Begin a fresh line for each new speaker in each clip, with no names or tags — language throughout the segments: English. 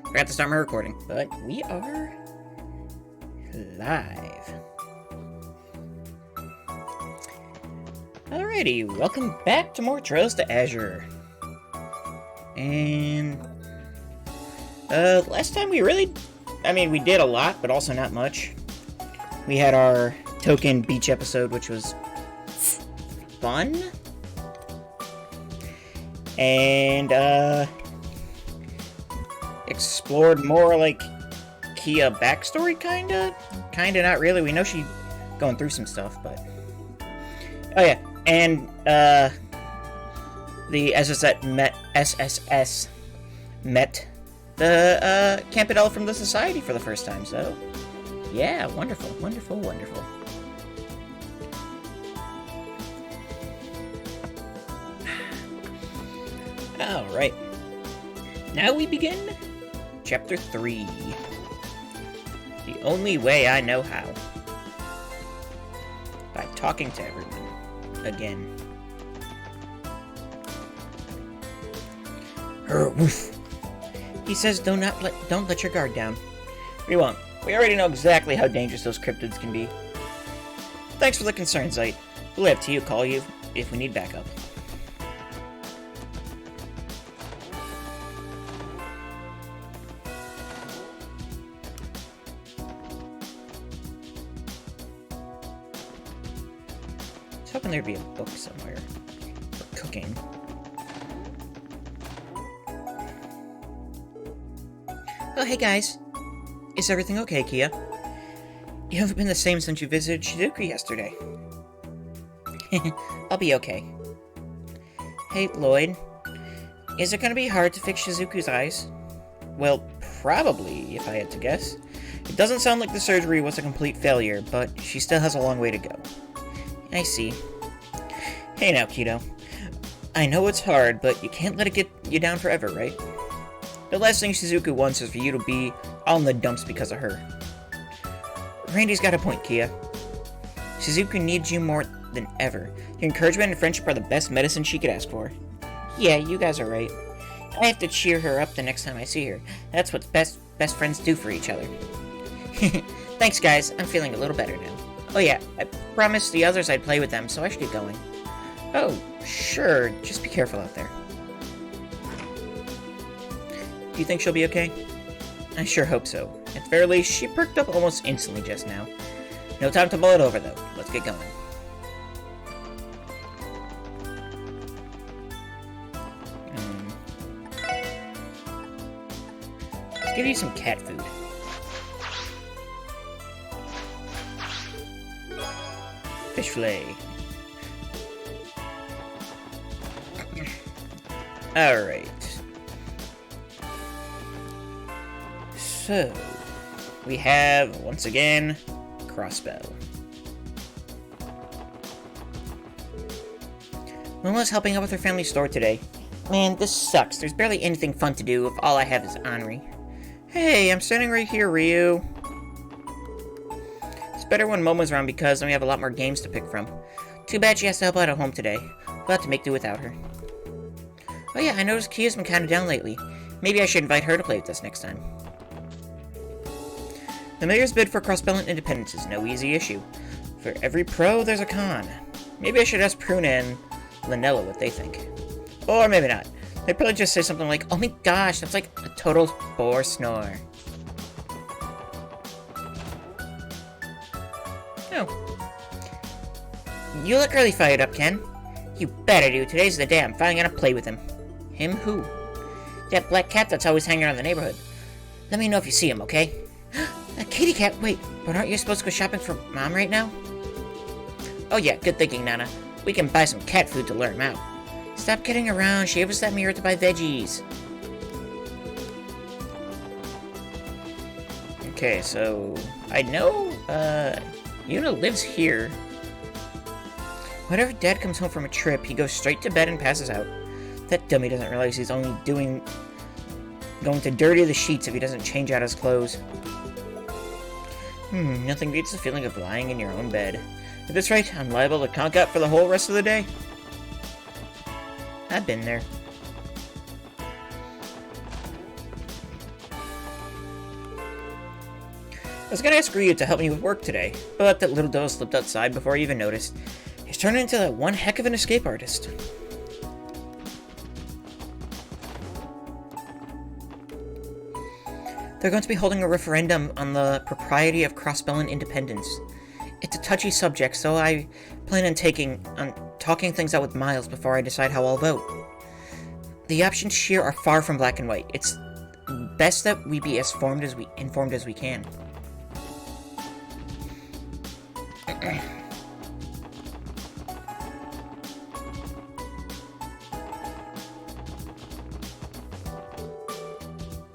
Forgot to start my recording, but we are live. Alrighty, welcome back to more Trails to Azure. And last time we did a lot, but also not much. We had our token beach episode, which was fun. And explored more like Kia backstory, kinda not really. We know she going through some stuff, but oh yeah, and the SSS met the Campanella from the Society for the first time. So yeah, wonderful. All right, now we begin Chapter 3. The only way I know how. By talking to everyone. Again. Woof. He says don't let your guard down. We won't. We already know exactly how dangerous those cryptids can be. Thanks for the concern, Zeit. We'll have Tio call you if we need backup. I was hoping there'd be a book somewhere for cooking. Oh, hey guys. Is everything okay, Kia? You haven't been the same since you visited Shizuku yesterday. I'll be okay. Hey, Lloyd. Is it gonna be hard to fix Shizuku's eyes? Well, probably, if I had to guess. It doesn't sound like the surgery was a complete failure, but she still has a long way to go. I see. Hey now, Kido. I know it's hard, but you can't let it get you down forever, right? The last thing Shizuku wants is for you to be all in the dumps because of her. Randy's got a point, Kia. Shizuku needs you more than ever. Your encouragement and friendship are the best medicine she could ask for. Yeah, you guys are right. I have to cheer her up the next time I see her. That's what best friends do for each other. Thanks, guys. I'm feeling a little better now. Oh yeah, I promised the others I'd play with them, so I should get going. Oh, sure. Just be careful out there. Do you think she'll be okay? I sure hope so. At the very least, she perked up almost instantly just now. No time to mull it over, though. Let's get going. Let's give you some cat food. Fish fillet. Alright. So, we have, once again, Crossbow. Momo's helping out with her family store today. Man, this sucks. There's barely anything fun to do if all I have is Anri. Hey, I'm standing right here, Ryu. It's better when Momo's around because then we have a lot more games to pick from. Too bad she has to help out at home today. We'll have to make do without her. Oh yeah, I noticed Kia's been kind of down lately. Maybe I should invite her to play with us next time. The mayor's bid for Crossbellant Independence is no easy issue. For every pro, there's a con. Maybe I should ask Pruna and Lanella what they think. Or maybe not. They'd probably just say something like, oh my gosh, that's like a total bore snore. Oh. You look really fired up, Ken. You better do. Today's the day I'm finally gonna play with him. Him who? That black cat that's always hanging around the neighborhood. Let me know if you see him, okay? A kitty cat? Wait, but aren't you supposed to go shopping for Mom right now? Oh yeah, good thinking, Nana. We can buy some cat food to lure him out. Stop kidding around. She gave us that mirror to buy veggies. Okay, so I know Yuna lives here. Whenever Dad comes home from a trip, he goes straight to bed and passes out. That dummy doesn't realize he's only going to dirty the sheets if he doesn't change out his clothes. Nothing beats the feeling of lying in your own bed. At this rate, I'm liable to conk out for the whole rest of the day. I've been there. I was gonna ask Ryu to help me with work today, but that little doe slipped outside before I even noticed. He's turned into that one heck of an escape artist. They're going to be holding a referendum on the propriety of Crossbellan independence. It's a touchy subject, so I plan on talking things out with Miles before I decide how I'll vote. The options here are far from black and white. It's best that we be as informed as we can.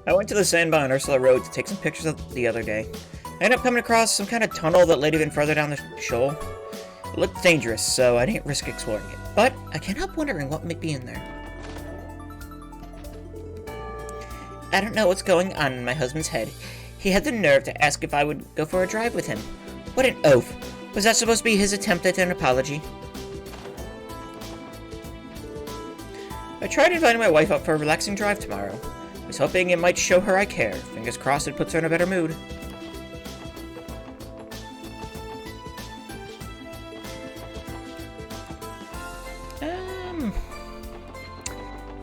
I went to the sandbar on Ursula Road to take some pictures the other day. I ended up coming across some kind of tunnel that led even further down the shoal. It looked dangerous, so I didn't risk exploring it. But I can't help wondering what might be in there. I don't know what's going on in my husband's head. He had the nerve to ask if I would go for a drive with him. What an oaf. Was that supposed to be his attempt at an apology? I tried inviting my wife out for a relaxing drive tomorrow. I was hoping it might show her I care. Fingers crossed it puts her in a better mood.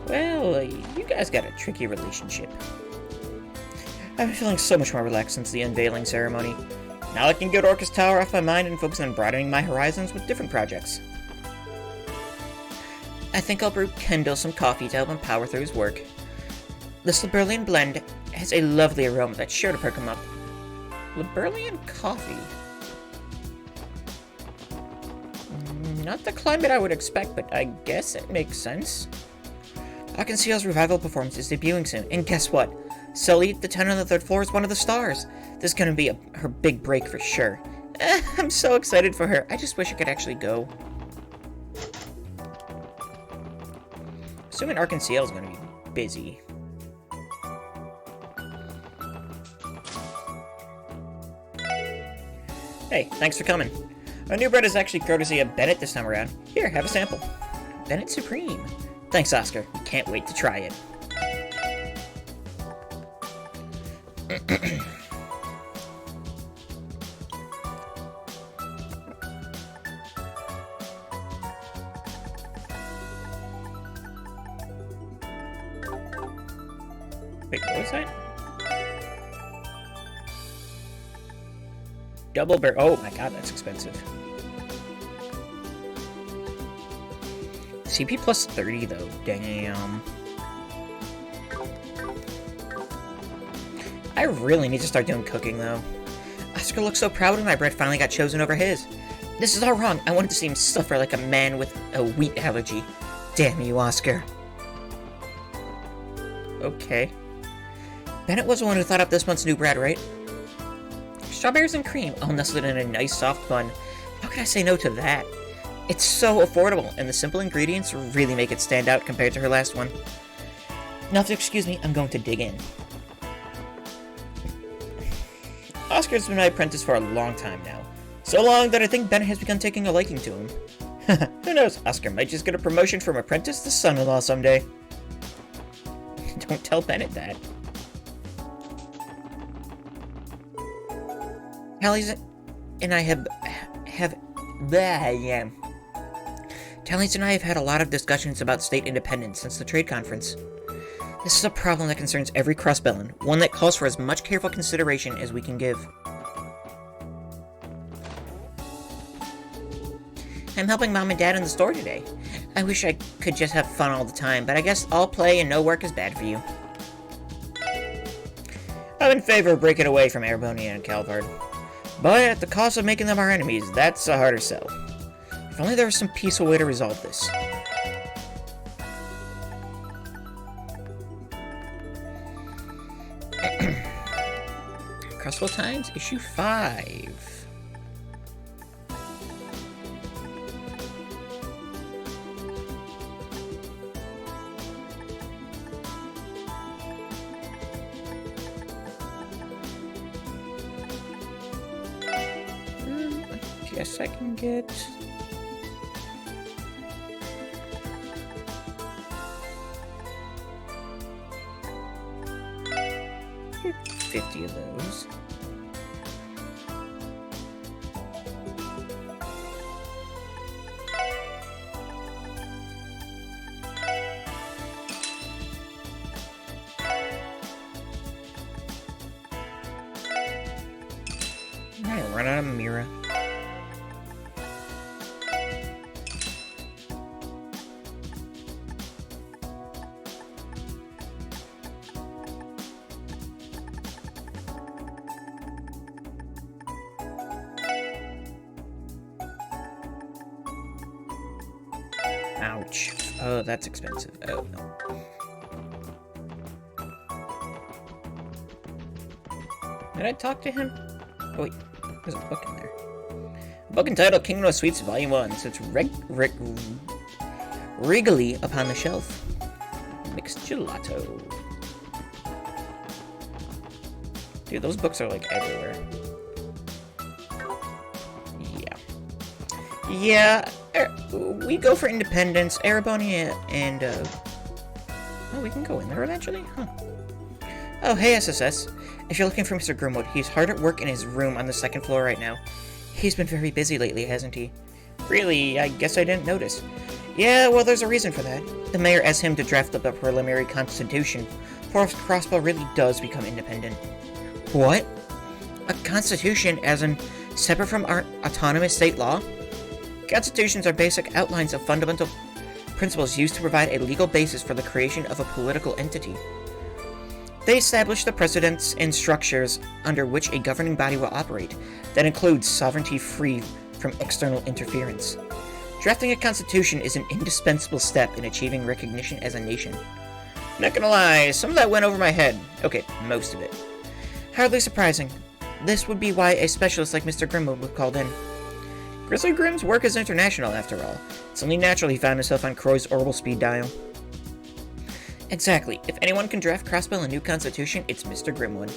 Well, you guys got a tricky relationship. I've been feeling so much more relaxed since the unveiling ceremony. Now I can get Orcus Tower off my mind and focus on broadening my horizons with different projects. I think I'll brew Kendall some coffee to help him power through his work. This Liberlian blend has a lovely aroma that's sure to perk him up. Liberlian coffee? Not the climate I would expect, but I guess it makes sense. Arkansas's revival performance is debuting soon, and guess what? Sully, the tenant on the third floor, is one of the stars. This is gonna be her big break for sure. I'm so excited for her. I just wish I could actually go. Assuming Arkansas is gonna be busy. Hey, thanks for coming. Our new bread is actually courtesy of Bennett this time around. Here, have a sample. Bennett Supreme. Thanks, Oscar. Can't wait to try it. Wait, what was that? Double bear. Oh my god, that's expensive. CP plus 30 though, damn. I really need to start doing cooking though. Oscar looks so proud when my bread finally got chosen over his. This is all wrong. I wanted to see him suffer like a man with a wheat allergy. Damn you, Oscar. Okay. Bennett was the one who thought up this month's new bread, right? Strawberries and cream, all nestled in a nice soft bun. How could I say no to that? It's so affordable, and the simple ingredients really make it stand out compared to her last one. Now, if you'll excuse me, I'm going to dig in. Oscar's been my apprentice for a long time now. So long that I think Bennett has begun taking a liking to him. Who knows, Oscar might just get a promotion from apprentice to son-in-law someday. Don't tell Bennett that. Tally's and I have Tally's and I have had a lot of discussions about state independence since the trade conference. This is a problem that concerns every Crossbellan, one that calls for as much careful consideration as we can give. I'm helping Mom and Dad in the store today. I wish I could just have fun all the time, but I guess all play and no work is bad for you. I'm in favor of breaking away from Erebonia and Calvard. But at the cost of making them our enemies, that's a harder sell. If only there was some peaceful way to resolve this. Crossbow Times, issue 5. Guess I can get... Get 50 of those. run out of Mira. Ouch. Oh, that's expensive. Oh, no. Did I talk to him? Oh, wait. There's a book in there. A book entitled Kingdom of Sweets, Volume 1. Sits regally upon the shelf. Mixed gelato. Dude, those books are, like, everywhere. Yeah. We go for independence. Erebonia and, Oh, we can go in there eventually? Huh. Oh, hey, SSS. If you're looking for Mr. Grimwood, he's hard at work in his room on the second floor right now. He's been very busy lately, hasn't he? Really? I guess I didn't notice. Yeah, well, there's a reason for that. The mayor asked him to draft up a preliminary constitution, for if Crossbell really does become independent. What? A constitution as in separate from our autonomous state law? Constitutions are basic outlines of fundamental principles used to provide a legal basis for the creation of a political entity. They establish the precedents and structures under which a governing body will operate, that includes sovereignty free from external interference. Drafting a constitution is an indispensable step in achieving recognition as a nation. Not gonna lie, some of that went over my head. Okay, most of it. Hardly surprising. This would be why a specialist like Mr. Grimwood was called in. Grizzly Grim's work is international, after all. It's only natural he found himself on Croy's orbital speed dial. Exactly. If anyone can draft Crossbell a new constitution, it's Mr. Grimwood.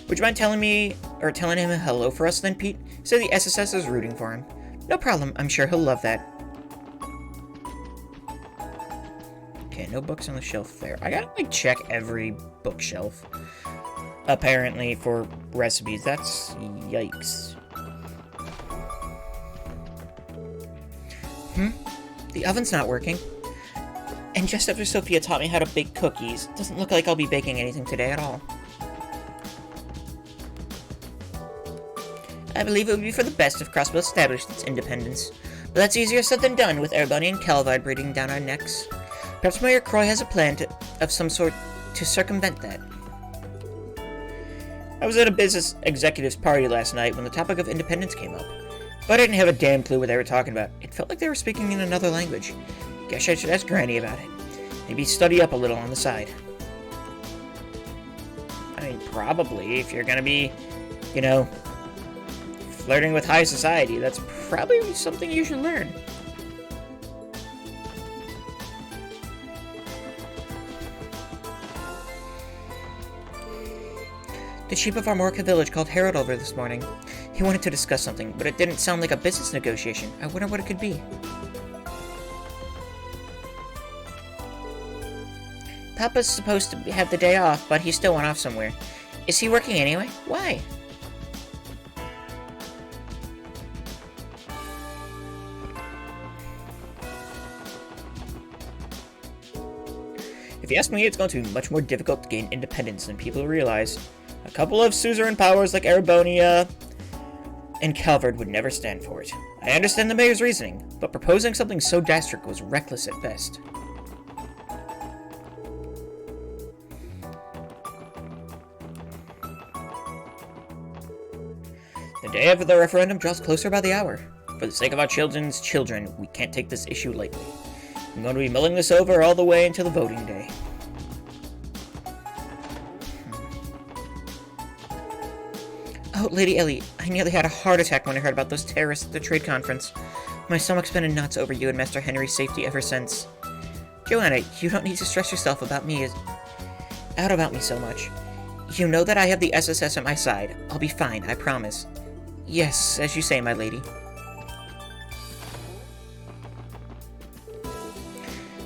Would you mind telling him a hello for us then, Pete? Say the SSS is rooting for him. No problem. I'm sure he'll love that. Okay, no books on the shelf there. I gotta, like, check every bookshelf. Apparently, for recipes. That's... yikes. The oven's not working. And just after Sophia taught me how to bake cookies, it doesn't look like I'll be baking anything today at all. I believe it would be for the best if Crossbell established its independence. But that's easier said than done, with Erebonia and Calvide breathing down our necks. Perhaps Mayor Croy has a plan of some sort to circumvent that. I was at a business executives party last night when the topic of independence came up. But I didn't have a damn clue what they were talking about. It felt like they were speaking in another language. Guess I should ask Granny about it. Maybe study up a little on the side. I mean, probably, if you're gonna be, you know, flirting with high society, that's probably something you should learn. The chief of our Morka village called Harold over this morning. He wanted to discuss something, but it didn't sound like a business negotiation. I wonder what it could be. Papa's supposed to have the day off, but he still went off somewhere. Is he working anyway? Why? If you ask me, it's going to be much more difficult to gain independence than people realize. A couple of suzerain powers like Erebonia and Calvard would never stand for it. I understand the mayor's reasoning, but proposing something so drastic was reckless at best. The day of the referendum draws closer by the hour. For the sake of our children's children, we can't take this issue lightly. I'm going to be mulling this over all the way until the voting day. Oh, Lady Ellie, I nearly had a heart attack when I heard about those terrorists at the trade conference. My stomach's been in knots over you and Master Henry's safety ever since. Joanna, you don't need to stress yourself about me so much. You know that I have the SSS at my side. I'll be fine, I promise. Yes, as you say, my lady.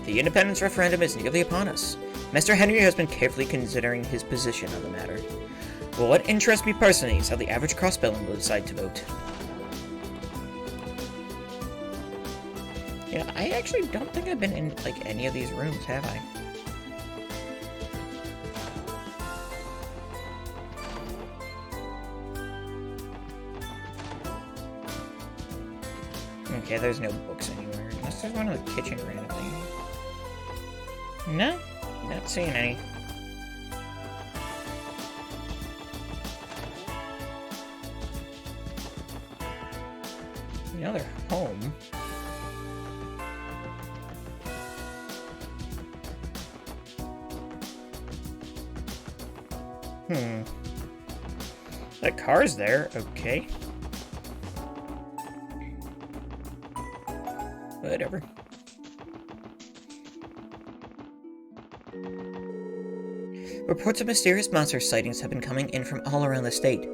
The independence referendum is nearly upon us. Master Henry has been carefully considering his position on the matter. Well, what interests me personally is how the average Crossbellan will decide to vote. Yeah, I actually don't think I've been in, like, any of these rooms, have I? Okay, there's no books anywhere. Unless there's one in the kitchen or anything. No, not seeing any. Now they're home. That car's there, okay. Whatever. Reports of mysterious monster sightings have been coming in from all around the state.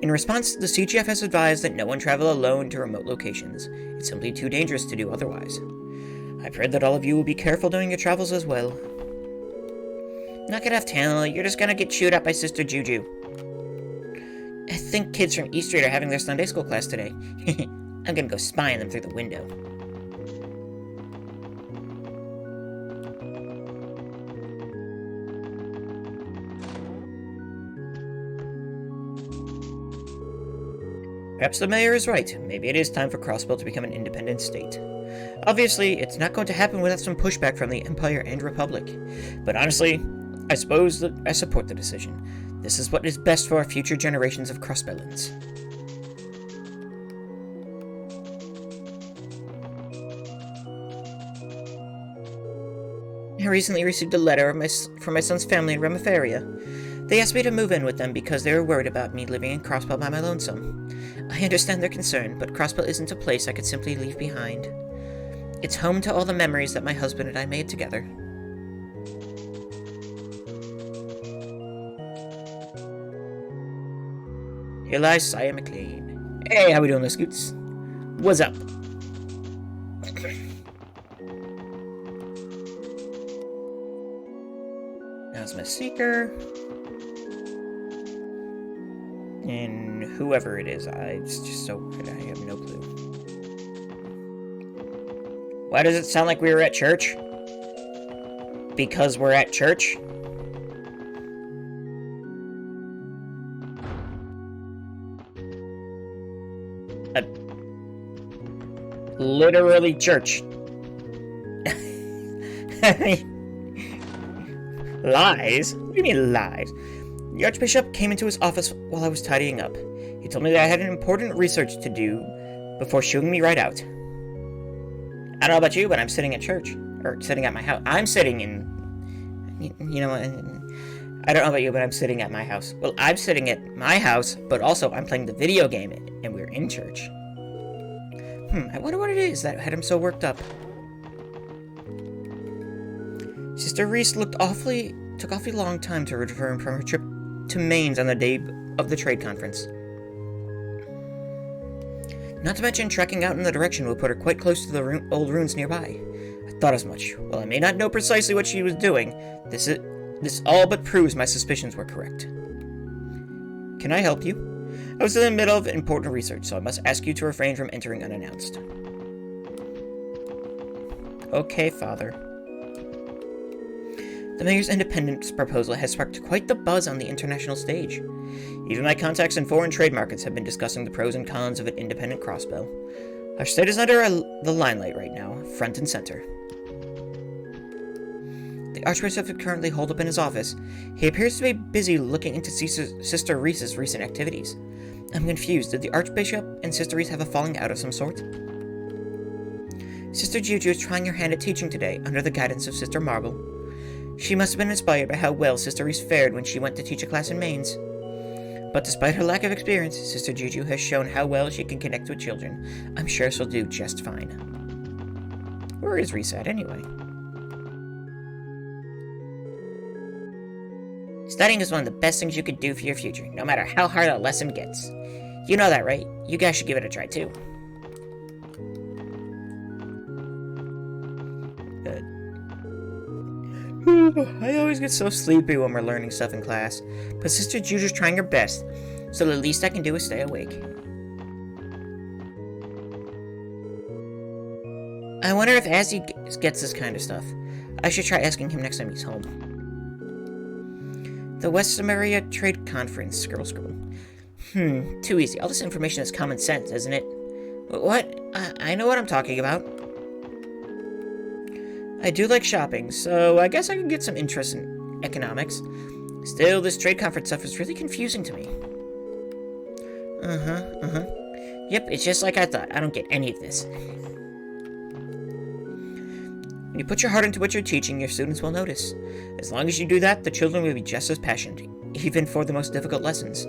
In response, the CGF has advised that no one travel alone to remote locations. It's simply too dangerous to do otherwise. I pray that all of you will be careful during your travels as well. Knock it off, Tanner. You're just gonna get chewed up by Sister Juju. I think kids from East Street are having their Sunday school class today. I'm gonna go spy on them through the window. Perhaps the mayor is right. Maybe it is time for Crossbell to become an independent state. Obviously, it's not going to happen without some pushback from the Empire and Republic. But honestly, I suppose that I support the decision. This is what is best for our future generations of Crossbellans. I recently received a letter from my son's family in Remifaria. They asked me to move in with them because they were worried about me living in Crossbell by my lonesome. I understand their concern, but Crossbell isn't a place I could simply leave behind. It's home to all the memories that my husband and I made together. Here lies Sire McLean. Hey, how we doing, Scoots? What's up? Now's my seeker. And whoever it is, it's just so weird. I have no clue. Why does it sound like we were at church? Because we're at church? Literally church. Lies? What do you mean lies? The Archbishop came into his office while I was tidying up. He told me that I had an important research to do before shooing me right out. I don't know about you, but I'm sitting at church. Or sitting at my house. I'm sitting in... You know what? I don't know about you, but I'm sitting at my house. Well, I'm sitting at my house, but also I'm playing the video game, and we're in church. I wonder what it is that had him so worked up. Sister Reese took awfully long time to return from her trip to Mainz on the day of the trade conference. Not to mention, trekking out in the direction will put her quite close to the old ruins nearby. I thought as much. While I may not know precisely what she was doing, this all but proves my suspicions were correct. Can I help you? I was in the middle of important research, so I must ask you to refrain from entering unannounced. Okay, Father. The mayor's independence proposal has sparked quite the buzz on the international stage. Even my contacts in foreign trade markets have been discussing the pros and cons of an independent Crossbell. Our state is under the limelight right now, front and center. The Archbishop is currently holed up in his office. He appears to be busy looking into Sister Reese's recent activities. I'm confused. Did the Archbishop and Sister Reese have a falling out of some sort? Sister Juju is trying her hand at teaching today, under the guidance of Sister Marble. She must have been inspired by how well Sister Reese fared when she went to teach a class in Mainz. But despite her lack of experience, Sister Juju has shown how well she can connect with children. I'm sure she'll do just fine. Where is Reese at, anyway? Studying is one of the best things you could do for your future, no matter how hard a lesson gets. You know that, right? You guys should give it a try, too. Good. I always get so sleepy when we're learning stuff in class, but Sister Juju's trying her best, so the least I can do is stay awake. I wonder if Azzy gets this kind of stuff. I should try asking him next time he's home. The West Samaria Trade Conference, scribble. Too easy. All this information is common sense, isn't it? What? I know what I'm talking about. I do like shopping, so I guess I can get some interest in economics. Still, this trade conference stuff is really confusing to me. Yep, it's just like I thought. I don't get any of this. When you put your heart into what you're teaching, your students will notice. As long as you do that, the children will be just as passionate, even for the most difficult lessons.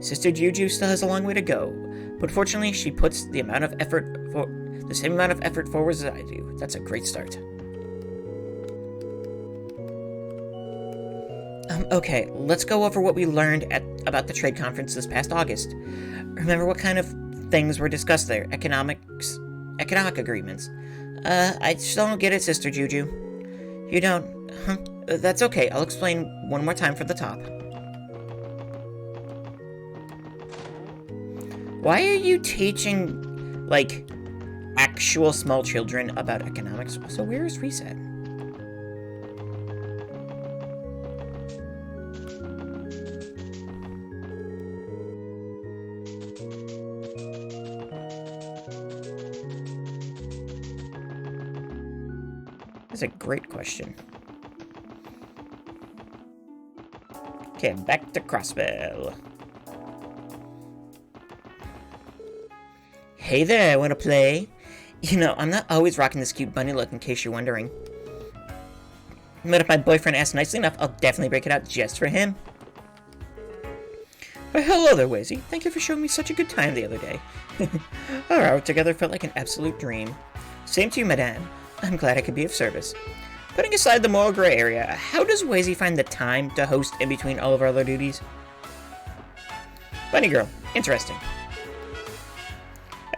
Sister Juju still has a long way to go, but fortunately, she puts the same amount of effort forward as I do. That's a great start. Okay, let's go over what we learned about the trade conference this past August. Remember what kind of things were discussed there? Economic agreements. I still don't get it, Sister Juju. You don't? Huh? That's okay. I'll explain one more time from the top. Why are you teaching, like, actual small children about economics? Also, where is Reset? That's a great question. Okay, back to Crossbell. Hey there, wanna play? You know, I'm not always rocking this cute bunny look in case you're wondering. But if my boyfriend asks nicely enough, I'll definitely break it out just for him. Why, hello there, Wazy. Thank you for showing me such a good time the other day. Our hour together felt like an absolute dream. Same to you, madame. I'm glad I could be of service. Putting aside the moral gray area, how does Wazy find the time to host in between all of our other duties? Bunny girl, interesting.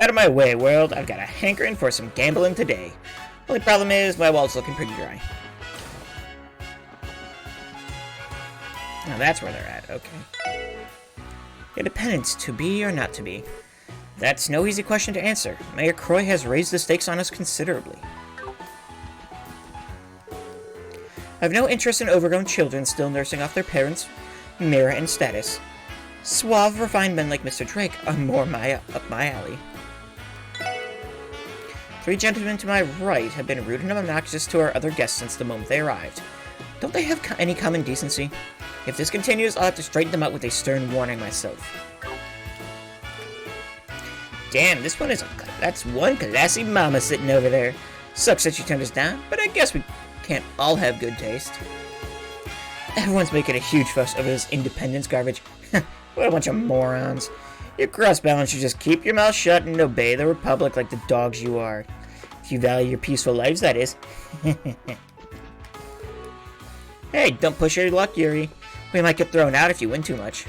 Out of my way, world. I've got a hankering for some gambling today. Only problem is, my wallet's looking pretty dry. Now that's where they're at, okay. Independence, to be or not to be? That's no easy question to answer. Mayor Croy has raised the stakes on us considerably. I have no interest in overgrown children still nursing off their parents' merit and status. Suave, refined men like Mr. Drake are more up my alley. Three gentlemen to my right have been rude and obnoxious to our other guests since the moment they arrived. Don't they have any common decency? If this continues, I'll have to straighten them out with a stern warning myself. Damn, that's one classy mama sitting over there. Sucks that she turned us down, but I guess we can't all have good taste. Everyone's making a huge fuss over this independence garbage. What a bunch of morons. Your cross-balance should just keep your mouth shut and obey the Republic like the dogs you are. If you value your peaceful lives, that is. Hey, don't push your luck, Yuri. We might get thrown out if you win too much.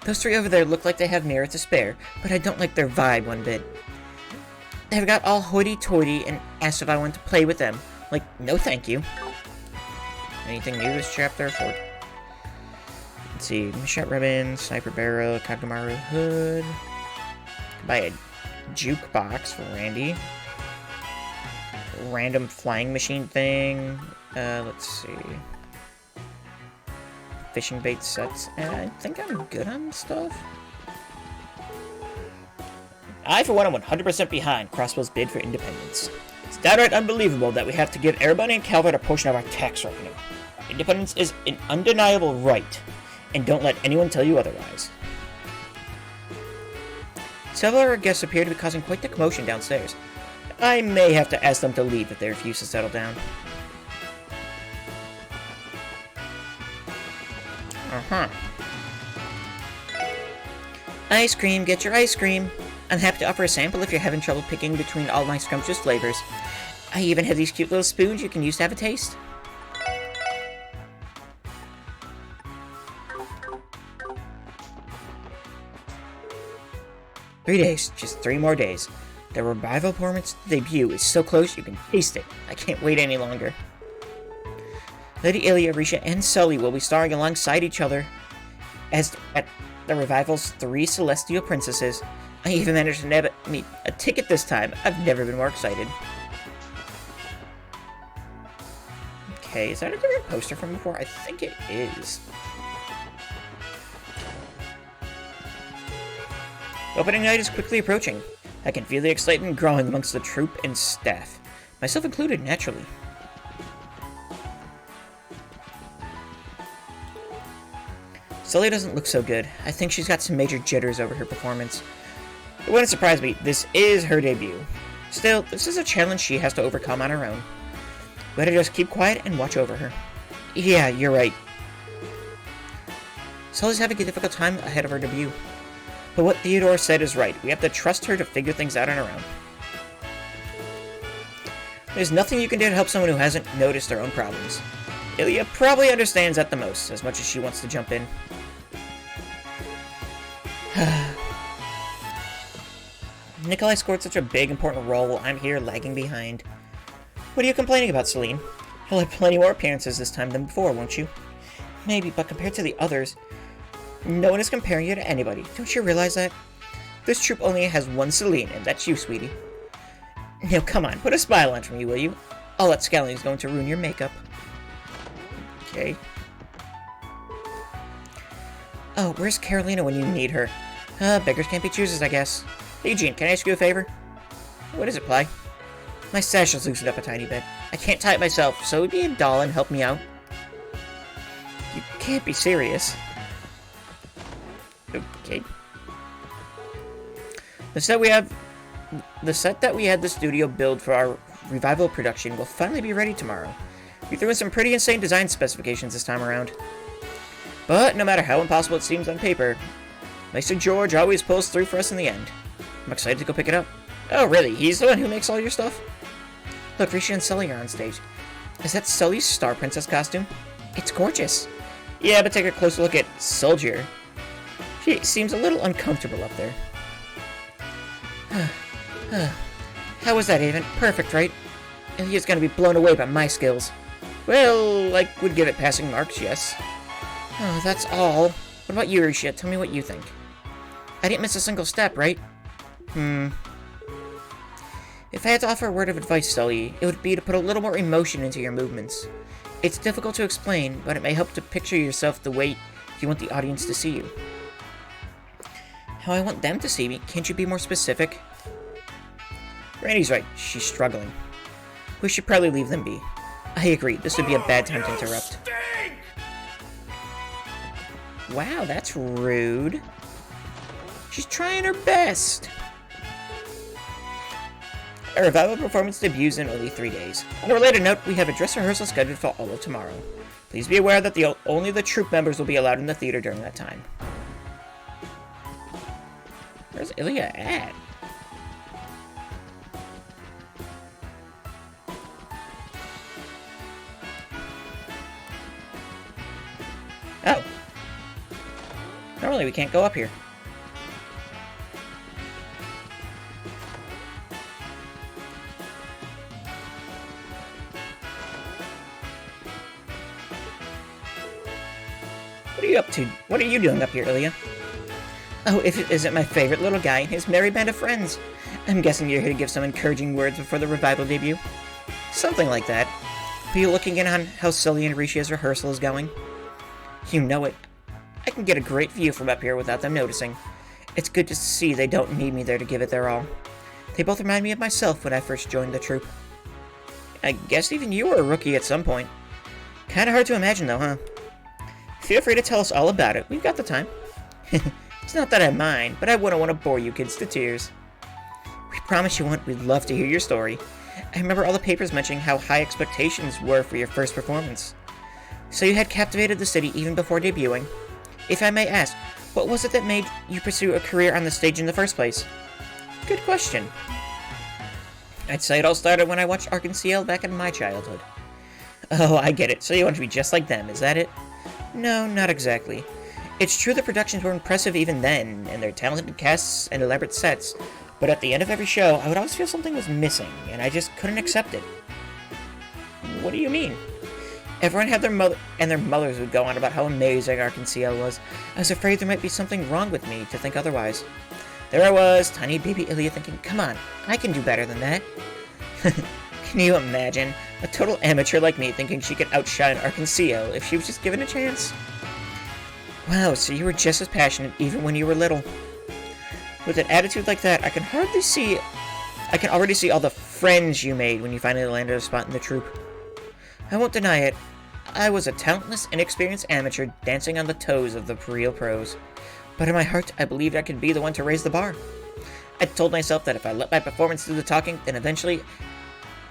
Those three over there look like they have merit to spare, but I don't like their vibe one bit. They've got all hoity-toity and asked if I want to play with them. Like, no thank you. Anything new this chapter? Let's see, Machete Ribbon, Sniper Barrel, Kagamaru Hood. Buy a jukebox for Randy. Random flying machine thing. Let's see. Fishing bait sets. I think I'm good on stuff. I, for one, am 100% behind Crossbell's bid for independence. It's downright unbelievable that we have to give Airbunny and Calvert a portion of our tax revenue. Independence is an undeniable right, and don't let anyone tell you otherwise. Several of our guests appear to be causing quite the commotion downstairs. I may have to ask them to leave if they refuse to settle down. Ice cream, get your ice cream. I'm happy to offer a sample if you're having trouble picking between all my scrumptious flavors. I even have these cute little spoons you can use to have a taste. "3 days, just 3 more days. The revival performance debut is so close you can taste it. I can't wait any longer. Lady Ilya, Risha, and Sully will be starring alongside each other as at the revival's 3 celestial princesses. I even managed to nab me a ticket this time. I've never been more excited." Okay, is that a different poster from before? I think it is. Opening night is quickly approaching. I can feel the excitement growing amongst the troop and staff. Myself included, naturally. Sully doesn't look so good. I think she's got some major jitters over her performance. It wouldn't surprise me. This is her debut. Still, this is a challenge she has to overcome on her own. Better just keep quiet and watch over her. Yeah, you're right. Sully's having a difficult time ahead of her debut. But what Theodore said is right. We have to trust her to figure things out on her own. There's nothing you can do to help someone who hasn't noticed their own problems. Ilya probably understands that the most, as much as she wants to jump in. Nikolai scored such a big, important role while I'm here lagging behind. What are you complaining about, Celine? You'll have plenty more appearances this time than before, won't you? Maybe, but compared to the others, no one is comparing you to anybody. Don't you realize that? This troop only has one Celine, and that's you, sweetie. Now, come on, put a smile on for me, will you? All that scowling is going to ruin your makeup. Okay. Oh, where's Carolina when you need her? Beggars can't be choosers, I guess. Hey, Eugene, can I ask you a favor? What is it, Ply? My sash has loosened up a tiny bit. I can't tie it myself, so would you be a doll and help me out? You can't be serious. Okay. The set that we had the studio build for our revival production will finally be ready tomorrow. We threw in some pretty insane design specifications this time around. But no matter how impossible it seems on paper, Mr. George always pulls through for us in the end. I'm excited to go pick it up. Oh, really? He's the one who makes all your stuff? Look, Rishi and Sully are on stage. Is that Sully's Star Princess costume? It's gorgeous. Yeah, but take a closer look at Soldier. She seems a little uncomfortable up there. How was that, Avon? Perfect, right? Ilya's gonna be blown away by my skills. Well, I would give it passing marks, yes. Oh, that's all. What about you, Rishi? Tell me what you think. I didn't miss a single step, right? If I had to offer a word of advice, Sully, it would be to put a little more emotion into your movements. It's difficult to explain, but it may help to picture yourself the way you want the audience to see you. How I want them to see me? Can't you be more specific? Randy's right. She's struggling. We should probably leave them be. I agree. This would be a bad time to interrupt. Wow, that's rude. She's trying her best. Our revival performance debuts in only 3 days. On a related note, we have a dress rehearsal scheduled for all of tomorrow. Please be aware that only the troupe members will be allowed in the theater during that time. Where's Ilya at? Oh. Normally we can't go up here. What are you up to? What are you doing up here, Ilya? Oh, if it isn't my favorite little guy and his merry band of friends. I'm guessing you're here to give some encouraging words before the revival debut. Something like that. Are you looking in on how Sully and Rishi's rehearsal is going? You know it. I can get a great view from up here without them noticing. It's good to see they don't need me there to give it their all. They both remind me of myself when I first joined the troupe. I guess even you were a rookie at some point. Kinda hard to imagine though, huh? Feel free to tell us all about it. We've got the time. It's not that I mind, but I wouldn't want to bore you kids to tears. We promise you won't. We'd love to hear your story. I remember all the papers mentioning how high expectations were for your first performance. So you had captivated the city even before debuting. If I may ask, what was it that made you pursue a career on the stage in the first place? Good question. I'd say it all started when I watched Arc and Ciel back in my childhood. Oh, I get it. So you want to be just like them, is that it? No, not exactly. It's true the productions were impressive even then, and their talented casts and elaborate sets, but at the end of every show, I would always feel something was missing, and I just couldn't accept it. What do you mean? Everyone had their mothers would go on about how amazing Arc and Ciel was. I was afraid there might be something wrong with me to think otherwise. There I was, tiny baby Ilya thinking, come on, I can do better than that. Can you imagine? A total amateur like me thinking she could outshine Arc and Ciel if she was just given a chance? Wow, so you were just as passionate even when you were little. With an attitude like that, I can already see all the friends you made when you finally landed a spot in the troupe. I won't deny it. I was a talentless, inexperienced amateur dancing on the toes of the real pros. But in my heart, I believed I could be the one to raise the bar. I told myself that if I let my performance do the talking, then eventually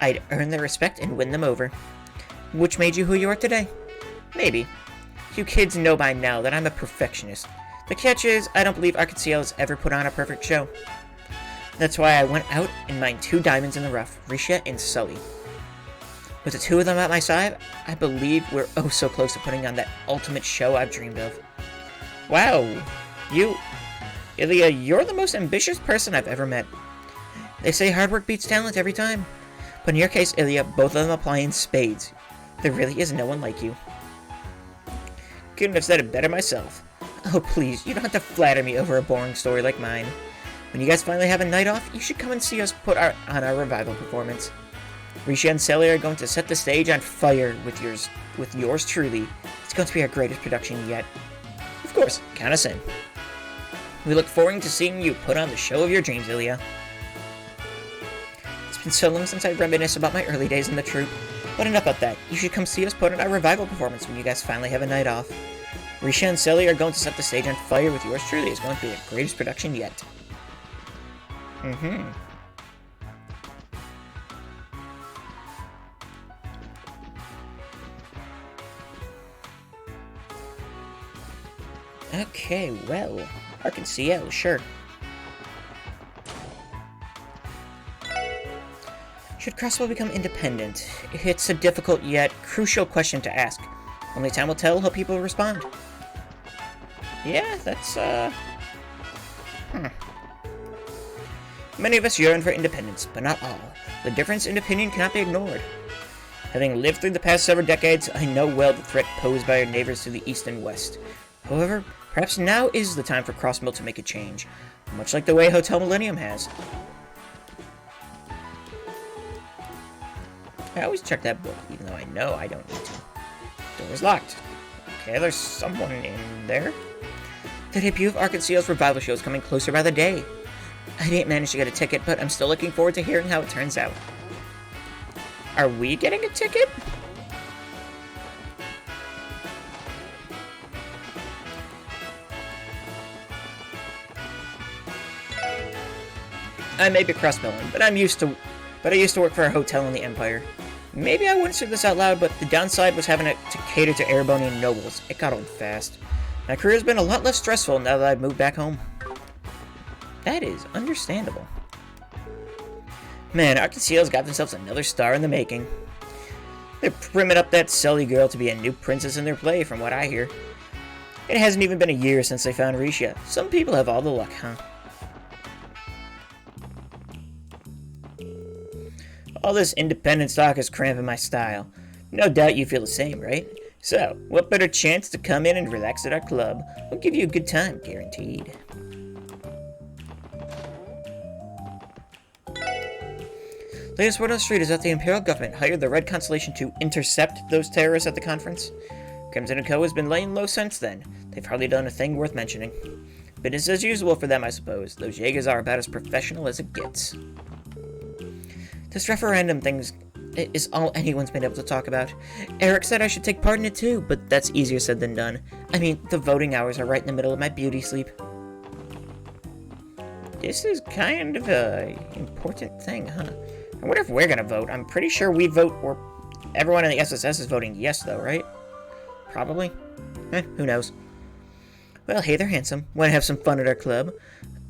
I'd earn their respect and win them over. Which made you who you are today? Maybe. You kids know by now that I'm a perfectionist. The catch is, I don't believe Arc-en-Ciel has ever put on a perfect show. That's why I went out and mined 2 diamonds in the rough, Risha and Sully. With the 2 of them at my side, I believe we're oh so close to putting on that ultimate show I've dreamed of. Wow, Ilya, you're the most ambitious person I've ever met. They say hard work beats talent every time. But in your case, Ilya, both of them apply in spades. There really is no one like you. Couldn't have said it better myself. Oh please, you don't have to flatter me over a boring story like mine. When you guys finally have a night off, you should come and see us put on our revival performance. Risha and Sully are going to set the stage on fire with yours truly. It's going to be our greatest production yet. Of course, count us in. We look forward to seeing you put on the show of your dreams, Ilya. It's been so long since I reminisce about my early days in the troupe. But enough about that. You should come see us put on our revival performance when you guys finally have a night off. Risha and Sully are going to set the stage on fire with yours truly. It's going to be the greatest production yet. Okay, well, Arc-en-Ciel, sure. Should Crossbow become independent? It's a difficult yet crucial question to ask. Only time will tell how people respond. Yeah, that's, Many of us yearn for independence, but not all. The difference in opinion cannot be ignored. Having lived through the past several decades, I know well the threat posed by our neighbors to the east and west. However, perhaps now is the time for Crossmill to make a change, much like the way Hotel Millennium has. I always check that book, even though I know I don't need to. Door is locked. Okay, there's someone in there. The debut of Arc-en-Ciel's revival show is coming closer by the day. I didn't manage to get a ticket, but I'm still looking forward to hearing how it turns out. Are we getting a ticket? I may be cross-milling, but I used to work for a hotel in the Empire. Maybe I wouldn't say this out loud, but the downside was having to cater to Erebonian nobles. It got old fast. My career has been a lot less stressful now that I've moved back home. That is understandable. Man, Arc-en-Ciel's got themselves another star in the making. They're primming up that Sully girl to be a new princess in their play, from what I hear. It hasn't even been a year since they found Risha. Some people have all the luck, huh? All this independent talk is cramping my style. No doubt you feel the same, right? So, what better chance to come in and relax at our club? We'll give you a good time, guaranteed. Latest word on the street is that the Imperial government hired the Red Constellation to intercept those terrorists at the conference. Crimson & Co. has been laying low since then. They've hardly done a thing worth mentioning. Business as usual for them, I suppose. Those Jaegers are about as professional as it gets. This referendum thing is all anyone's been able to talk about. Eric said I should take part in it too, but that's easier said than done. I mean, the voting hours are right in the middle of my beauty sleep. This is kind of a important thing, huh? I wonder if we're gonna vote. I'm pretty sure we vote, or everyone in the SSS is voting yes, though, right? Probably. Who knows? Well, hey there, handsome. Want to have some fun at our club?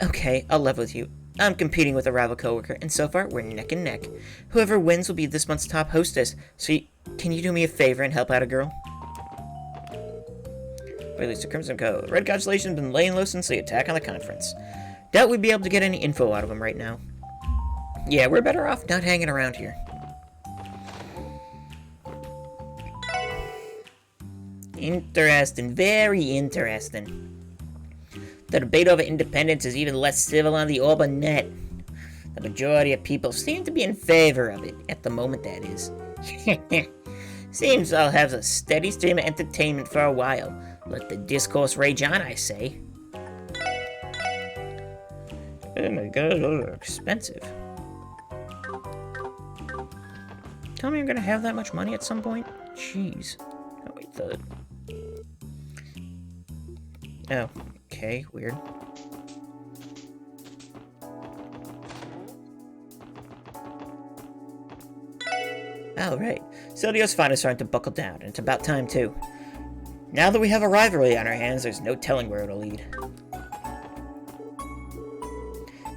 Okay, I'll level with you. I'm competing with a rival coworker, and so far, we're neck and neck. Whoever wins will be this month's top hostess, so can you do me a favor and help out a girl? Wait, Lisa Crimson Co. The Red Constellation's been laying low since the attack on the conference. Doubt we'd be able to get any info out of them right now. Yeah, we're better off not hanging around here. Interesting, very interesting. The debate over independence is even less civil on the Orban net. The majority of people seem to be in favor of it, at the moment that is. Seems I'll have a steady stream of entertainment for a while. Let the discourse rage on, I say. Oh my god, those are expensive. Tell me I'm gonna have that much money at some point? Jeez. Oh, wait, oh, okay, weird. Alright, Celtio's finally starting to buckle down, and it's about time too. Now that we have a rivalry on our hands, there's no telling where it'll lead.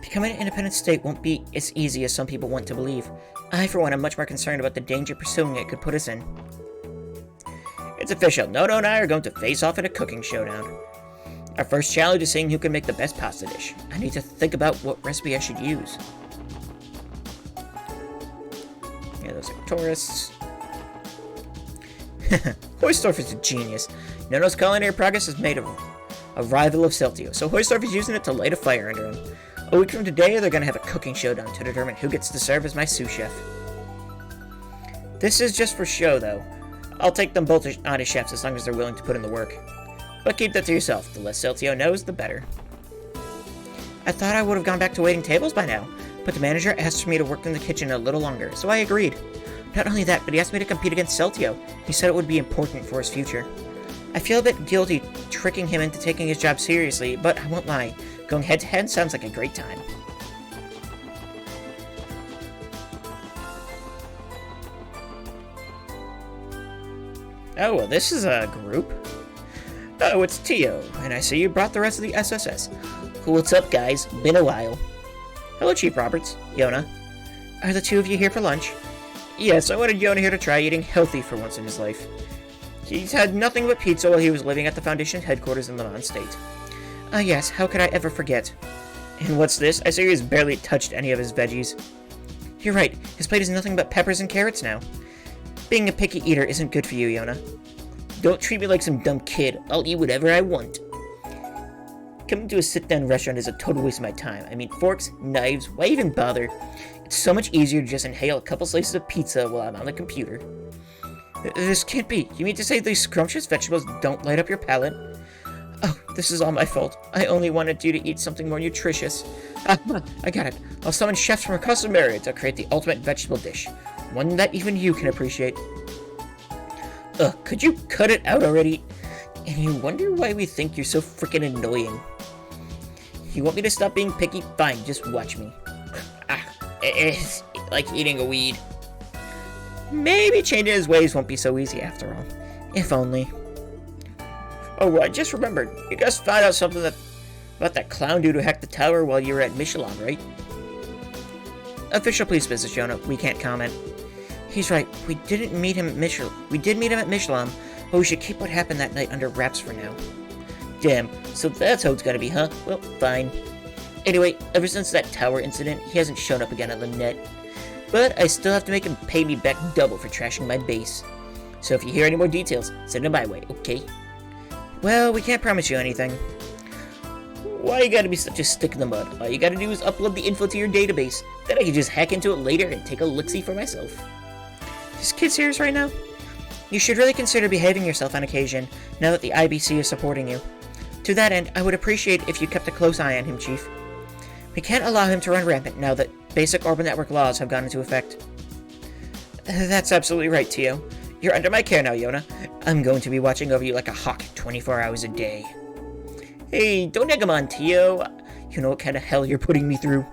Becoming an independent state won't be as easy as some people want to believe. I, for one, am much more concerned about the danger pursuing it could put us in. It's official. Noto and I are going to face off in a cooking showdown. Our first challenge is seeing who can make the best pasta dish. I need to think about what recipe I should use. Yeah, those are tourists. Hoystorf is a genius. Nono's culinary progress has made a rival of Celtio, so Hoystorf is using it to light a fire under him. A week from today, they're going to have a cooking showdown to determine who gets to serve as my sous chef. This is just for show, though. I'll take them both on as chefs as long as they're willing to put in the work. But keep that to yourself. The less Celtio knows, the better. I thought I would have gone back to waiting tables by now, but the manager asked for me to work in the kitchen a little longer, so I agreed. Not only that, but he asked me to compete against Celtio. He said it would be important for his future. I feel a bit guilty tricking him into taking his job seriously, but I won't lie. Going head-to-head sounds like a great time. Oh, well, this is a group. Oh, it's Tio, and I see you brought the rest of the SSS. What's up, guys? Been a while. Hello, Chief Roberts. Yona. Are the two of you here for lunch? Yes, I wanted Yona here to try eating healthy for once in his life. He's had nothing but pizza while he was living at the Foundation headquarters in Lemon State. Yes, how could I ever forget? And what's this? I see he's barely touched any of his veggies. You're right, his plate is nothing but peppers and carrots now. Being a picky eater isn't good for you, Yona. Don't treat me like some dumb kid. I'll eat whatever I want. Coming to a sit-down restaurant is a total waste of my time. I mean, forks, knives, why even bother? It's so much easier to just inhale a couple slices of pizza while I'm on the computer. This can't be. You mean to say these scrumptious vegetables don't light up your palate? Oh, this is all my fault. I only wanted you to eat something more nutritious. I got it. I'll summon chefs from across America to create the ultimate vegetable dish. One that even you can appreciate. Ugh, could you cut it out already? And you wonder why we think you're so freaking annoying. You want me to stop being picky? Fine, just watch me. It's like eating a weed. Maybe changing his ways won't be so easy after all. If only. Oh, I just remembered. You guys found out something about that clown dude who hacked the tower while you were at Michelin, right? Official police business, Yona. We can't comment. He's right. We did meet him at Michelin, but we should keep what happened that night under wraps for now. Damn. So that's how it's gotta be, huh? Well, fine. Anyway, ever since that tower incident, he hasn't shown up again on the net. But I still have to make him pay me back double for trashing my base. So if you hear any more details, send them my way, okay? Well, we can't promise you anything. Why you gotta be such a stick in the mud? All you gotta do is upload the info to your database. Then I can just hack into it later and take a look-see for myself. Is kid serious right now? You should really consider behaving yourself on occasion, now that the IBC is supporting you. To that end, I would appreciate if you kept a close eye on him, Chief. We can't allow him to run rampant now that basic Orbital Network laws have gone into effect. That's absolutely right, Tio. You're under my care now, Yona. I'm going to be watching over you like a hawk 24 hours a day. Hey, don't egg him on, Tio. You know what kind of hell you're putting me through.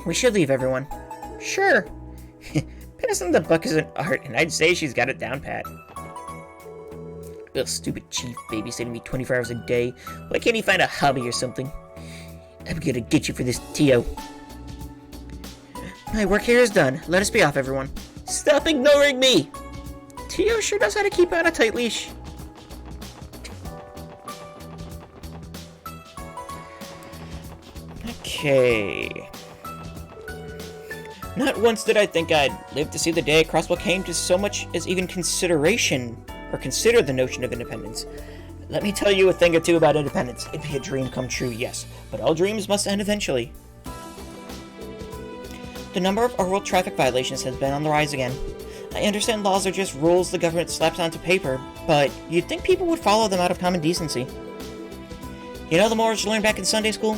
We should leave, everyone. Sure. Passing the buck is an art, and I'd say she's got it down pat. Ugh, stupid Chief babysitting me 24 hours a day. Why can't he find a hobby or something? I'm gonna get you for this, Tio. My work here is done. Let us be off, everyone. Stop ignoring me! Tio sure knows how to keep on a tight leash. Okay. Not once did I think I'd live to see the day Crosswell came to so much as even consideration, or consider the notion of independence. Let me tell you a thing or two about independence. It'd be a dream come true, yes, but all dreams must end eventually. The number of overall traffic violations has been on the rise again. I understand laws are just rules the government slaps onto paper, but you'd think people would follow them out of common decency. You know the morals you learned back in Sunday school?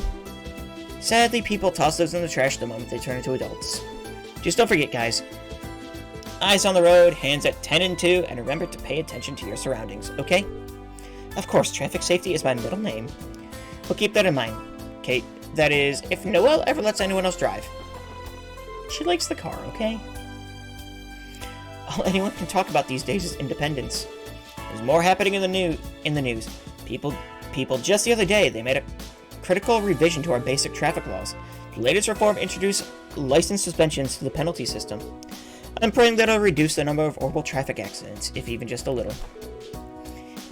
Sadly, people toss those in the trash the moment they turn into adults. Just don't forget, guys. Eyes on the road, hands at 10 and 2, and remember to pay attention to your surroundings, okay? Of course, traffic safety is my middle name. But keep that in mind, Kate. That is, if Noelle ever lets anyone else drive. She likes the car, okay? All anyone can talk about these days is independence. There's more happening in the news. People just the other day, they made a critical revision to our basic traffic laws. The latest reform introduced license suspensions to the penalty system. I'm praying that it'll reduce the number of horrible traffic accidents, if even just a little.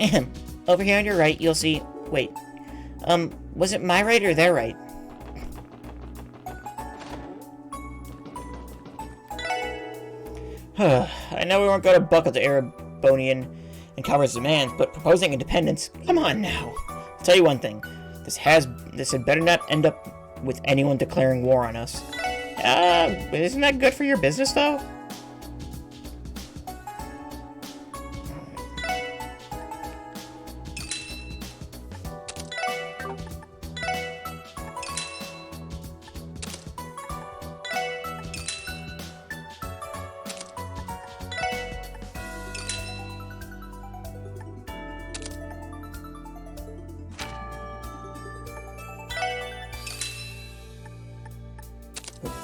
And over here on your right, you'll see... Wait. Was it my right or their right? I know we weren't going to buckle to Erebonian and Calvar's demands, but proposing independence... Come on now. I'll tell you one thing. This had better not end up with anyone declaring war on us. Isn't that good for your business, though?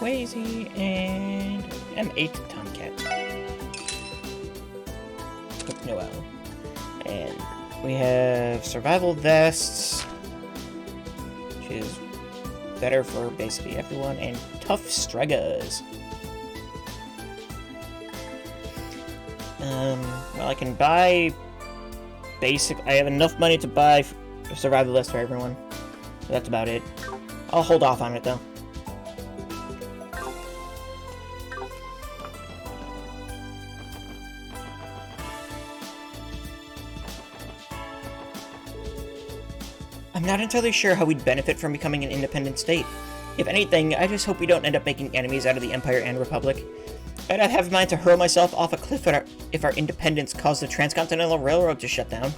Wazy and M8 Tomcat. With Noelle. And we have survival vests, which is better for basically everyone, and tough stregas. Well, I can buy I have enough money to buy a survival vest for everyone. So that's about it. I'll hold off on it though. I'm not entirely sure how we'd benefit from becoming an independent state. If anything, I just hope we don't end up making enemies out of the Empire and Republic. I'd have in mind to hurl myself off a cliff if our independence caused the Transcontinental Railroad to shut down.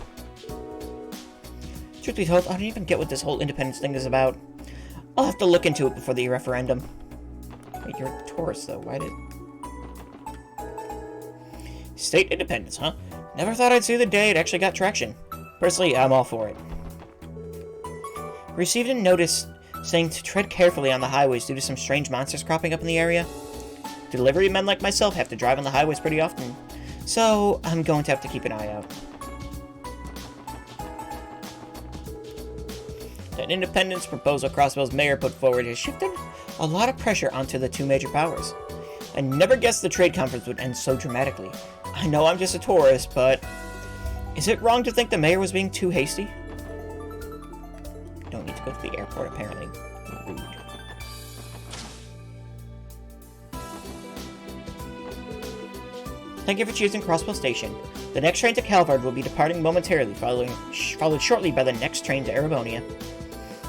Truth be told, I don't even get what this whole independence thing is about. I'll have to look into it before the referendum. Wait, you're a tourist, though. Why did... State independence, huh? Never thought I'd see the day it actually got traction. Personally, I'm all for it. Received a notice saying to tread carefully on the highways due to some strange monsters cropping up in the area. Delivery men like myself have to drive on the highways pretty often, so I'm going to have to keep an eye out. That independence proposal Crossbell's mayor put forward has shifted a lot of pressure onto the two major powers. I never guessed the trade conference would end so dramatically. I know I'm just a tourist, but is it wrong to think the mayor was being too hasty? Don't need to go to the airport, apparently. Rude. Thank you for choosing Crossbell Station. The next train to Calvard will be departing momentarily, followed shortly by the next train to Erebonia.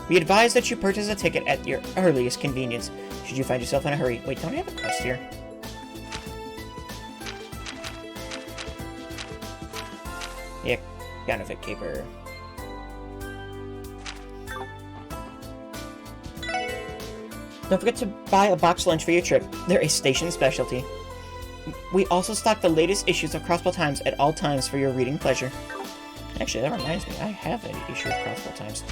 We advise that you purchase a ticket at your earliest convenience, should you find yourself in a hurry. Wait, don't I have a quest here? Yeah, counterfeit caper. Don't forget to buy a box lunch for your trip. They're a station specialty. We also stock the latest issues of Crossbell Times at all times for your reading pleasure. Actually, that reminds me, I have an issue of Crossbell Times.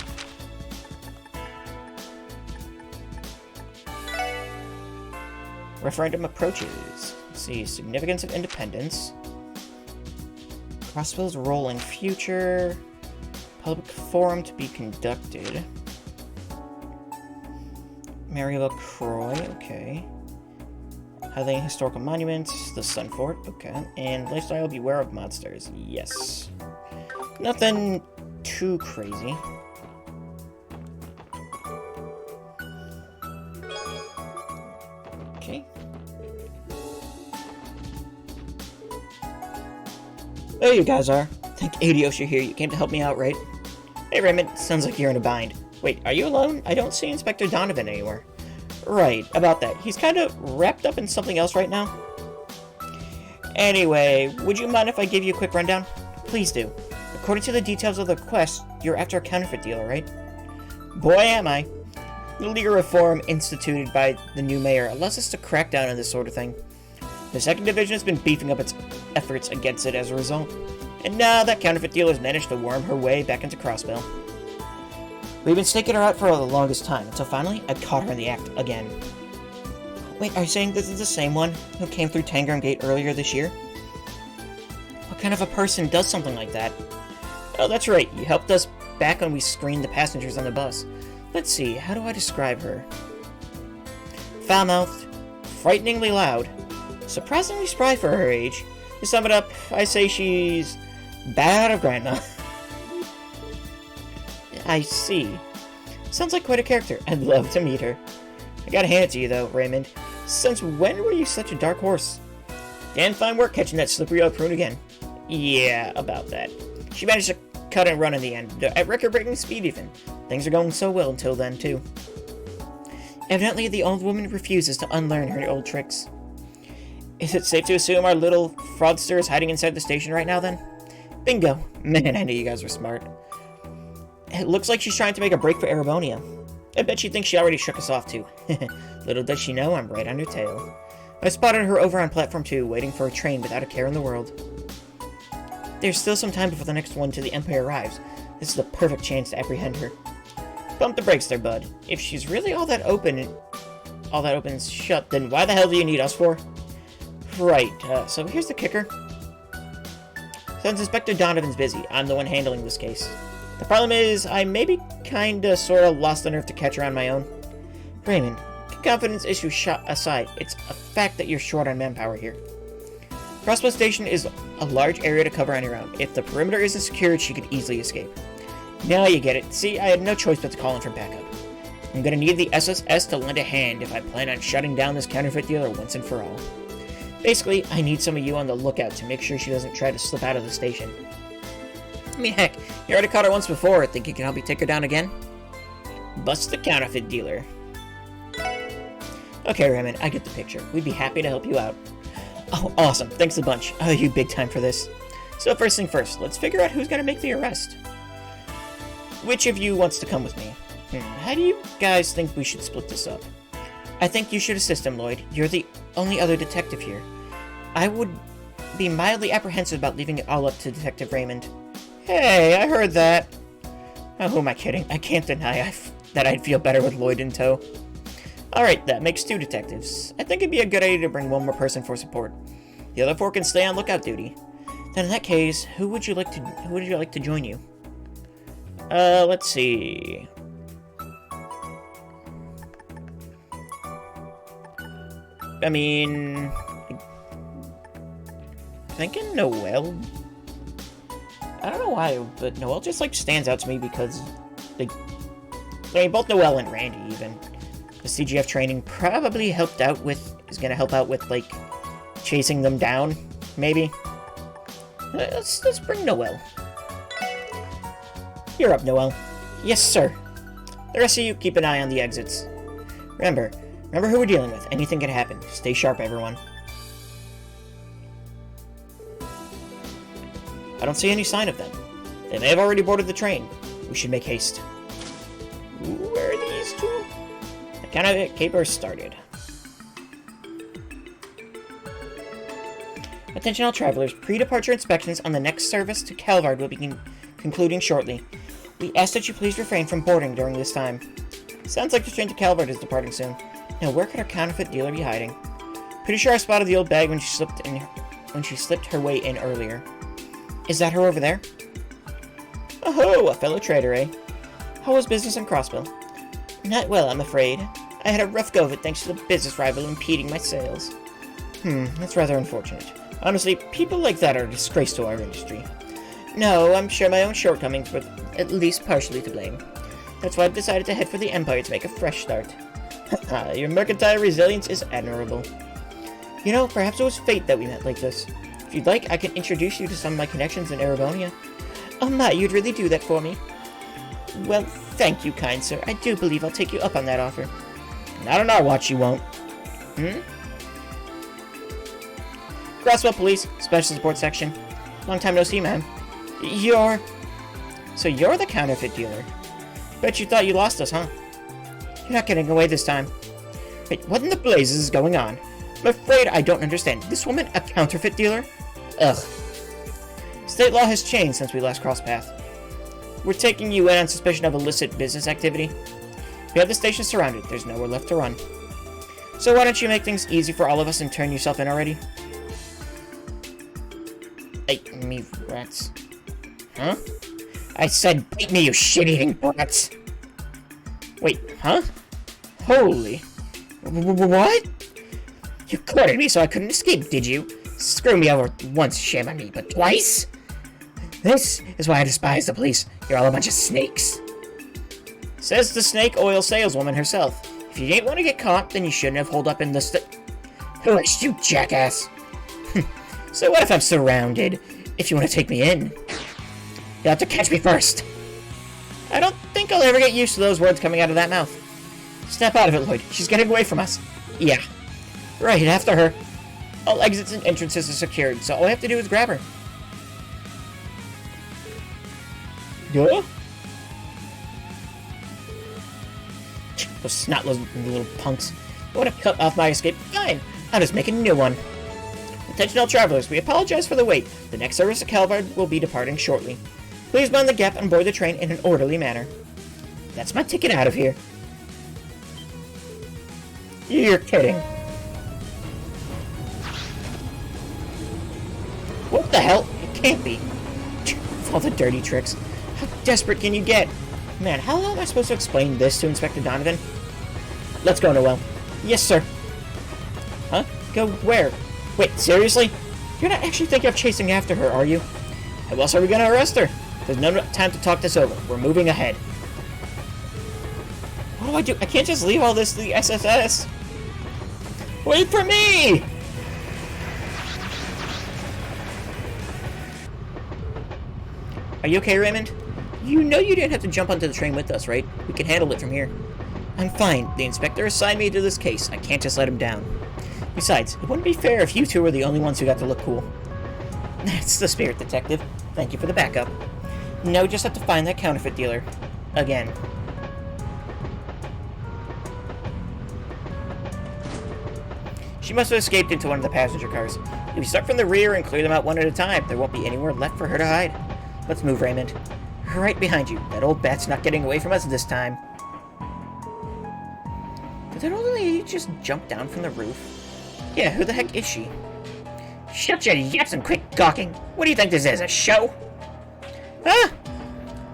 Referendum approaches. Let's see, significance of independence. Crossbell's role in future. Public forum to be conducted. Mariela Croy, okay. Highlighting historical monuments, the Sun Fort, okay. And lifestyle, beware of monsters, yes. Nothing too crazy. Okay. There you guys are. Thank Adios you're here. You came to help me out, right? Hey Raymond, sounds like you're in a bind. Wait, are you alone? I don't see Inspector Donovan anywhere. Right, about that. He's kind of wrapped up in something else right now. Anyway, would you mind if I give you a quick rundown? Please do. According to the details of the quest, you're after a counterfeit dealer, right? Boy, am I. The legal reform instituted by the new mayor allows us to crack down on this sort of thing. The 2nd Division has been beefing up its efforts against it as a result. And now that counterfeit dealer has managed to worm her way back into Crossbell. We've been staking her out for the longest time, until finally I caught her in the act again. Wait, are you saying this is the same one who came through Tangram Gate earlier this year? What kind of a person does something like that? Oh, that's right, you helped us back when we screened the passengers on the bus. Let's see, how do I describe her? Foul-mouthed, frighteningly loud, surprisingly spry for her age. To sum it up, I say she's bad of grandma. I see. Sounds like quite a character. I'd love to meet her. I gotta hand it to you, though, Raymond. Since when were you such a dark horse? Damn fine work catching that slippery old prune again. Yeah, about that. She managed to cut and run in the end, at record-breaking speed even. Things are going so well until then, too. Evidently, the old woman refuses to unlearn her old tricks. Is it safe to assume our little fraudster is hiding inside the station right now, then? Bingo! Man, I knew you guys were smart. It looks like she's trying to make a break for Erebonia. I bet she thinks she already shook us off, too. Little does she know I'm right on her tail. I spotted her over on Platform 2, waiting for a train without a care in the world. There's still some time before the next one to the Empire arrives. This is the perfect chance to apprehend her. Bump the brakes there, bud. If she's really all that open's shut, then why the hell do you need us for? Right, so here's the kicker. Since Inspector Donovan's busy, I'm the one handling this case. The problem is, I maybe kinda sorta lost the nerve to catch her on my own. Raymond, confidence issue shot aside, it's a fact that you're short on manpower here. Crossbow Station is a large area to cover on your own. If the perimeter isn't secured, she could easily escape. Now you get it. See, I had no choice but to call in for backup. I'm gonna need the SSS to lend a hand if I plan on shutting down this counterfeit dealer once and for all. Basically, I need some of you on the lookout to make sure she doesn't try to slip out of the station. I mean, heck, you already caught her once before. Think you can help me take her down again? Bust the counterfeit dealer. Okay, Raymond, I get the picture. We'd be happy to help you out. Oh, awesome. Thanks a bunch. Oh, you big time for this. So first thing first, let's figure out who's gonna make the arrest. Which of you wants to come with me? How do you guys think we should split this up? I think you should assist him, Lloyd. You're the only other detective here. I would be mildly apprehensive about leaving it all up to Detective Raymond. Hey, I heard that. Oh, who am I kidding? I can't deny that I'd feel better with Lloyd in tow. Alright, that makes 2 detectives. I think it'd be a good idea to bring one more person for support. The other 4 can stay on lookout duty. Then in that case, who would you like to join you? Let's see. I mean, thinking Noelle. I don't know why, but Noelle just like stands out to me because I mean, both Noelle and Randy even. The CGF training probably is gonna help out with like chasing them down, maybe. Let's bring Noelle. You're up, Noelle. Yes, sir. The rest of you keep an eye on the exits. Remember who we're dealing with. Anything can happen. Stay sharp, everyone. I don't see any sign of them. They may have already boarded the train. We should make haste. Where are these 2? The counterfeit caper started. Attention all travelers. Pre-departure inspections on the next service to Calvard will be concluding shortly. We ask that you please refrain from boarding during this time. Sounds like the train to Calvard is departing soon. Now, where could our counterfeit dealer be hiding? Pretty sure I spotted the old bag when she slipped her way in earlier. Is that her over there? Oh, a fellow trader, eh? How was business in Crossbell? Not well, I'm afraid. I had a rough go of it thanks to the business rival impeding my sales. That's rather unfortunate. Honestly, people like that are a disgrace to our industry. No, I'm sure my own shortcomings were at least partially to blame. That's why I've decided to head for the Empire to make a fresh start. Your mercantile resilience is admirable. You know, perhaps it was fate that we met like this. If you'd like, I can introduce you to some of my connections in Erebonia. Oh my, you'd really do that for me? Well, thank you, kind sir. I do believe I'll take you up on that offer. Not on our watch, you won't. Crossbell Police, Special Support Section. Long time no see, man. So you're the counterfeit dealer. Bet you thought you lost us, huh? You're not getting away this time. Wait, what in the blazes is going on? I'm afraid I don't understand. This woman a counterfeit dealer? Ugh. State law has changed since we last crossed paths. We're taking you in on suspicion of illicit business activity. We have the station surrounded. There's nowhere left to run. So why don't you make things easy for all of us and turn yourself in already? Bite me, rats. Huh? I said bite me, you shit-eating rats! Wait, huh? Holy... What? You cornered me so I couldn't escape, did you? Screw me over once, shame on me, but twice? This is why I despise the police. You're all a bunch of snakes. Says the snake oil saleswoman herself. If you didn't want to get caught, then you shouldn't have holed up in the Who asked you, jackass? So what if I'm surrounded? If you want to take me in, you'll have to catch me first. I don't think I'll ever get used to those words coming out of that mouth. Snap out of it, Lloyd. She's getting away from us. Yeah. Right, after her. All exits and entrances are secured, so all we have to do is grab her. Yeah? Those snot-nosed little punks. You want to cut off my escape? Fine. I'll just make a new one. Attention all travelers, we apologize for the wait. The next service to Calvard will be departing shortly. Please mind the gap and board the train in an orderly manner. That's my ticket out of here. You're kidding. What the hell? It can't be. With all the dirty tricks. How desperate can you get? Man, how long am I supposed to explain this to Inspector Donovan? Let's go, Noel. Yes, sir. Huh? Go where? Wait, seriously? You're not actually thinking of chasing after her, are you? How else are we gonna arrest her? There's no time to talk this over. We're moving ahead. What do I do? I can't just leave all this to the SSS. Wait for me! Are you okay, Raymond? You know you didn't have to jump onto the train with us, right? We can handle it from here. I'm fine. The inspector assigned me to this case. I can't just let him down. Besides, it wouldn't be fair if you two were the only ones who got to look cool. That's the spirit, Detective. Thank you for the backup. Now we just have to find that counterfeit dealer. Again. She must have escaped into one of the passenger cars. If we start from the rear and clear them out one at a time, there won't be anywhere left for her to hide. Let's move, Raymond. Right behind you. That old bat's not getting away from us this time. Did that old lady just jump down from the roof? Yeah, who the heck is she? Shut your yaps and quit gawking. What do you think this is, a show? Ah!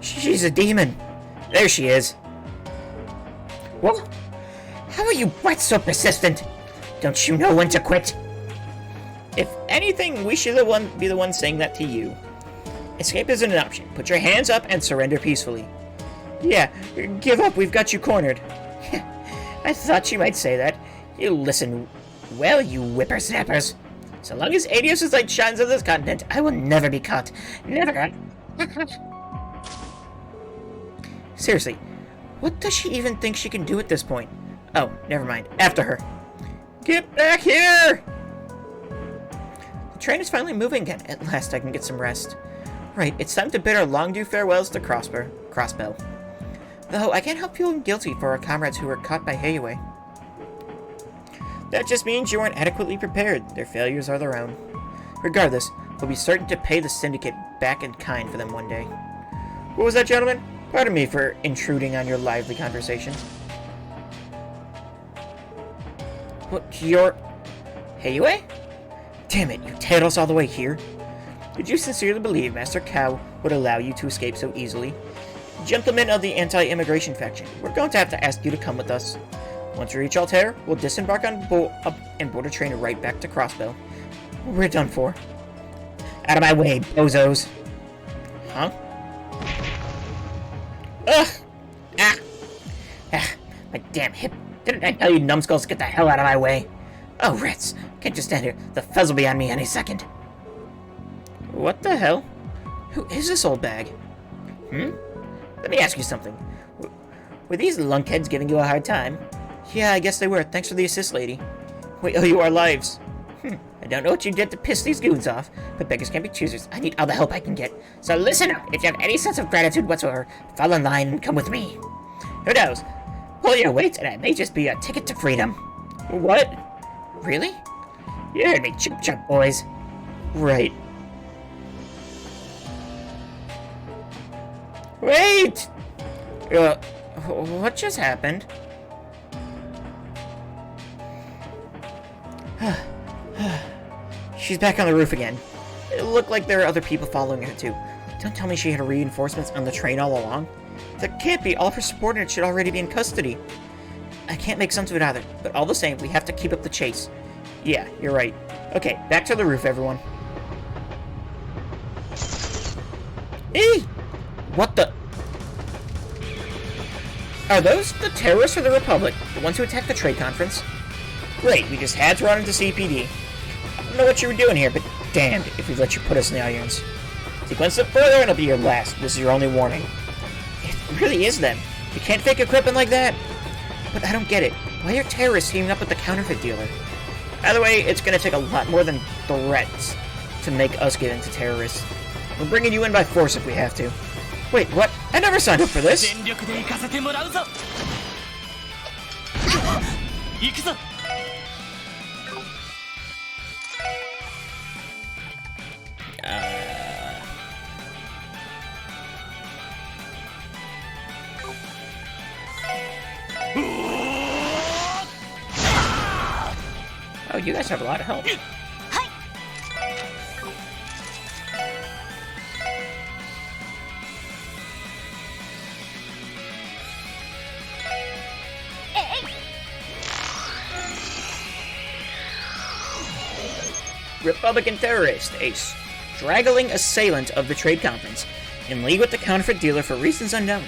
She's a demon. There she is. What? How are you brats so persistent? Don't you know when to quit? If anything, we should be the one saying that to you. Escape isn't an option. Put your hands up and surrender peacefully. Yeah, give up. We've got you cornered. I thought you might say that. You listen well, you whippersnappers. So long as Adios' light shines on this continent, I will never be caught. Never. Seriously, what does she even think she can do at this point? Oh, never mind. After her. Get back here! The train is finally moving again. At last I can get some rest. Right, it's time to bid our long-due farewells to Crossbell. Though I can't help feeling guilty for our comrades who were caught by Hayaway. That just means you weren't adequately prepared. Their failures are their own. Regardless, we'll be certain to pay the Syndicate back in kind for them one day. What was that, gentlemen? Pardon me for intruding on your lively conversation. What, you're... Hayaway? Damn it, you tailed us all the way here. Did you sincerely believe Master Cow would allow you to escape so easily? Gentlemen of the anti-immigration faction, we're going to have to ask you to come with us. Once we reach Altair, we'll disembark on and board a train right back to Crossbell. We're done for. Out of my way, bozos. Huh? Ugh! Ah! Ah! My damn hip. Didn't I tell you numbskulls to get the hell out of my way? Oh, rats. Can't just stand here. The fuzz will be on me any second. What the hell? Who is this old bag? Let me ask you something. Were these lunkheads giving you a hard time? Yeah, I guess they were. Thanks for the assist, lady. We owe you our lives. I don't know what you did to piss these goons off, but beggars can't be choosers. I need all the help I can get. So listen up. If you have any sense of gratitude whatsoever, fall in line and come with me. Who knows? Pull your weight, and it may just be a ticket to freedom. What? Really? You heard me, Chip Chop boys. Right. Wait! What just happened? She's back on the roof again. It looked like there are other people following her too. Don't tell me she had reinforcements on the train all along. That can't be. All of her subordinates should already be in custody. I can't make sense of it either, but all the same, we have to keep up the chase. Yeah, you're right. Okay, back to the roof, everyone. Eee! What the? Are those the terrorists for the Republic? The ones who attacked the trade conference? Great, we just had to run into CPD. I don't know what you were doing here, but damned if we let you put us in the irons. Sequence it further and it'll be your last. This is your only warning. It really is them. You can't fake equipment like that. But I don't get it. Why are terrorists teaming up with the counterfeit dealer? By the way, it's gonna take a lot more than threats to make us get into terrorists. We're bringing you in by force if we have to. Wait, what? I never signed up for this! Oh, you guys have a lot of help. Republican terrorist, a straggling assailant of the trade conference, in league with the counterfeit dealer for reasons unknown.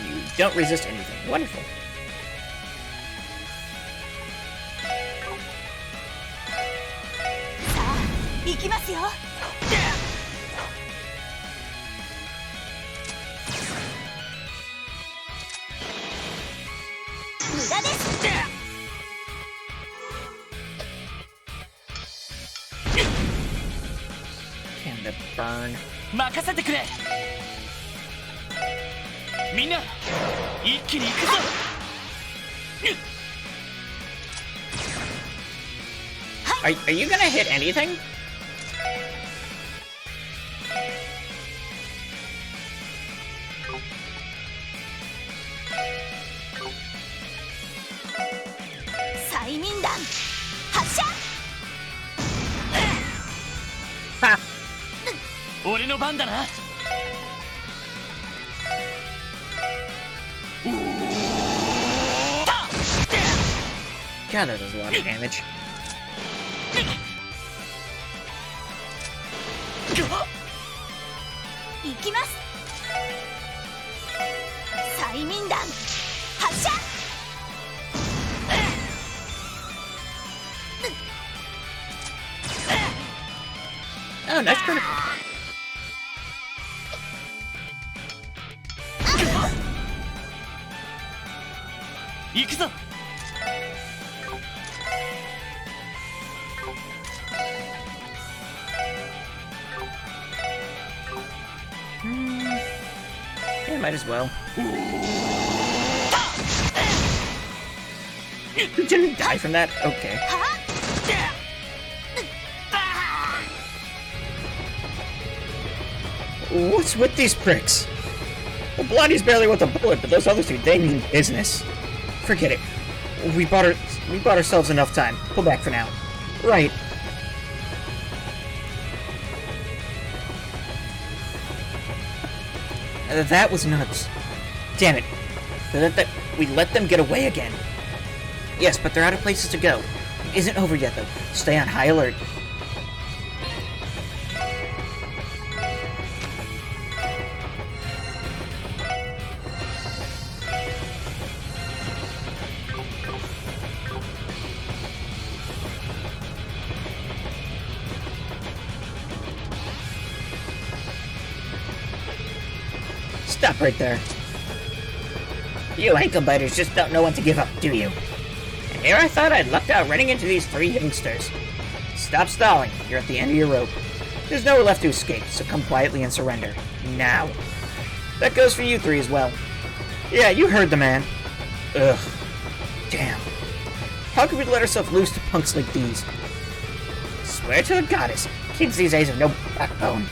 You don't resist anything. Wonderful. Damn, the burn. Are you gonna hit anything? Ha! God, that does a lot of damage. Oh, nice critical. Yeah, might as well. You didn't die from that? Okay. What's with these pricks? Well, Blondie's barely worth a bullet, but those other two, they mean business. Forget it. We bought ourselves enough time. Pull back for now. Right. That was nuts. Damn it. We let them get away again. Yes, but they're out of places to go. It isn't over yet, though. Stay on high alert. Stop right there. You ankle biters just don't know when to give up, do you? And here I thought I'd lucked out running into these three youngsters. Stop stalling. You're at the end of your rope. There's nowhere left to escape, so come quietly and surrender. Now. That goes for you three as well. Yeah, you heard the man. Ugh. Damn. How could we let ourselves loose to punks like these? Swear to a goddess, kids these days have no backbone.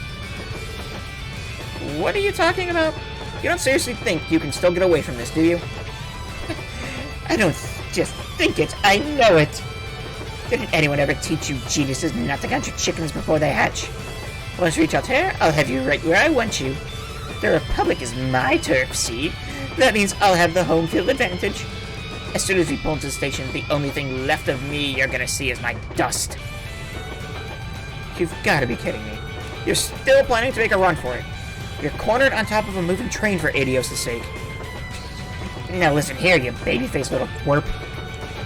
What are you talking about? You don't seriously think you can still get away from this, do you? I don't just think it, I know it. Didn't anyone ever teach you geniuses not to count your chickens before they hatch? Once you reach Altair, I'll have you right where I want you. The Republic is my turf, see? That means I'll have the home field advantage. As soon as we pull into the station, the only thing left of me you're gonna see is my dust. You've gotta be kidding me. You're still planning to make a run for it. You're cornered on top of a moving train for Adios' sake. Now listen here, you baby-faced little twerp.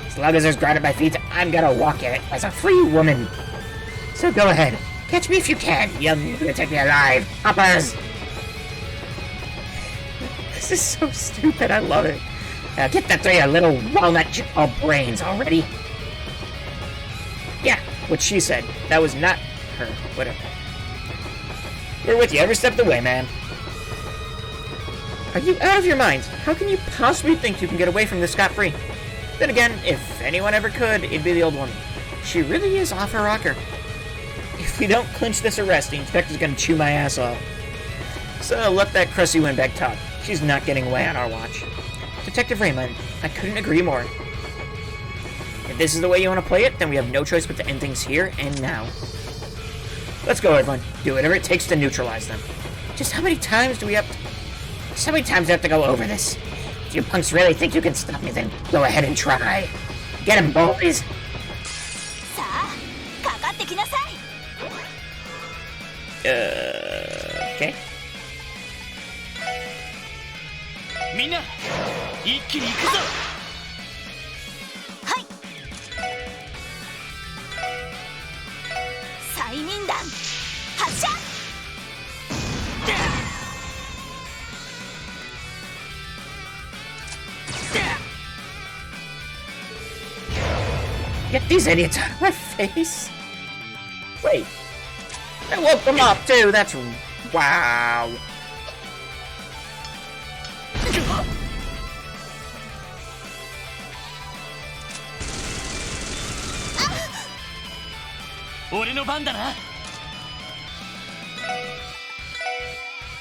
As long as there's ground at my feet, I'm gonna walk it as a free woman. So go ahead, catch me if you can. You'll need to take me alive, hoppers. This is so stupid, I love it. Now get the three little walnut chip brains already. Yeah, what she said. That was not her. Whatever. We're with you every step of the way, man. Are you out of your minds? How can you possibly think you can get away from this scot-free? Then again, if anyone ever could, it'd be the old woman. She really is off her rocker. If we don't clinch this arrest, the inspector's gonna chew my ass off. So let that crusty windbag talk. She's not getting away on our watch. Detective Raymond, I couldn't agree more. If this is the way you want to play it, then we have no choice but to end things here and now. Let's go, everyone. Do whatever it takes to neutralize them. Just how many times do we have to... Just how many times do we have to go over this? If you punks really think you can stop me, then go ahead and try. Get him, boys! Okay.
みんな一気に行くぞはい催眠弾発射
Get these idiots out of my face! Wait. I woke them up too, that's... Wow.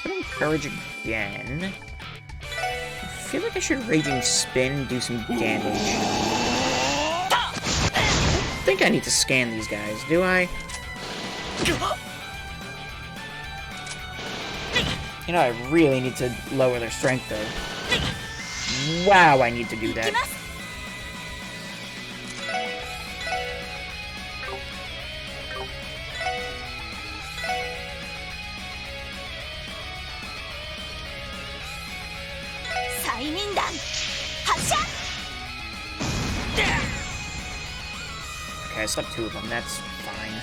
Putting courage again. I feel like I should Raging Spin, do some damage. I think I need to scan these guys, do I? You know, I really need to lower their strength, though. Wow, I need to do that. Okay, I stopped two of them, that's fine.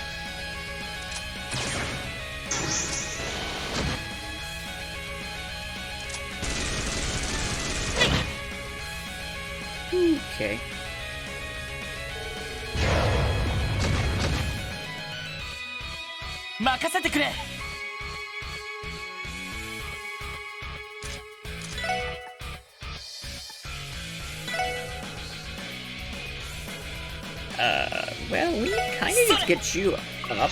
Okay. Well, we kind of need to get you up.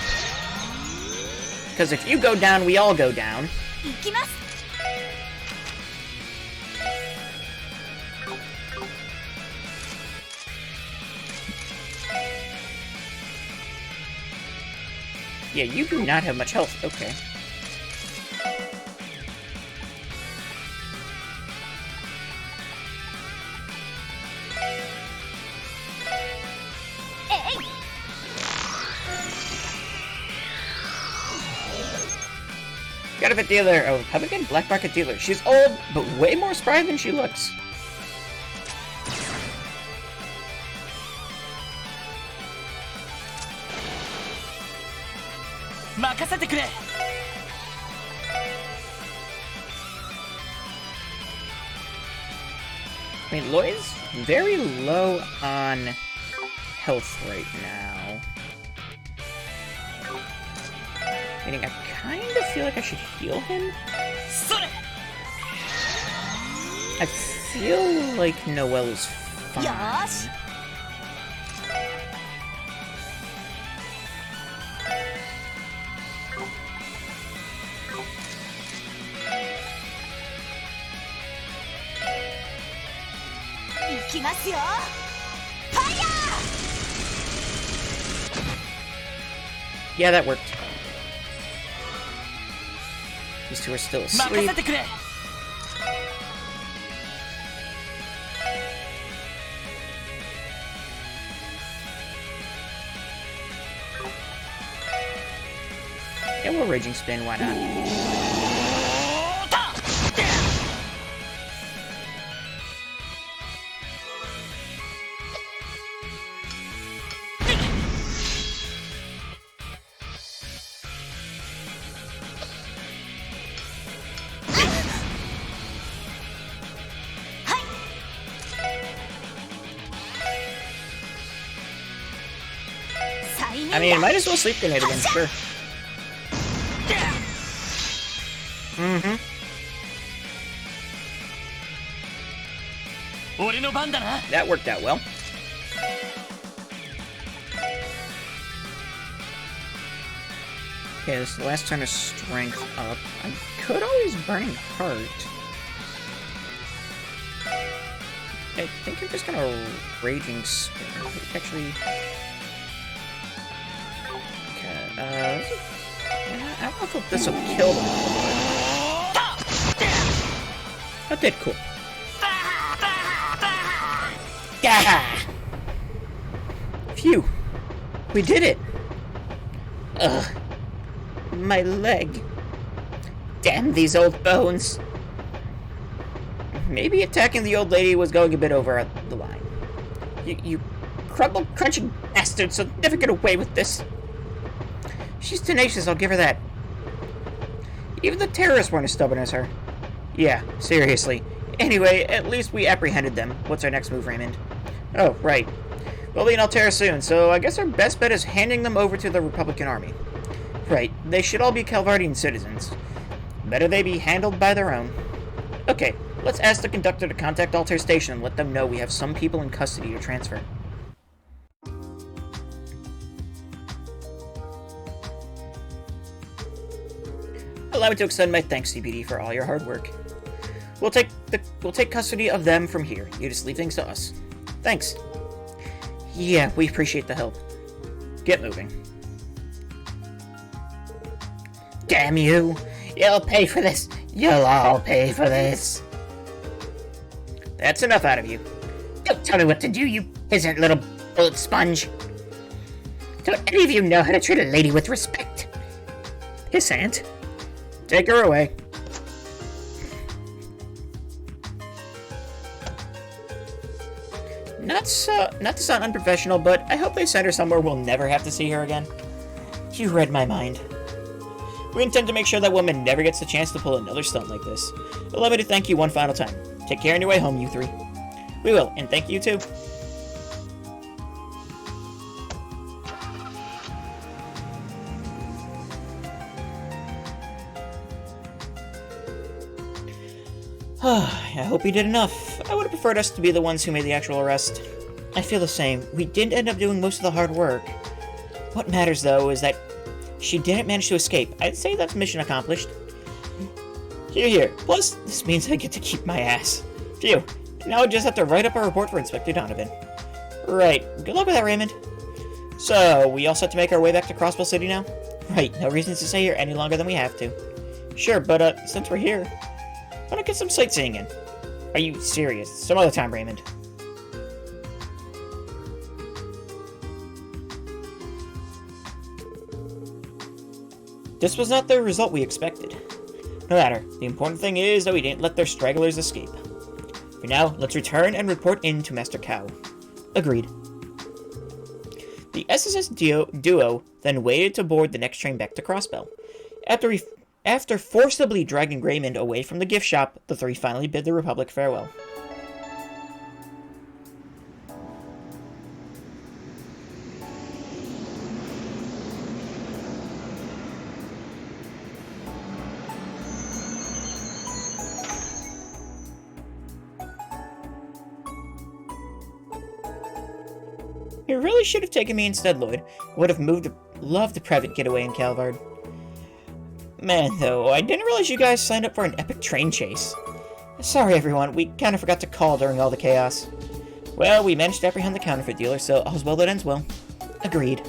Because if you go down, we all go down. Yeah, you do not have much health. Okay. Got a bit dealer. Oh, Republican Black Market dealer. She's old, but way more spry than she looks. I mean, Lloyd's very low on health right now. Meaning I kind of feel like I should heal him. I feel like Noelle is fine.
よーし 行きますよ ファイヤ
Yeah, that worked. These two are still
任
asleep.
せてくれ
Yeah, we'll Raging Spin, why not?
おーた
I mean, might as well Sleep Grenade again, sure. Mm-hmm.
俺の番だな
That worked out well. Okay, this is the last turn of Strength up. I could always Burning Heart. I think I'm just gonna Raging Spin. Actually... Okay, I don't know if this will kill them. That did cool. Gah! Phew. We did it. Ugh. My leg. Damn these old bones. Maybe attacking the old lady was going a bit over the line. You crumble crunching bastards will never get away with this. She's tenacious, I'll give her that. Even the terrorists weren't as stubborn as her. Yeah, seriously. Anyway, at least we apprehended them. What's our next move, Raymond? Oh, right. We'll be in Altera soon, so I guess our best bet is handing them over to the Republican Army. Right, they should all be Calvardian citizens. Better they be handled by their own. Okay, let's ask the conductor to contact Altair Station and let them know we have some people in custody to transfer. Allow me to extend my thanks, CPD, for all your hard work. We'll take custody of them from here. You just leave things to us. Thanks. Yeah, we appreciate the help. Get moving. Damn you! You'll pay for this! You'll all pay for this! That's enough out of you. Don't tell me what to do, you peasant little bullet sponge! Don't any of you know how to treat a lady with respect? His aunt. Take her away. Not to sound unprofessional, but I hope they send her somewhere we'll never have to see her again. You read my mind. We intend to make sure that woman never gets the chance to pull another stunt like this. Allow me to thank you one final time. Take care on your way home, you three. We will, and thank you too. I hope you did enough. I would have preferred us to be the ones who made the actual arrest. I feel the same. We didn't end up doing most of the hard work. What matters, though, is that she didn't manage to escape. I'd say that's mission accomplished. Here. Plus, this means I get to keep my ass. Phew. Now I just have to write up a report for Inspector Donovan. Right. Good luck with that, Raymond. So, we all set to make our way back to Crossbell City now? Right. No reason to stay here any longer than we have to. Sure, but, since we're here, why not get some sightseeing in? Are you serious? Some other time, Raymond. This was not the result we expected. No matter, the important thing is that we didn't let their stragglers escape. For now, let's return and report in to Master Cow. Agreed. The SSS duo then waited to board the next train back to Crossbell. After forcibly dragging Raymond away from the gift shop, the three finally bid the Republic farewell. You really should have taken me instead, Lloyd. I would have loved a private getaway in Calvard. Man, though, I didn't realize you guys signed up for an epic train chase. Sorry, everyone. We kind of forgot to call during all the chaos. Well, we managed to apprehend the counterfeit dealer, so all's well that ends well. Agreed.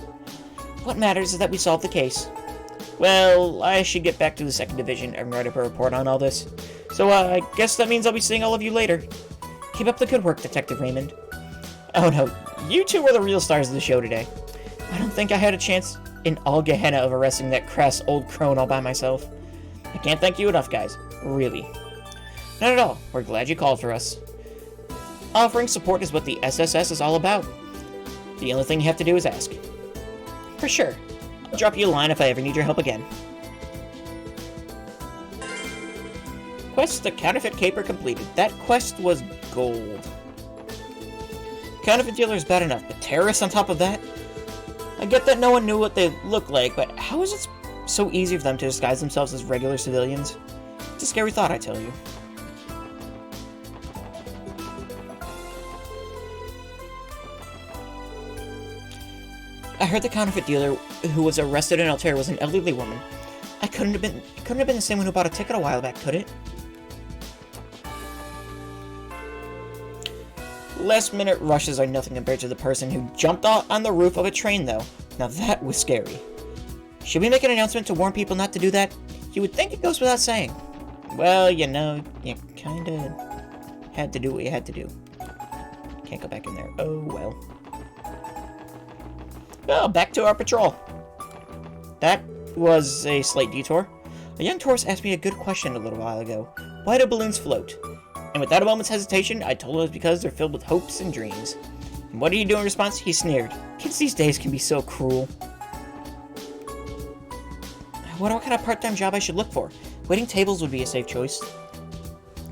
What matters is that we solved the case. Well, I should get back to the 2nd Division and write up a report on all this. So, I guess that means I'll be seeing all of you later. Keep up the good work, Detective Raymond. Oh no, you two were the real stars of the show today. I don't think I had a chance in all Gehenna of arresting that crass old crone all by myself. I can't thank you enough, guys. Really. Not at all. We're glad you called for us. Offering support is what the SSS is all about. The only thing you have to do is ask. For sure. I'll drop you a line if I ever need your help again. Quest the Counterfeit Caper completed. That quest was gold. Counterfeit dealer is bad enough, but terrorists on top of that? I get that no one knew what they looked like, but how is it so easy for them to disguise themselves as regular civilians? It's a scary thought, I tell you. I heard the counterfeit dealer who was arrested in Altair was an elderly woman. It couldn't have been the same one who bought a ticket a while back, could it? Last-minute rushes are nothing compared to the person who jumped on the roof of a train, though. Now that was scary. Should we make an announcement to warn people not to do that? You would think it goes without saying. Well, you know, you kinda had to do what you had to do. Can't go back in there. Oh, well. Well, back to our patrol. That was a slight detour. A young tourist asked me a good question a little while ago. Why do balloons float? And without a moment's hesitation, I told him it was because they're filled with hopes and dreams. And what do you do in response? He sneered. Kids these days can be so cruel. I wonder what kind of part-time job I should look for. Waiting tables would be a safe choice.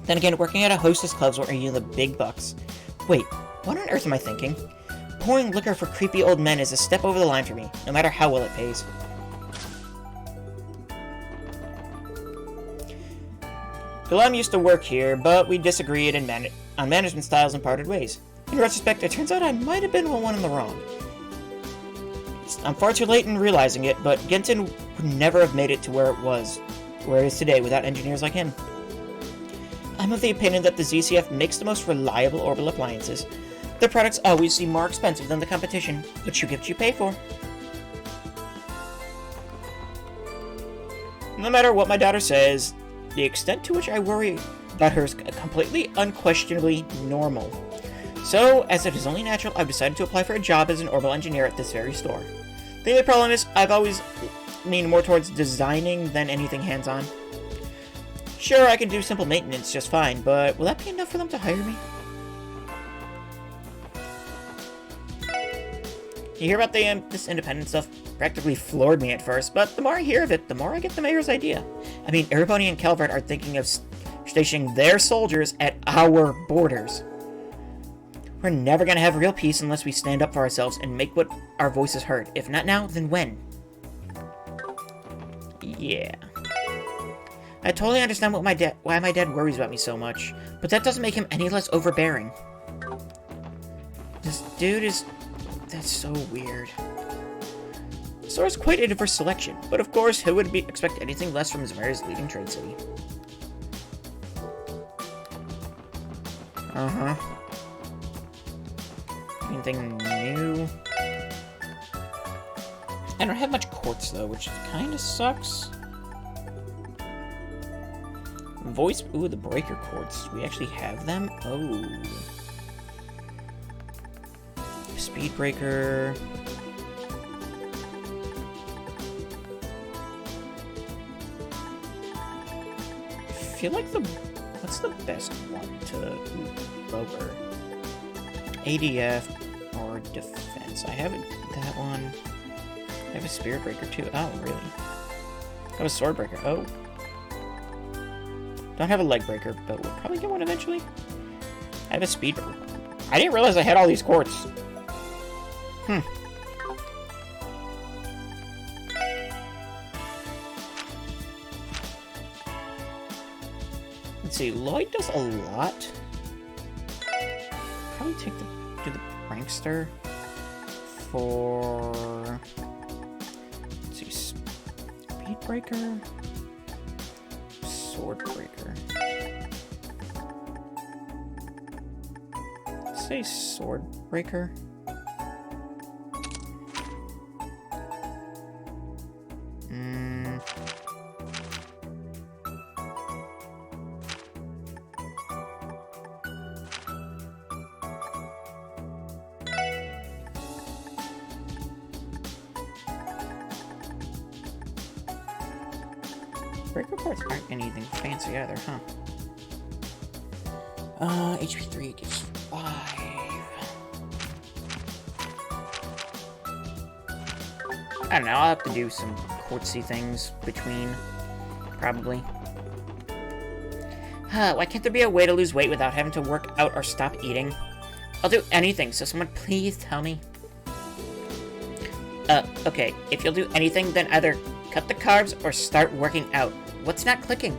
Then again, working at a hostess club's where you the big bucks. Wait, what on earth am I thinking? Pouring liquor for creepy old men is a step over the line for me, no matter how well it pays. Gulam used to work here, but we disagreed on management styles and parted ways. In retrospect, it turns out I might have been one in the wrong. I'm far too late in realizing it, but Genton would never have made it to where it is today without engineers like him. I'm of the opinion that the ZCF makes the most reliable orbital appliances. Their products always seem more expensive than the competition, but you get what you pay for. No matter what my daughter says, the extent to which I worry about her is completely unquestionably normal. So, as it is only natural, I've decided to apply for a job as an orbital engineer at this very store. The only problem is, I've always leaned more towards designing than anything hands-on. Sure, I can do simple maintenance just fine, but will that be enough for them to hire me? You hear about this independent stuff? Practically floored me at first, but the more I hear of it, the more I get the mayor's idea. I mean, everybody in Calvard are thinking of stationing their soldiers at our borders. We're never gonna have real peace unless we stand up for ourselves and make our voices heard. If not now, then when? Yeah. I totally understand why my dad worries about me so much, but that doesn't make him any less overbearing. This dude is... that's so weird. The store is quite a diverse selection, but of course, who would expect anything less from Zemira's leading trade city? Uh-huh. Anything new? I don't have much quartz, though, which kinda sucks. Voice... ooh, the breaker quartz. We actually have them? Oh. Speed breaker... I feel like what's the best one to lower? ADF or defense. I have that one. I have a spirit breaker too. Oh, really? I have a sword breaker. Oh. Don't have a leg breaker, but we'll probably get one eventually. I have a speed breaker. I didn't realize I had all these quartz. Let's see, Lloyd does a lot. Probably do the prankster. for... Let's see, Speed Breaker? Sword Breaker. Let's say Sword Breaker. Breaker parts aren't anything fancy either, huh? HP 3 gives 5. I don't know, I'll have to do some quartzy things between, probably. Why can't there be a way to lose weight without having to work out or stop eating? I'll do anything, so someone please tell me. Okay, if you'll do anything, then either cut the carbs or start working out. What's not clicking?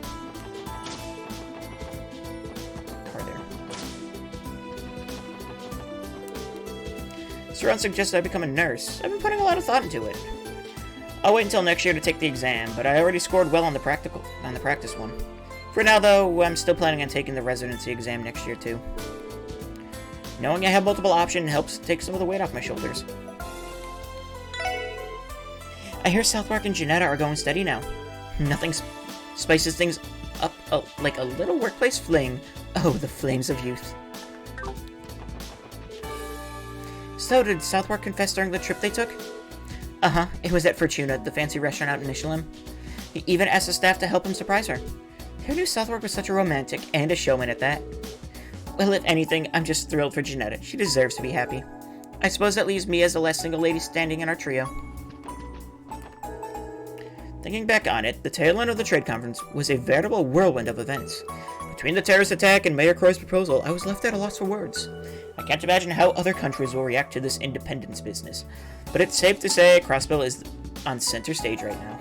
Car there. Saran suggested I become a nurse. I've been putting a lot of thought into it. I'll wait until next year to take the exam, but I already scored well on the practice one. For now, though, I'm still planning on taking the residency exam next year, too. Knowing I have multiple options helps take some of the weight off my shoulders. I hear Southwark and Janetta are going steady now. Nothing spices things up like a little workplace fling. Oh, the flames of youth. So, did Southwark confess during the trip they took? Uh-huh, it was at Fortuna, the fancy restaurant out in Michelin. He even asked the staff to help him surprise her. Who knew Southwark was such a romantic and a showman at that? Well, if anything, I'm just thrilled for Janetta. She deserves to be happy. I suppose that leaves me as the last single lady standing in our trio. Thinking back on it, the tail end of the trade conference was a veritable whirlwind of events. Between the terrorist attack and Mayor Croy's proposal, I was left at a loss for words. I can't imagine how other countries will react to this independence business, but it's safe to say Crossbell is on center stage right now.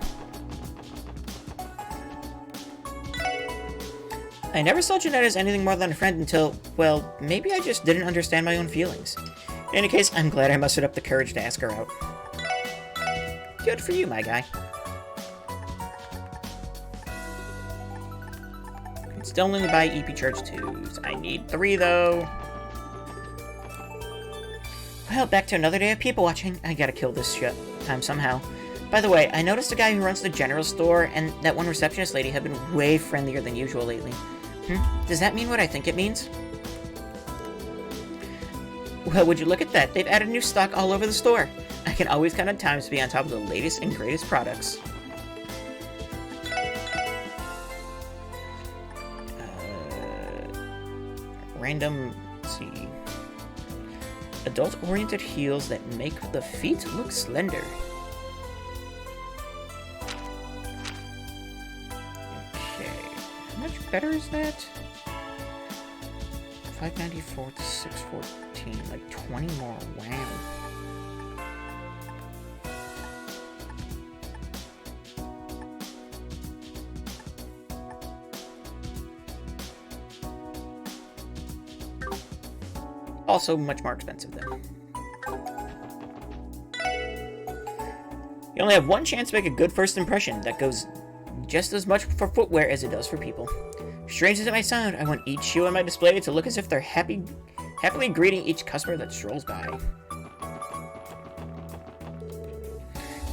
I never saw Janetta as anything more than a friend until, well, maybe I just didn't understand my own feelings. In any case, I'm glad I mustered up the courage to ask her out. Good for you, my guy. Can still only buy EP Charge 2s. I need 3, though. Well, back to another day of people watching. I gotta kill this time somehow. By the way, I noticed the guy who runs the general store and that one receptionist lady have been way friendlier than usual lately. Does that mean what I think it means? Well, would you look at that? They've added new stock all over the store. I can always count on times to be on top of the latest and greatest products. Random, let's see. Adult-oriented heels that make the feet look slender. Okay, how much better is that? 594 to 614, like 20 more, wow. Also much more expensive, though. You only have one chance to make a good first impression that goes just as much for footwear as it does for people. Strange as it may sound, I want each shoe on my display to look as if they're happily greeting each customer that strolls by.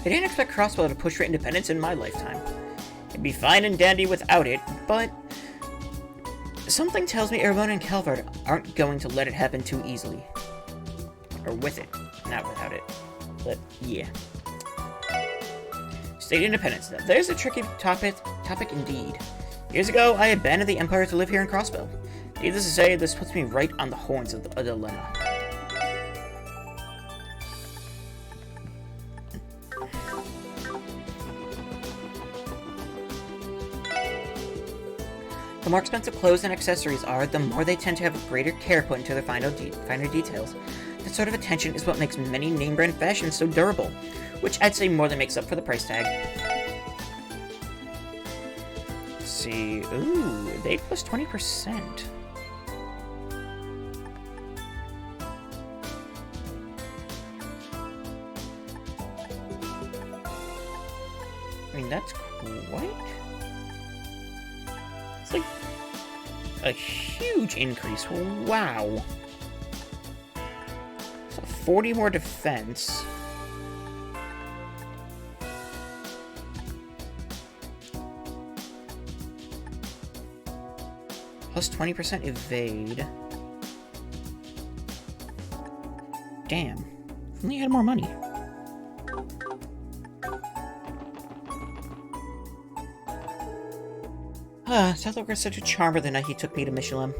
I didn't expect Crossbell to push for independence in my lifetime. It'd be fine and dandy without it, but something tells me Erebone and Calvard aren't going to let it happen too easily. Or with it, not without it. But, yeah. State independence. Now, there's a tricky topic indeed. Years ago, I abandoned the Empire to live here in Crossbell. Needless to say, this puts me right on the horns of a dilemma. The more expensive clothes and accessories are, the more they tend to have greater care put into their finer details. That sort of attention is what makes many name-brand fashions so durable, which I'd say more than makes up for the price tag. Let's see. Ooh, they plus 20%. What? It's like a huge increase. Wow. So 40 more defense. Plus 20% evade. Damn. If only I had more money. Sethlock was such a charmer the night he took me to Michelin.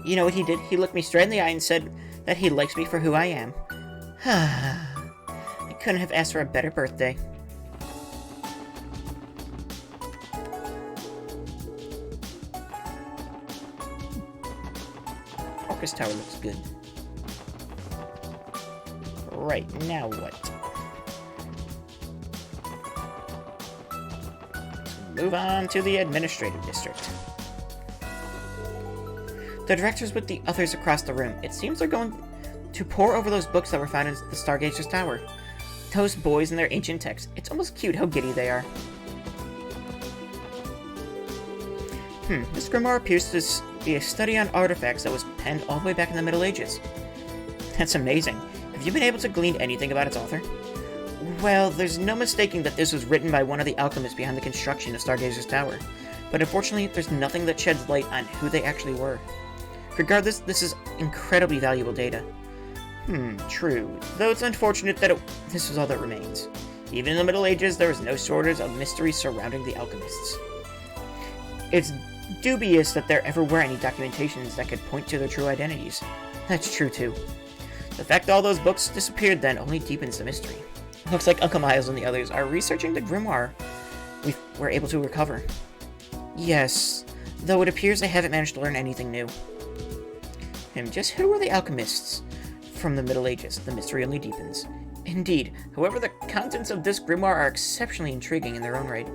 You know what he did? He looked me straight in the eye and said that he likes me for who I am. I couldn't have asked for a better birthday. Orcus Tower looks good. Right, now what? Move on to the administrative district. The director's with the others across the room. It seems they're going to pore over those books that were found in the Stargazer's Tower. Those boys and their ancient texts. It's almost cute how giddy they are. This grimoire appears to be a study on artifacts that was penned all the way back in the Middle Ages. That's amazing. Have you been able to glean anything about its author? Well, there's no mistaking that this was written by one of the alchemists behind the construction of Stargazer's Tower, but unfortunately, there's nothing that sheds light on who they actually were. Regardless, this is incredibly valuable data. True, though it's unfortunate that this is all that remains. Even in the Middle Ages, there was no shortage of mystery surrounding the alchemists. It's dubious that there ever were any documentations that could point to their true identities. That's true, too. The fact all those books disappeared then only deepens the mystery. Looks like Uncle Miles and the others are researching the grimoire we were able to recover. Yes, though it appears they haven't managed to learn anything new. And just who were the alchemists from the Middle Ages? The mystery only deepens. Indeed, however, the contents of this grimoire are exceptionally intriguing in their own right.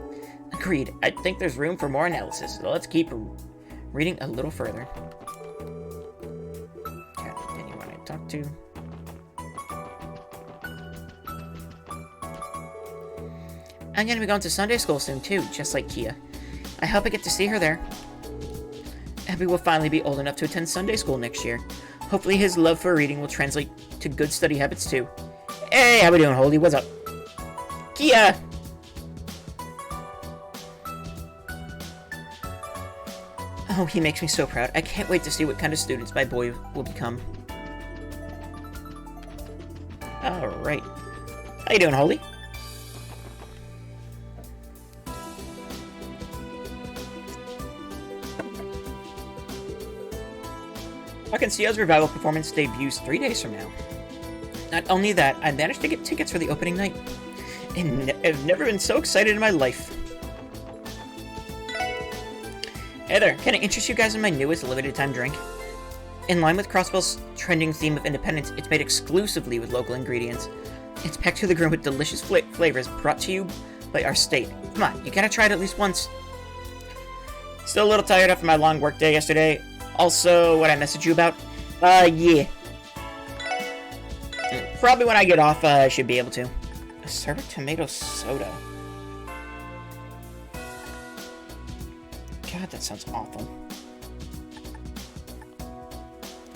Agreed, I think there's room for more analysis, so let's keep reading a little further. Anyone I talk to? I'm gonna be going to Sunday school soon too, just like Kia. I hope I get to see her there. Abby will finally be old enough to attend Sunday school next year. Hopefully his love for reading will translate to good study habits too. Hey, how we doing, Holdy? What's up? Kia! Oh, he makes me so proud. I can't wait to see what kind of students my boy will become. Alright. How you doing, Holdy? Arkansas revival performance debuts 3 days from now. Not only that, I managed to get tickets for the opening night. And I've never been so excited in my life. Hey there, can I interest you guys in my newest limited time drink? In line with Crossbell's trending theme of independence, it's made exclusively with local ingredients. It's packed to the brim with delicious flavors brought to you by our state. Come on, you gotta try it at least once. Still a little tired after my long work day yesterday. Also, what I messaged you about? Yeah. Probably when I get off, I should be able to. A serve of tomato soda. God, that sounds awful.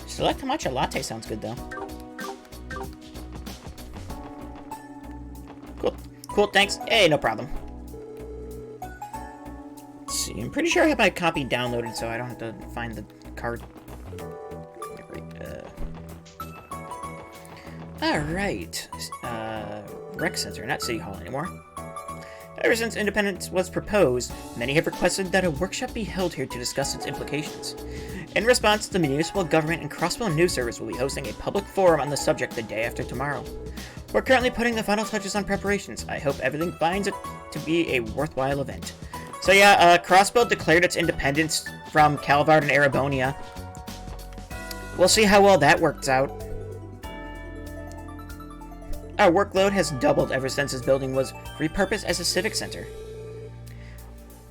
Select matcha latte sounds good, though. Cool, thanks. Hey, no problem. Let's see, I'm pretty sure I have my copy downloaded, so I don't have to find the card. Alright. Rec Center, not City Hall anymore. Ever since independence was proposed, many have requested that a workshop be held here to discuss its implications. In response, the Municipal Government and Crossbell News Service will be hosting a public forum on the subject the day after tomorrow. We're currently putting the final touches on preparations. I hope everything finds it to be a worthwhile event. So yeah, Crossbell declared its independence from Calvard and Erebonia. We'll see how well that works out. Our workload has doubled ever since this building was repurposed as a civic center.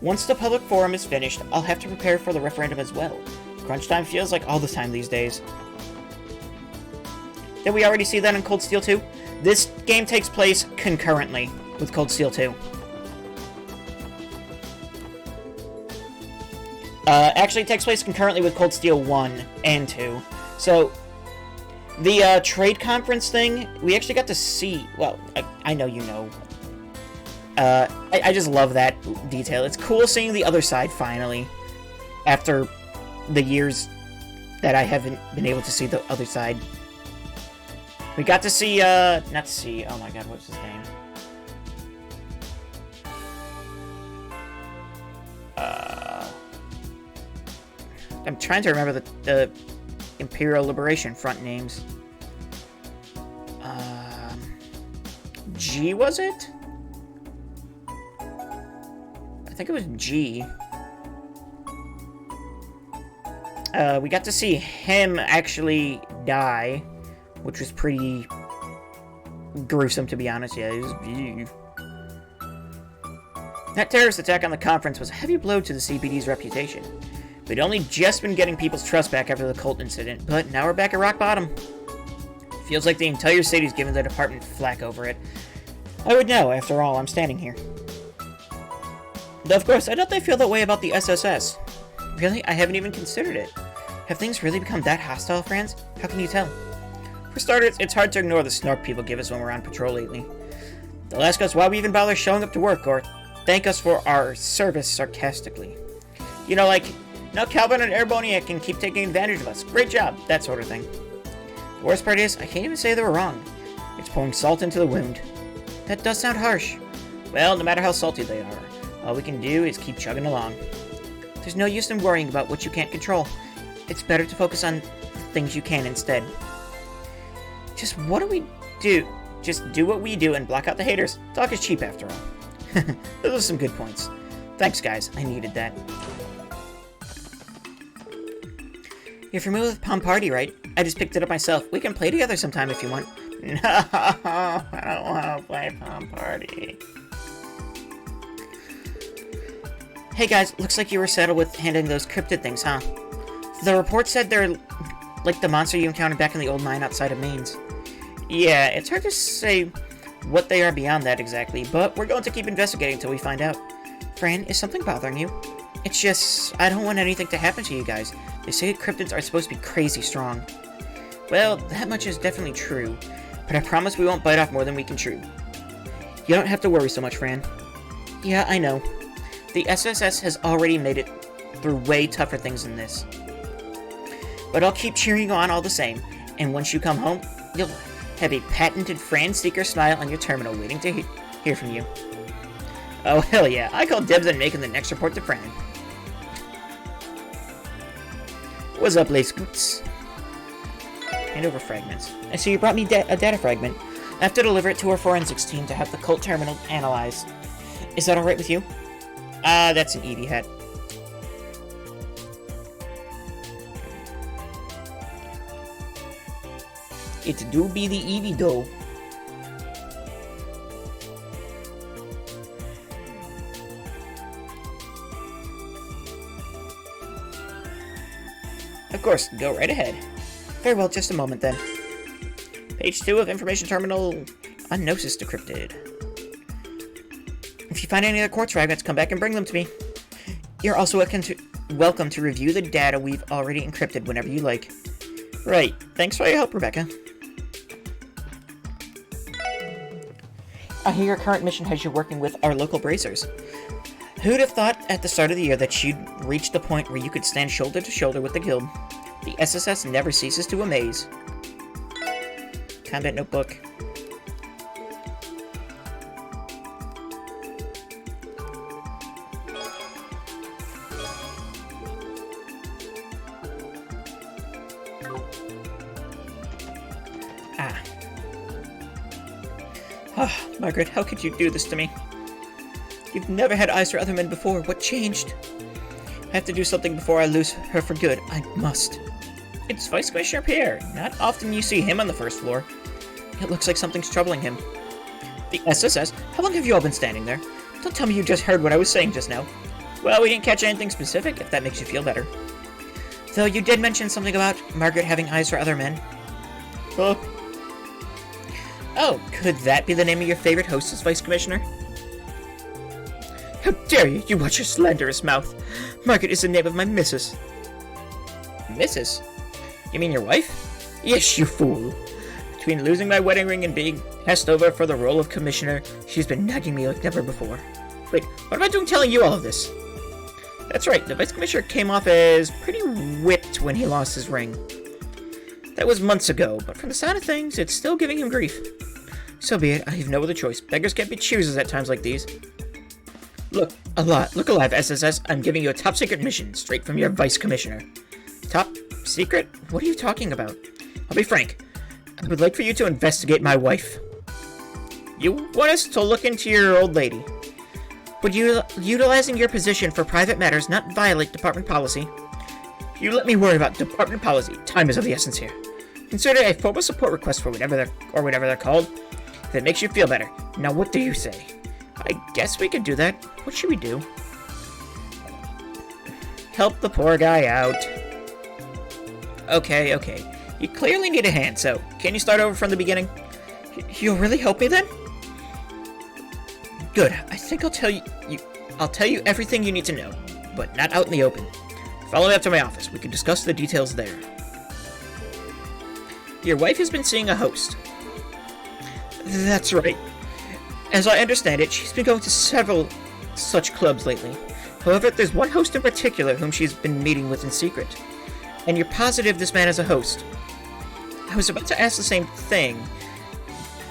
Once the public forum is finished, I'll have to prepare for the referendum as well. Crunch time feels like all the time these days. Did we already see that in Cold Steel 2? This game takes place concurrently with Cold Steel 2. Actually, it takes place concurrently with Cold Steel 1 and 2. So, the trade conference thing, we actually got to see... Well, I know you know. I just love that detail. It's cool seeing the other side, finally. After the years that I haven't been able to see the other side. We got to see, not see... Oh my god, what's his name? I'm trying to remember the Imperial Liberation Front names. G, was it? I think it was G. We got to see him actually die, which was pretty gruesome, to be honest. Yeah, it was... That terrorist attack on the conference was a heavy blow to the CPD's reputation. We'd only just been getting people's trust back after the cult incident, but now we're back at rock bottom. Feels like the entire city's given the department flack over it. I would know, after all, I'm standing here. Though, of course, I doubt they feel that way about the SSS. Really? I haven't even considered it. Have things really become that hostile, Franz? How can you tell? For starters, it's hard to ignore the snark people give us when we're on patrol lately. They'll ask us why we even bother showing up to work, or thank us for our service sarcastically. You know, like, no, Calvin and Airbonia can keep taking advantage of us. Great job, that sort of thing. The worst part is, I can't even say they were wrong. It's pouring salt into the wound. That does sound harsh. Well, no matter how salty they are, all we can do is keep chugging along. There's no use in worrying about what you can't control. It's better to focus on the things you can instead. Just what do we do? Just do what we do and block out the haters. Talk is cheap after all. Those are some good points. Thanks, guys. I needed that. You're familiar with Palm Party, right? I just picked it up myself. We can play together sometime if you want. No, I don't want to play Palm Party. Hey guys, looks like you were settled with handling those cryptid things, huh? The report said they're like the monster you encountered back in the old mine outside of Mainz. Yeah, it's hard to say what they are beyond that exactly, but we're going to keep investigating until we find out. Fran, is something bothering you? It's just, I don't want anything to happen to you guys. They say cryptids are supposed to be crazy strong. Well, that much is definitely true, but I promise we won't bite off more than we can chew. You don't have to worry so much, Fran. Yeah, I know. The SSS has already made it through way tougher things than this. But I'll keep cheering you on all the same, and once you come home, you'll have a patented Fran Seeker smile on your terminal waiting to hear from you. Oh, hell yeah, I call dibs on making the next report to Fran. What's up, Lace Scoots? Hand over fragments. I see you brought me a data fragment. I have to deliver it to our forensics team to have the cult terminal analyzed. Is that alright with you? That's an Eevee hat. It do be the Eevee though. Of course, go right ahead. Very well, just a moment then. Page 2 of Information Terminal on Gnosis Decrypted. If you find any other quartz fragments, come back and bring them to me. You're also welcome to review the data we've already encrypted whenever you like. Right, thanks for your help, Rebecca. I hear your current mission has you working with our local bracers. Who'd have thought at the start of the year that you'd reach the point where you could stand shoulder to shoulder with the guild? The SSS never ceases to amaze. Combat notebook. Ah, Margaret, how could you do this to me? You've never had eyes for other men before. What changed? I have to do something before I lose her for good. I must. It's Vice Commissioner Pierre. Not often you see him on the first floor. It looks like something's troubling him. The SSS? How long have you all been standing there? Don't tell me you just heard what I was saying just now. Well, we didn't catch anything specific, if that makes you feel better. Though you did mention something about Margaret having eyes for other men. Huh? Oh, could that be the name of your favorite hostess, Vice Commissioner? How dare you? You watch your slanderous mouth. Margaret is the name of my missus. Missus? You mean your wife? Yes, you fool. Between losing my wedding ring and being passed over for the role of commissioner, she's been nagging me like never before. Wait, what am I doing telling you all of this? That's right, the vice commissioner came off as pretty whipped when he lost his ring. That was months ago, but from the sound of things, it's still giving him grief. So be it, I have no other choice. Beggars can't be choosers at times like these. Look alive, SSS. I'm giving you a top secret mission, straight from your vice commissioner. Top secret? What are you talking about? I'll be frank. I would like for you to investigate my wife. You want us to look into your old lady? Would you, utilizing your position for private matters, not violate department policy? You let me worry about department policy. Time is of the essence here. Consider a formal support request for whatever they're called. If it makes you feel better. Now, what do you say? I guess we could do that. What should we do? Help the poor guy out. Okay. You clearly need a hand, so can you start over from the beginning? You'll really help me then? Good. I think I'll tell you everything you need to know, but not out in the open. Follow me up to my office. We can discuss the details there. Your wife has been seeing a host. That's right. As I understand it, she's been going to several such clubs lately. However, there's one host in particular whom she's been meeting with in secret. And you're positive this man is a host. I was about to ask the same thing.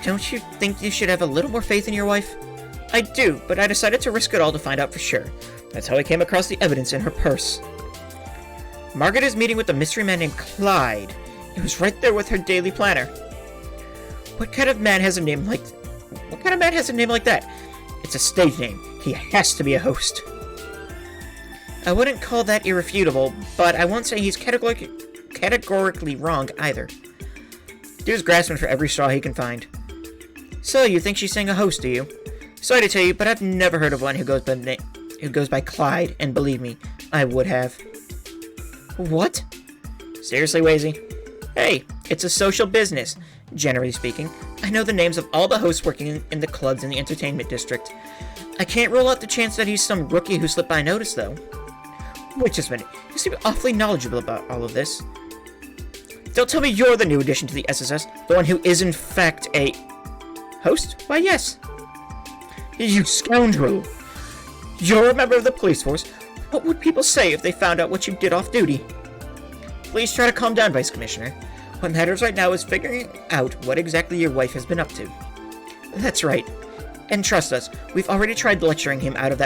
Don't you think you should have a little more faith in your wife? I do, but I decided to risk it all to find out for sure. That's how I came across the evidence in her purse. Margaret is meeting with a mystery man named Clyde. It was right there with her daily planner. What kind of man has a name like that? It's a stage name. He has to be a host. I wouldn't call that irrefutable, but I won't say he's categorically wrong either. Dude's grasping for every straw he can find. So, you think she's saying a host, do you? Sorry to tell you, but I've never heard of one who goes by Clyde, and believe me, I would have. What? Seriously, Wazy? Hey, it's a social business. Generally speaking, I know the names of all the hosts working in the clubs in the entertainment district. I can't rule out the chance that he's some rookie who slipped by notice, though. Wait just a minute. You seem awfully knowledgeable about all of this. Don't tell me you're the new addition to the SSS, the one who is in fact a host? Why, yes. You scoundrel! You're a member of the police force. What would people say if they found out what you did off duty? Please try to calm down, Vice Commissioner. What matters right now is figuring out what exactly your wife has been up to. That's right. And trust us, we've already tried lecturing him out of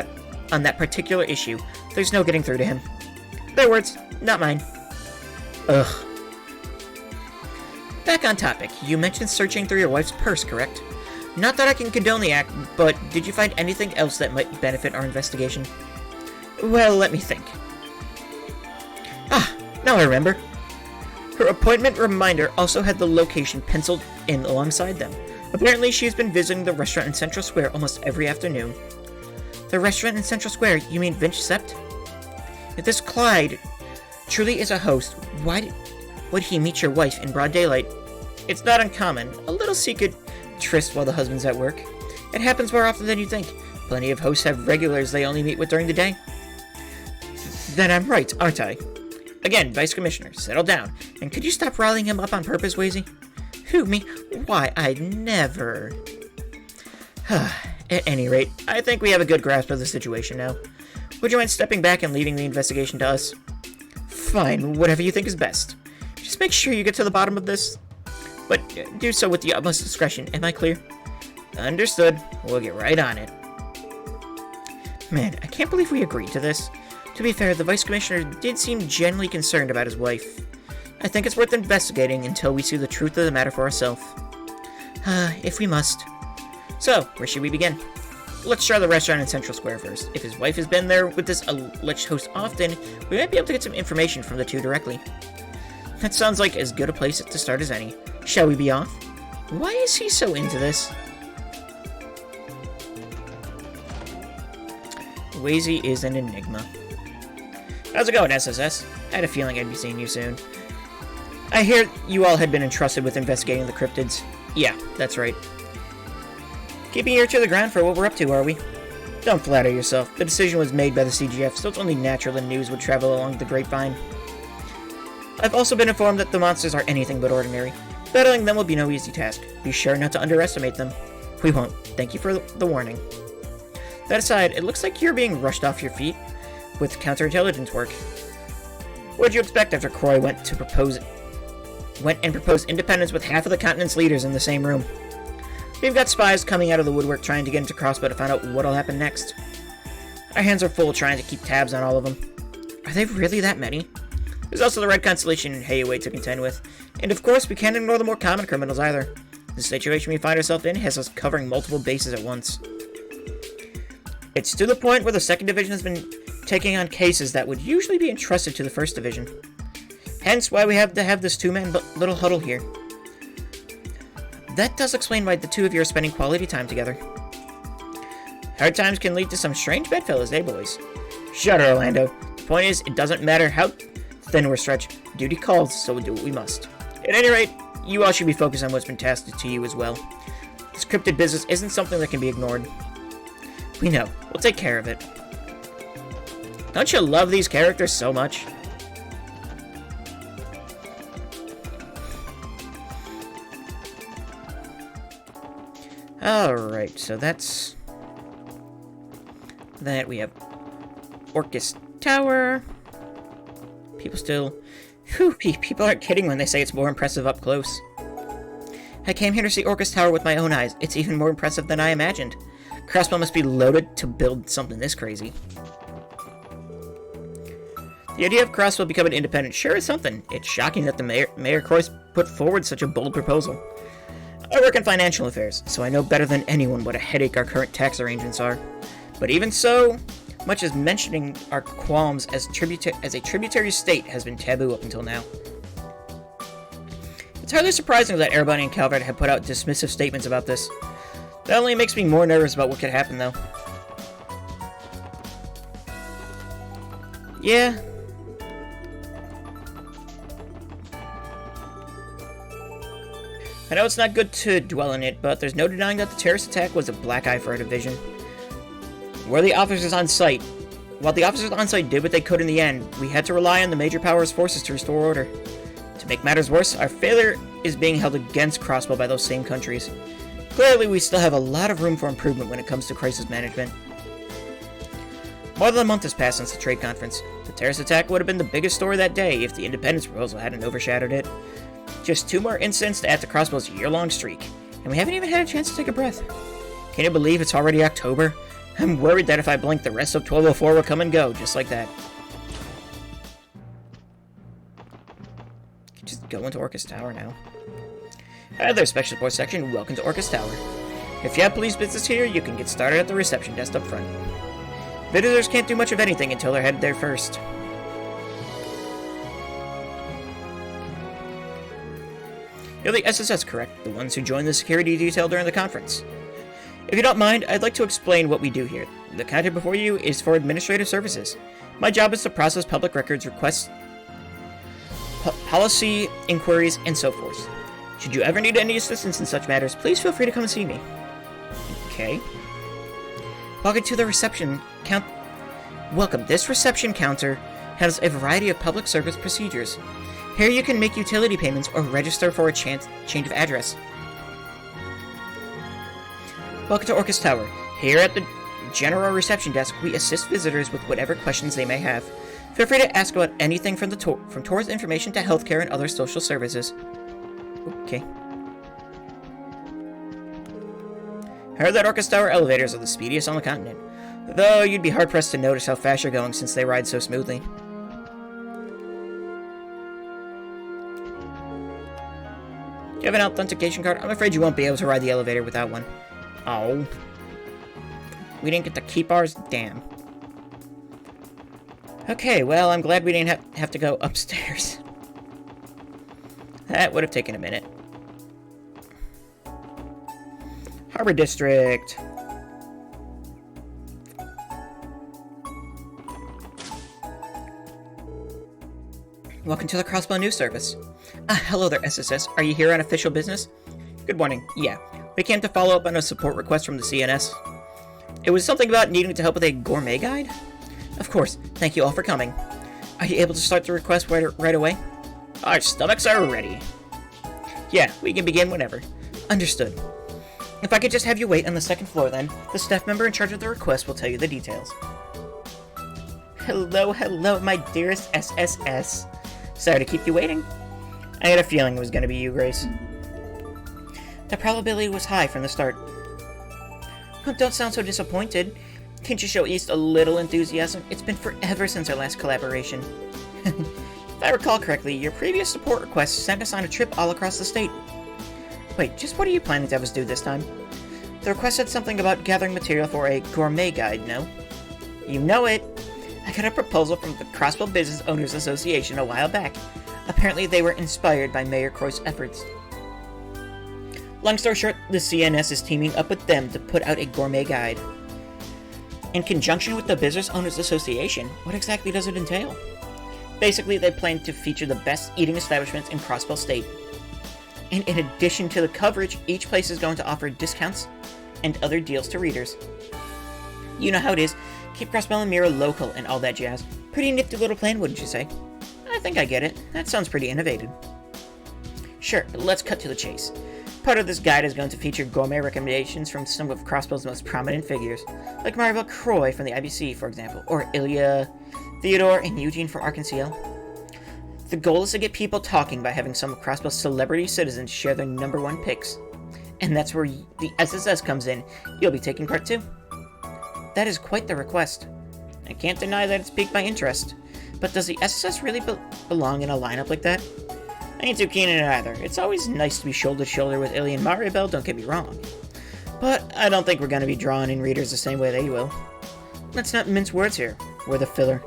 on that particular issue. There's no getting through to him. Their words, not mine. Ugh. Back on topic, you mentioned searching through your wife's purse, correct? Not that I can condone the act, but did you find anything else that might benefit our investigation? Well, let me think. Ah, now I remember. Her appointment reminder also had the location penciled in alongside them. Apparently, she's been visiting the restaurant in Central Square almost every afternoon. The restaurant in Central Square? You mean Vinch Sept? If this Clyde truly is a host, why would he meet your wife in broad daylight? It's not uncommon. A little secret tryst while the husband's at work. It happens more often than you think. Plenty of hosts have regulars they only meet with during the day. Then I'm right, aren't I? Again, Vice Commissioner, settle down. And could you stop riling him up on purpose, Wazy? Who, me? Why, I'd never... At any rate, I think we have a good grasp of the situation now. Would you mind stepping back and leaving the investigation to us? Fine, whatever you think is best. Just make sure you get to the bottom of this. But do so with the utmost discretion, am I clear? Understood. We'll get right on it. Man, I can't believe we agreed to this. To be fair, the Vice Commissioner did seem genuinely concerned about his wife. I think it's worth investigating until we see the truth of the matter for ourselves. If we must. So, where should we begin? Let's try the restaurant in Central Square first. If his wife has been there with this alleged host often, we might be able to get some information from the two directly. That sounds like as good a place to start as any. Shall we be off? Why is he so into this? Wazy is an enigma. How's it going, SSS? I had a feeling I'd be seeing you soon. I hear you all had been entrusted with investigating the cryptids. Yeah, that's right. Keeping ear to the ground for what we're up to, are we? Don't flatter yourself. The decision was made by the CGF, so it's only natural the news would travel along the grapevine. I've also been informed that the monsters are anything but ordinary. Battling them will be no easy task. Be sure not to underestimate them. We won't. Thank you for the warning. That aside, it looks like you're being rushed off your feet with counterintelligence work. What did you expect after Croy went and proposed independence with half of the continent's leaders in the same room? We've got spies coming out of the woodwork trying to get into Crossbow to find out what'll happen next. Our hands are full trying to keep tabs on all of them. Are they really that many? There's also the Red Constellation and Heiwei to contend with. And of course, we can't ignore the more common criminals either. The situation we find ourselves in has us covering multiple bases at once. It's to the point where the 2nd Division has been taking on cases that would usually be entrusted to the 1st Division. Hence why we have to have this two-man little huddle here. That does explain why the two of you are spending quality time together. Hard times can lead to some strange bedfellows, eh, boys? Shut her, Orlando. The point is, it doesn't matter how thin we're stretched. Duty calls, so we'll do what we must. At any rate, you all should be focused on what's been tasked to you as well. This cryptid business isn't something that can be ignored. We know. We'll take care of it. Don't you love these characters so much? Alright, so that's that. We have Orcus Tower. People aren't kidding when they say it's more impressive up close. I came here to see Orcus Tower with my own eyes. It's even more impressive than I imagined. Crossbow must be loaded to build something this crazy. The idea of Crossbow becoming independent sure is something. It's shocking that the Mayor Croyce put forward such a bold proposal. I work in financial affairs, so I know better than anyone what a headache our current tax arrangements are. But even so, much as mentioning our qualms as a tributary state has been taboo up until now. It's hardly surprising that Airbunny and Calvert have put out dismissive statements about this. That only makes me more nervous about what could happen, though. Yeah. I know it's not good to dwell on it, but there's no denying that the terrorist attack was a black eye for our division. While the officers on site did what they could in the end, we had to rely on the major powers' forces to restore order. To make matters worse, our failure is being held against Crossbow by those same countries. Clearly, we still have a lot of room for improvement when it comes to crisis management. More than a month has passed since the trade conference. The terrorist attack would have been the biggest story that day if the independence proposal hadn't overshadowed it. Just 2 more incidents to add to Crossbow's year-long streak, and we haven't even had a chance to take a breath. Can you believe it's already October? I'm worried that if I blink, the rest of 1204 will come and go, just like that. Just go into Orcus Tower now. Hi there, Special Support Section. Welcome to Orcus Tower. If you have police business here, you can get started at the reception desk up front. Visitors can't do much of anything until they're headed there first. You're the SSS, correct? The ones who joined the security detail during the conference. If you don't mind, I'd like to explain what we do here. The counter before you is for administrative services. My job is to process public records, requests, policy inquiries, and so forth. Should you ever need any assistance in such matters, please feel free to come and see me. Okay. Welcome to the reception count. Welcome. This reception counter has a variety of public service procedures. Here you can make utility payments or register for a change of address. Welcome to Orcus Tower. Here at the General Reception Desk, we assist visitors with whatever questions they may have. Feel free to ask about anything from tourist information to healthcare and other social services. Okay. I heard that Orcus Tower elevators are the speediest on the continent, though you'd be hard-pressed to notice how fast you're going since they ride so smoothly. Do you have an authentication card? I'm afraid you won't be able to ride the elevator without one. Oh. We didn't get to keep ours? Damn. Okay, well, I'm glad we didn't have to go upstairs. That would have taken a minute. Harbor District. Welcome to the Crossbow News Service. Hello there, SSS. Are you here on official business? Good morning. Yeah, we came to follow up on a support request from the CNS. It was something about needing to help with a gourmet guide? Of course, thank you all for coming. Are you able to start the request right away? Our stomachs are ready. Yeah, we can begin whenever. Understood. If I could just have you wait on the second floor then, the staff member in charge of the request will tell you the details. Hello, hello, my dearest SSS. Sorry to keep you waiting. I had a feeling it was going to be you, Grace. The probability was high from the start. Well, don't sound so disappointed. Can't you show at least a little enthusiasm? It's been forever since our last collaboration. If I recall correctly, your previous support request sent us on a trip all across the state. Wait, just what are you planning to have us do this time? The request said something about gathering material for a gourmet guide, no? You know it! I got a proposal from the Crossbow Business Owners Association a while back. Apparently they were inspired by Mayor Croy's efforts. Long story short, the CNS is teaming up with them to put out a gourmet guide. In conjunction with the Business Owners Association, what exactly does it entail? Basically, they plan to feature the best eating establishments in Crossbell State. And in addition to the coverage, each place is going to offer discounts and other deals to readers. You know how it is. Keep Crossbell and Mira local and all that jazz. Pretty nifty little plan, wouldn't you say? I think I get it. That sounds pretty innovative. Sure, but let's cut to the chase. Part of this guide is going to feature gourmet recommendations from some of Crossbell's most prominent figures, like Maribel Croy from the IBC, for example, or Ilya, Theodore, and Eugene from Arkansas. The goal is to get people talking by having some of Crossbell's celebrity citizens share their #1 picks. And that's where the SSS comes in. You'll be taking part too. That is quite the request. I can't deny that it's piqued my interest. But does the SSS really belong in a lineup like that? I ain't too keen on it either. It's always nice to be shoulder to shoulder with Ilya and Maribel, don't get me wrong. But I don't think we're going to be drawing in readers the same way they will. Let's not mince words here. We're the filler.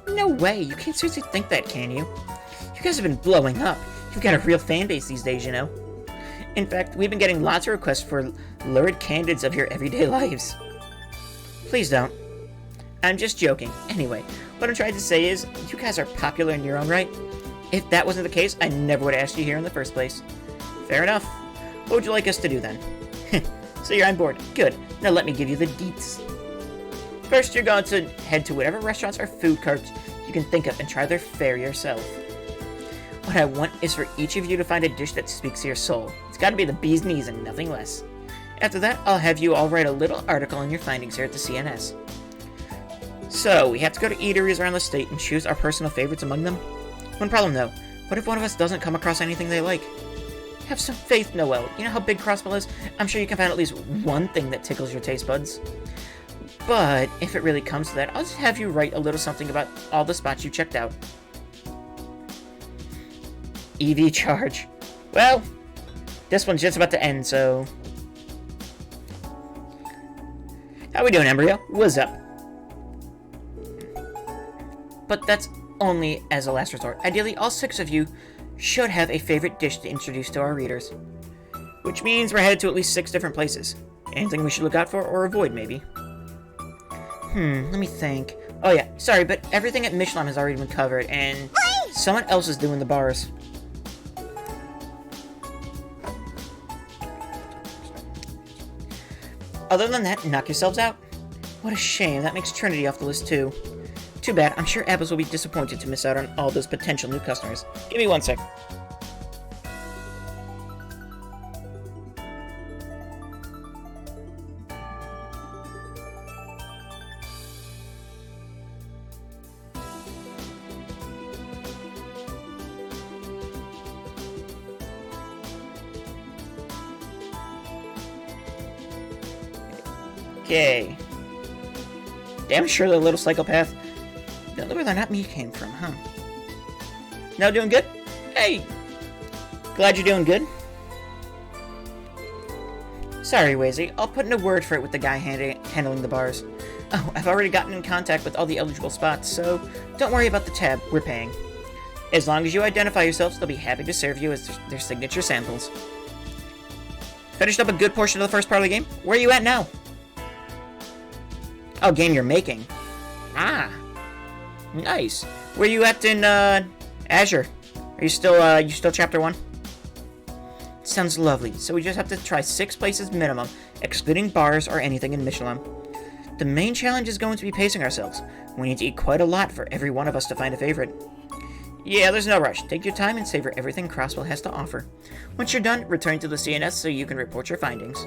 No way, you can't seriously think that, can you? You guys have been blowing up. You've got a real fan base these days, you know. In fact, we've been getting lots of requests for lurid candidates of your everyday lives. Please don't. I'm just joking. Anyway, what I'm trying to say is, you guys are popular in your own right. If that wasn't the case, I never would have asked you here in the first place. Fair enough. What would you like us to do then? So you're on board. Good. Now let me give you the deets. First, you're going to head to whatever restaurants or food carts you can think of and try their fare yourself. What I want is for each of you to find a dish that speaks to your soul. It's got to be the bee's knees and nothing less. After that, I'll have you all write a little article on your findings here at the CNS. So, we have to go to eateries around the state and choose our personal favorites among them. One problem though, what if one of us doesn't come across anything they like? Have some faith, Noel. You know how big Crossbell is? I'm sure you can find at least one thing that tickles your taste buds. But, if it really comes to that, I'll just have you write a little something about all the spots you checked out. EV charge. Well, this one's just about to end, so... How we doing, Embryo? What's up? But that's only as a last resort. Ideally, all 6 of you should have a favorite dish to introduce to our readers. Which means we're headed to at least 6 different places. Anything we should look out for or avoid, maybe? Let me think. Oh yeah, sorry, but everything at Michelin has already been covered, and someone else is doing the bars. Other than that, knock yourselves out. What a shame, that makes Trinity off the list too. Too bad, I'm sure Abbas will be disappointed to miss out on all those potential new customers. Give me 1 sec. Okay. Damn sure the little psychopath. Don't know where that me came from, huh? Now doing good? Hey! Glad you're doing good. Sorry, Wazy. I'll put in a word for it with the guy handling the bars. Oh, I've already gotten in contact with all the eligible spots, so don't worry about the tab. We're paying. As long as you identify yourselves, they'll be happy to serve you as their signature samples. Finished up a good portion of the first part of the game. Where are you at now? Oh, game you're making. Ah. Nice. Where are you at in, Azure? Are you still chapter 1? Sounds lovely. So we just have to try 6 places minimum excluding bars or anything in Michelin. The main challenge is going to be pacing ourselves. We need to eat quite a lot for every one of us to find a favorite. Yeah, there's no rush. Take your time and savor everything Crossbell has to offer. Once you're done, return to the CNS so you can report your findings.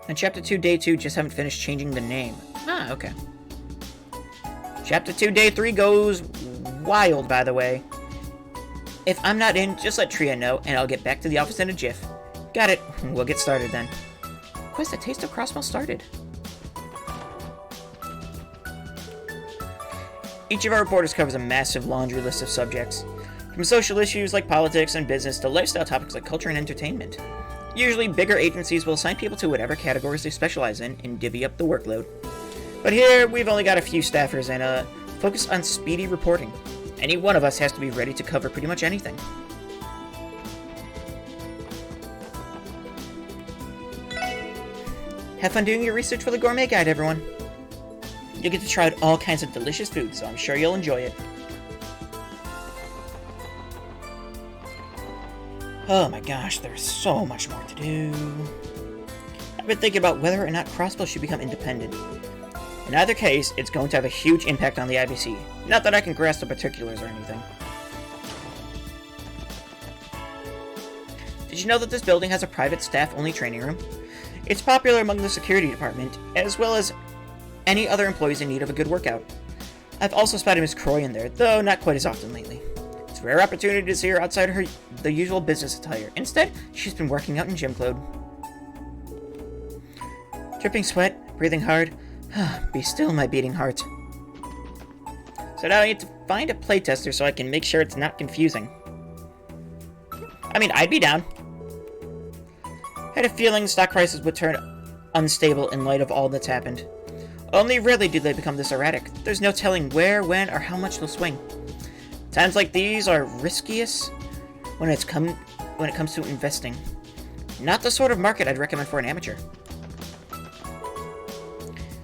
And Chapter 2, Day 2 just haven't finished changing the name. Ah, okay. Chapter 2, Day 3 goes wild, by the way. If I'm not in, just let Tria know, and I'll get back to the office in a jiff. Got it. We'll get started then. Quest, a taste of Crossbell started. Each of our reporters covers a massive laundry list of subjects, from social issues like politics and business to lifestyle topics like culture and entertainment. Usually, bigger agencies will assign people to whatever categories they specialize in and divvy up the workload. But here, we've only got a few staffers and focus on speedy reporting. Any one of us has to be ready to cover pretty much anything. Have fun doing your research for the Gourmet Guide, everyone. You'll get to try out all kinds of delicious food, so I'm sure you'll enjoy it. Oh my gosh, there's so much more to do. I've been thinking about whether or not Crossbell should become independent. In either case, it's going to have a huge impact on the IBC. Not that I can grasp the particulars or anything. Did you know that this building has a private staff-only training room? It's popular among the security department, as well as any other employees in need of a good workout. I've also spotted Miss Croy in there, though not quite as often lately. It's a rare opportunity to see her outside the usual business attire. Instead, she's been working out in gym clothes. Dripping sweat, breathing hard. Be still, my beating heart. So now I need to find a playtester so I can make sure it's not confusing. I mean, I'd be down. I had a feeling stock prices would turn unstable in light of all that's happened. Only rarely do they become this erratic. There's no telling where, when, or how much they'll swing. Times like these are riskiest when it comes to investing. Not the sort of market I'd recommend for an amateur.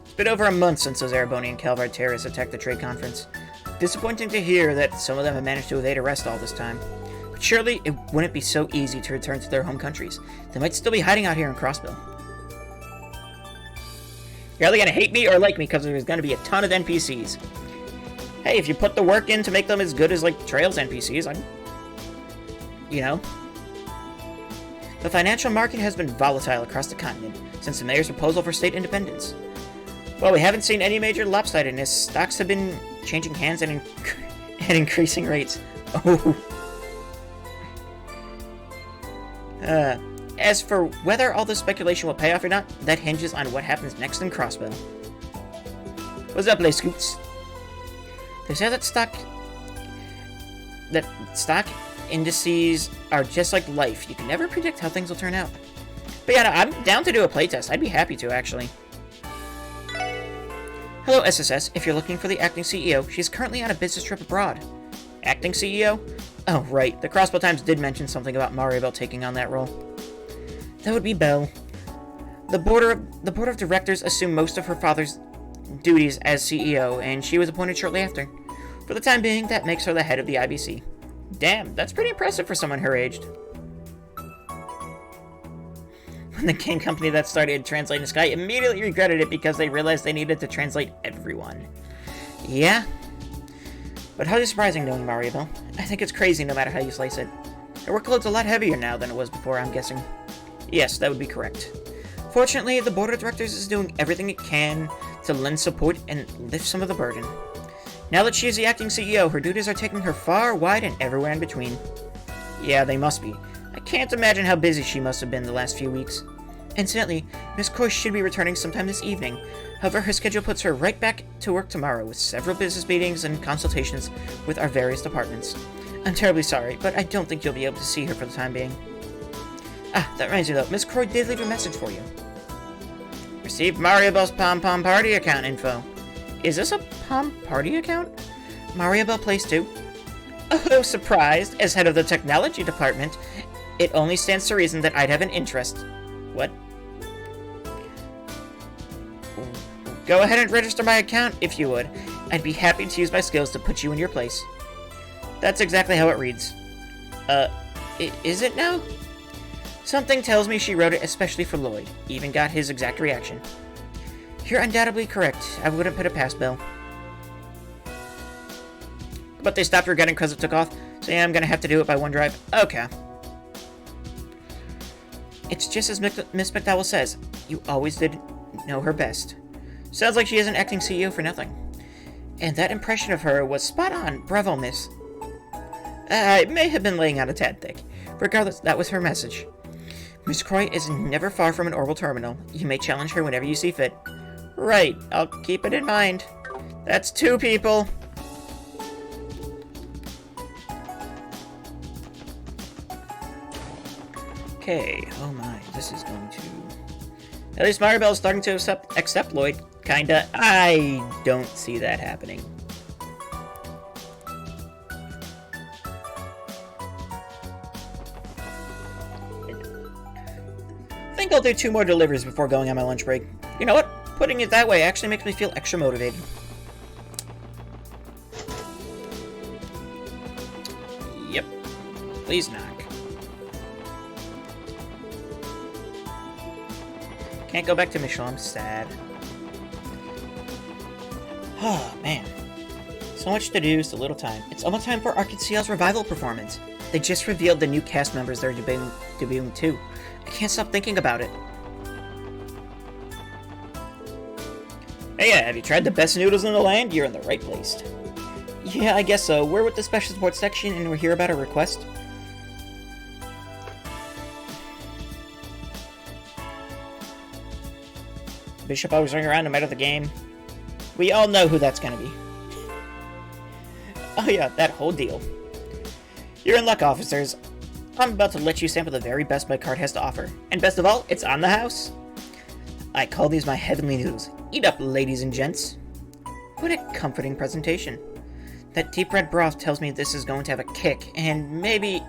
It's been over a month since those Ereboni and Calvard terrorists attacked the trade conference. Disappointing to hear that some of them have managed to evade arrest all this time. But surely it wouldn't be so easy to return to their home countries. They might still be hiding out here in Crossbell. You're either gonna hate me or like me because there's gonna be a ton of NPCs. Hey, if you put the work in to make them as good as, like, Trails NPCs, you know. The financial market has been volatile across the continent since the mayor's proposal for state independence. Well, we haven't seen any major lopsidedness. Stocks have been changing hands at increasing rates. Oh. As for whether all this speculation will pay off or not, that hinges on what happens next in Crossbell. What's up, Les Scoots? They say that stock indices are just like life. You can never predict how things will turn out. But yeah, no, I'm down to do a playtest. I'd be happy to, actually. Hello, SSS. If you're looking for the acting CEO, she's currently on a business trip abroad. Acting CEO? Oh, right. The Crossbell Times did mention something about Mariabelle taking on that role. That would be Belle. The board of directors assumed most of her father's duties as CEO, and she was appointed shortly after. For the time being, that makes her the head of the IBC. Damn, that's pretty impressive for someone her age. When the game company that started translating Sky immediately regretted it because they realized they needed to translate everyone. Yeah. But highly surprising knowing Mariabelle. I think it's crazy no matter how you slice it. Her workload's a lot heavier now than it was before, I'm guessing. Yes, that would be correct. Fortunately, the board of directors is doing everything it can to lend support and lift some of the burden. Now that she is the acting CEO, her duties are taking her far, wide, and everywhere in between. Yeah, they must be. I can't imagine how busy she must have been the last few weeks. Incidentally, Miss Croy should be returning sometime this evening. However, her schedule puts her right back to work tomorrow with several business meetings and consultations with our various departments. I'm terribly sorry, but I don't think you'll be able to see her for the time being. Ah, that reminds me though, Miss Croy did leave a message for you. Received Mariabelle's Pom Pom Party account info. Is this a Pom Party account? Mariabelle plays too? Oh, surprised. As head of the technology department, it only stands to reason that I'd have an interest. What? Go ahead and register my account, if you would. I'd be happy to use my skills to put you in your place. That's exactly how it reads. Is it now? Something tells me she wrote it especially for Lloyd. Even got his exact reaction. You're undoubtedly correct. I wouldn't put it past Bill. But they stopped regretting because it took off, so yeah, I'm gonna have to do it by OneDrive. Okay. It's just as Miss McDowell says. You always did know her best. Sounds like she isn't acting CEO for nothing. And that impression of her was spot on. Bravo, miss. I may have been laying out a tad thick. Regardless, that was her message. Miss Croy is never far from an orbital terminal. You may challenge her whenever you see fit. Right, I'll keep it in mind. That's 2 people. Okay, oh my, this is going to... At least Mirabelle's starting to accept Lloyd. Kinda. I don't see that happening. I think I'll do 2 more deliveries before going on my lunch break. You know what? Putting it that way actually makes me feel extra motivated. Yep. Please knock. Can't go back to Michelin. I'm sad. Oh, man. So much to do, so little time. It's almost time for Arcade CL's revival performance. They just revealed the new cast members they're debuting too. I can't stop thinking about it. Hey, have you tried the best noodles in the land? You're in the right place. Yeah, I guess so. We're with the special support section and we're here about a request. Bishop always running around no matter the game. We all know who that's gonna be. Oh yeah, that whole deal. You're in luck, officers. I'm about to let you sample the very best my cart has to offer. And best of all, it's on the house. I call these my heavenly noodles. Eat up, ladies and gents. What a comforting presentation. That deep red broth tells me this is going to have a kick, and maybe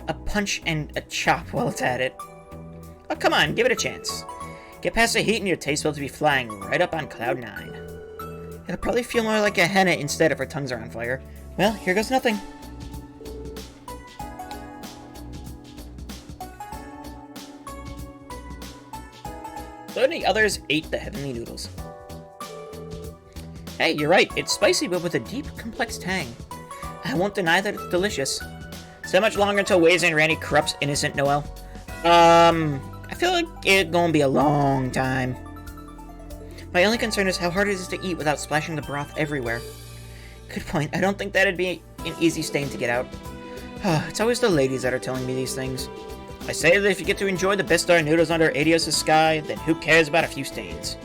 a punch and a chop while it's at it. Oh, come on, give it a chance. Get past the heat and your taste buds will be flying right up on cloud 9. It'll probably feel more like a henna instead if her tongues are on fire. Well, here goes nothing. So many others ate the heavenly noodles. Hey, you're right. It's spicy, but with a deep, complex tang. I won't deny that it's delicious. So much longer until Waze and Randy corrupts innocent Noel. I feel like it's gonna be a long time. My only concern is how hard it is to eat without splashing the broth everywhere. Good point. I don't think that'd be an easy stain to get out. It's always the ladies that are telling me these things. I say that if you get to enjoy the best darn noodles under Adios' sky, then who cares about a few stains?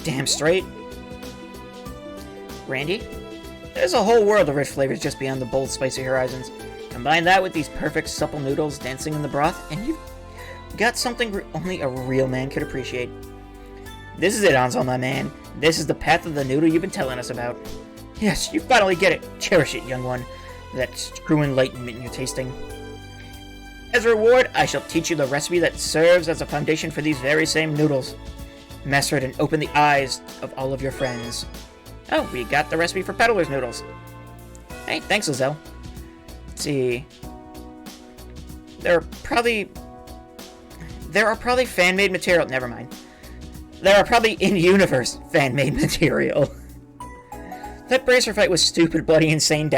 Damn straight. Randy? There's a whole world of rich flavors just beyond the bold, spicy horizons. Combine that with these perfect, supple noodles dancing in the broth, and you've got something only a real man could appreciate. This is it, Ansel, my man. This is the path of the noodle you've been telling us about. Yes, you finally get it. Cherish it, young one. That true enlightenment you're tasting. As a reward, I shall teach you the recipe that serves as a foundation for these very same noodles. Master it and open the eyes of all of your friends. Oh, we got the recipe for Peddler's noodles. Hey, thanks, Lizelle. Let's see. There are probably fan-made material. Never mind. There are probably in-universe fan-made material. That bracer fight was stupid, bloody, insane,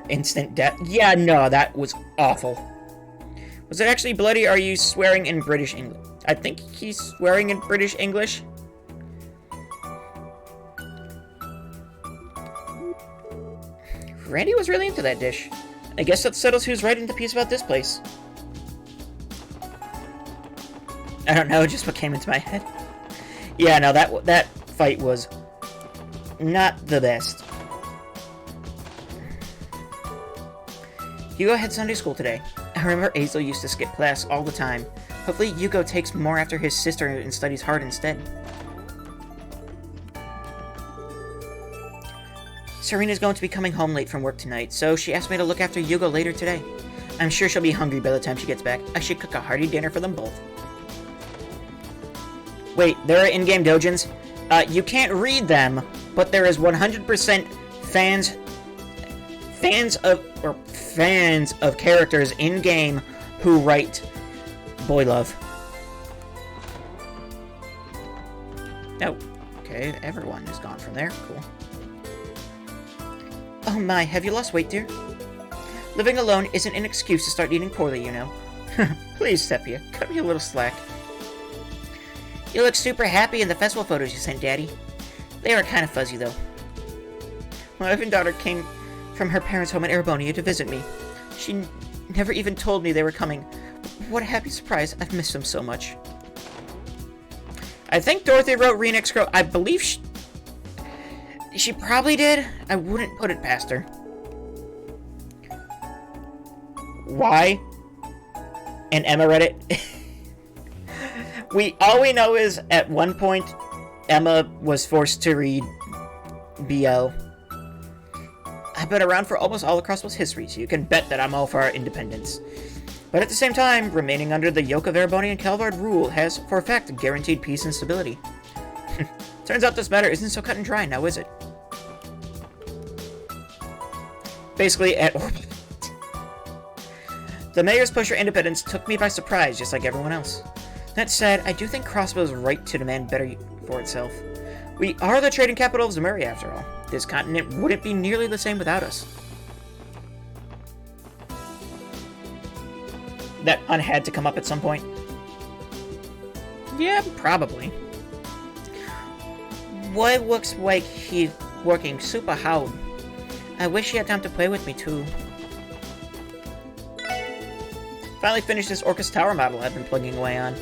instant death. Yeah, no, that was awful. Was it actually bloody, or are you swearing in British English? I think he's swearing in British English. Randy was really into that dish. I guess that settles who's right in the piece about this place. I don't know, just what came into my head. Yeah, no, that fight was not the best. Hugo had Sunday school today. I remember Azel used to skip class all the time. Hopefully Hugo takes more after his sister and studies hard instead. Serena's going to be coming home late from work tonight, so she asked me to look after Hugo later today. I'm sure she'll be hungry by the time she gets back. I should cook a hearty dinner for them both. Wait, there are in-game dojins? You can't read them, but there is 100% fans fans of characters in-game who write boy love. Oh, okay, everyone is gone from there. Cool. Oh my, have you lost weight, dear? Living alone isn't an excuse to start eating poorly, you know. Please, Sepia, cut me a little slack. You look super happy in the festival photos you sent, Daddy. They were kind of fuzzy, though. My wife and daughter came from her parents' home in Erebonia to visit me. She never even told me they were coming. What a happy surprise. I've missed them so much. I think Dorothy wrote Renix Girl. I believe she probably did. I wouldn't put it past her. Why? And Emma read it. All we know is at one point Emma was forced to read BL. I've been around for almost all of Crossbow's history, so you can bet that I'm all for our independence. But at the same time, remaining under the yoke of Erebonia and Calvard rule has, for a fact, guaranteed peace and stability. Turns out this matter isn't so cut and dry now, is it? Basically, at Orbit. The mayor's push for independence took me by surprise, just like everyone else. That said, I do think Crossbow's right to demand better for itself. We are the trading capital of Zemuria, after all. This continent wouldn't be nearly the same without us. That pun had to come up at some point. Yeah, probably. What looks like he's working super hard. I wish he had time to play with me too. Finally finished this Orcus Tower model I've been plugging away on.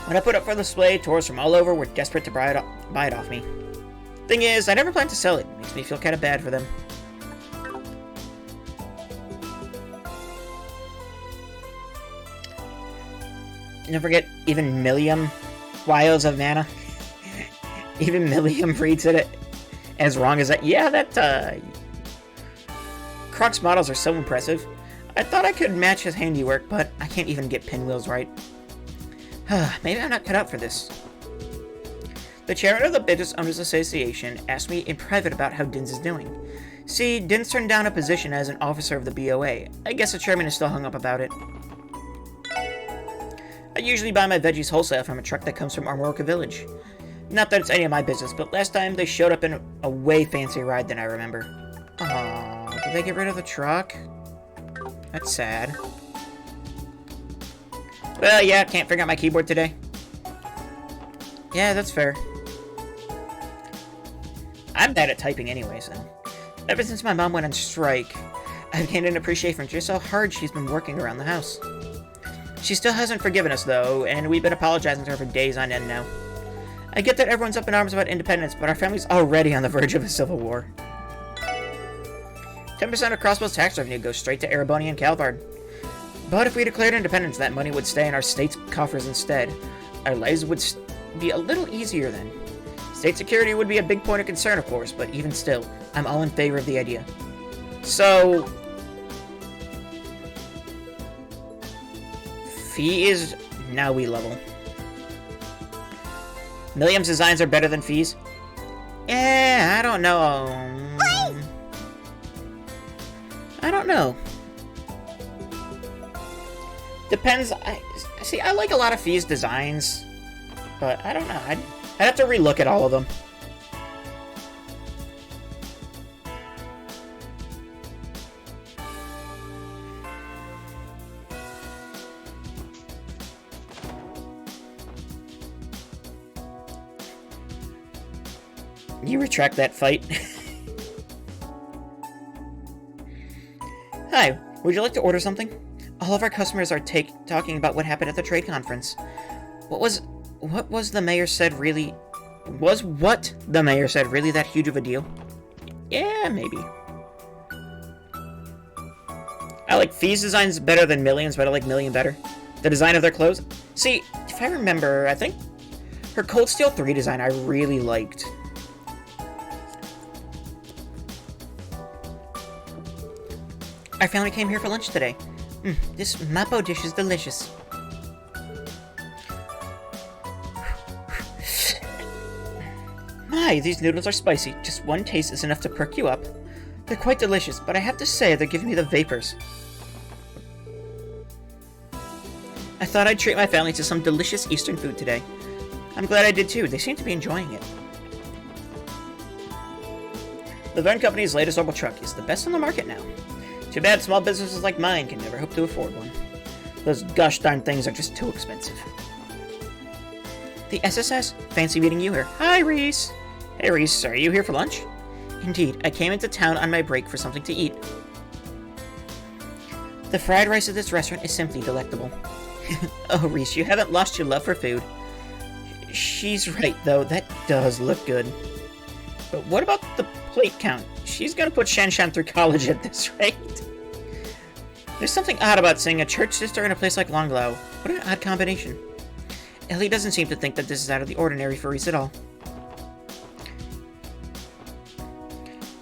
When I put up for display, tourists from all over were desperate to buy it off me. Thing is, I never planned to sell it. Makes me feel kind of bad for them. Don't forget, even Millium, Wiles of Mana. Even Millium reads it as wrong as that. Yeah, that, Croc's models are so impressive. I thought I could match his handiwork, but I can't even get pinwheels right. Maybe I'm not cut out for this. The chairman of the Business Owners Association asked me in private about how Dins is doing. See, Dins turned down a position as an officer of the BOA. I guess the chairman is still hung up about it. I usually buy my veggies wholesale from a truck that comes from Armorica Village. Not that it's any of my business, but last time they showed up in a way fancier ride than I remember. Aww, did they get rid of the truck? That's sad. Well, yeah, can't figure out my keyboard today. Yeah, that's fair. I'm bad at typing anyways, and ever since my mom went on strike, I've gained an appreciation for just how hard she's been working around the house. She still hasn't forgiven us, though, and we've been apologizing to her for days on end now. I get that everyone's up in arms about independence, but our family's already on the verge of a civil war. 10% of Crossbow's tax revenue goes straight to Erebonia and Calvard. But if we declared independence, that money would stay in our state's coffers instead. Our lives would be a little easier then. State security would be a big point of concern, of course, but even still, I'm all in favor of the idea. So... Fee is now we level. Millium's designs are better than Fee's? I don't know. I don't know. Depends. I like a lot of Fee's designs, but I don't know. I'd have to relook at all of them. You retract that fight. Hi, would you like to order something? All of our customers are talking about what happened at the trade conference. What was the mayor said really... Was what the mayor said really that huge of a deal? Yeah, maybe. I like Fee's designs better than Millium's, but I like Millium better. The design of their clothes? See, if I remember, I think her Cold Steel 3 design I really liked. Our family came here for lunch today. This Mappo dish is delicious. My, these noodles are spicy. Just one taste is enough to perk you up. They're quite delicious, but I have to say they're giving me the vapors. I thought I'd treat my family to some delicious Eastern food today. I'm glad I did too. They seem to be enjoying it. The Verne Company's latest orbital truck is the best on the market now. Too bad small businesses like mine can never hope to afford one. Those gosh darn things are just too expensive. The SSS? Fancy meeting you here. Hi, Reese! Hey, Reese, are you here for lunch? Indeed, I came into town on my break for something to eat. The fried rice at this restaurant is simply delectable. Oh, Reese, you haven't lost your love for food. She's right, though. That does look good. But what about the plate count? She's gonna put Shanshan through college at this rate. There's something odd about seeing a church sister in a place like Longlao. What an odd combination. Ellie doesn't seem to think that this is out of the ordinary for Reese at all.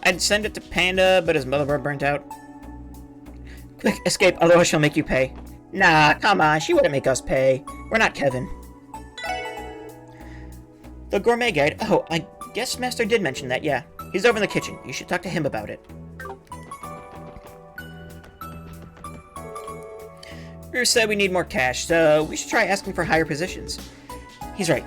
I'd send it to Panda, but his motherboard burnt out. Quick, escape, otherwise she'll make you pay. Nah, come on, she wouldn't make us pay. We're not Kevin. The gourmet guide. Oh, I guess Master did mention that, yeah. He's over in the kitchen. You should talk to him about it. Bruce said we need more cash, so we should try asking for higher positions. He's right.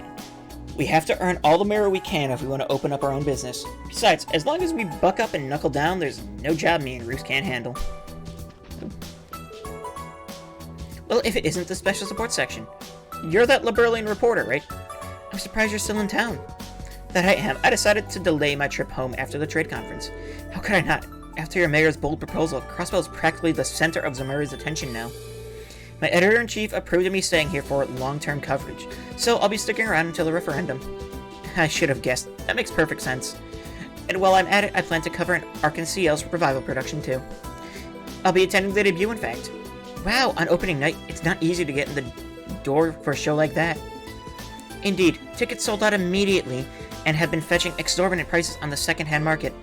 We have to earn all the mirror we can if we want to open up our own business. Besides, as long as we buck up and knuckle down, there's no job me and Roos can't handle. Well, if it isn't the special support section. You're that Liberalian reporter, right? I'm surprised you're still in town. That I am. I decided to delay my trip home after the trade conference. How could I not? After your mayor's bold proposal, Crossbell is practically the center of Zamuri's attention now. My editor-in-chief approved of me staying here for long-term coverage, so I'll be sticking around until the referendum. I should have guessed. That makes perfect sense. And while I'm at it, I plan to cover an Arkan CL's revival production too. I'll be attending the debut, in fact. Wow, on opening night, it's not easy to get in the door for a show like that. Indeed, tickets sold out immediately and have been fetching exorbitant prices on the second-hand market.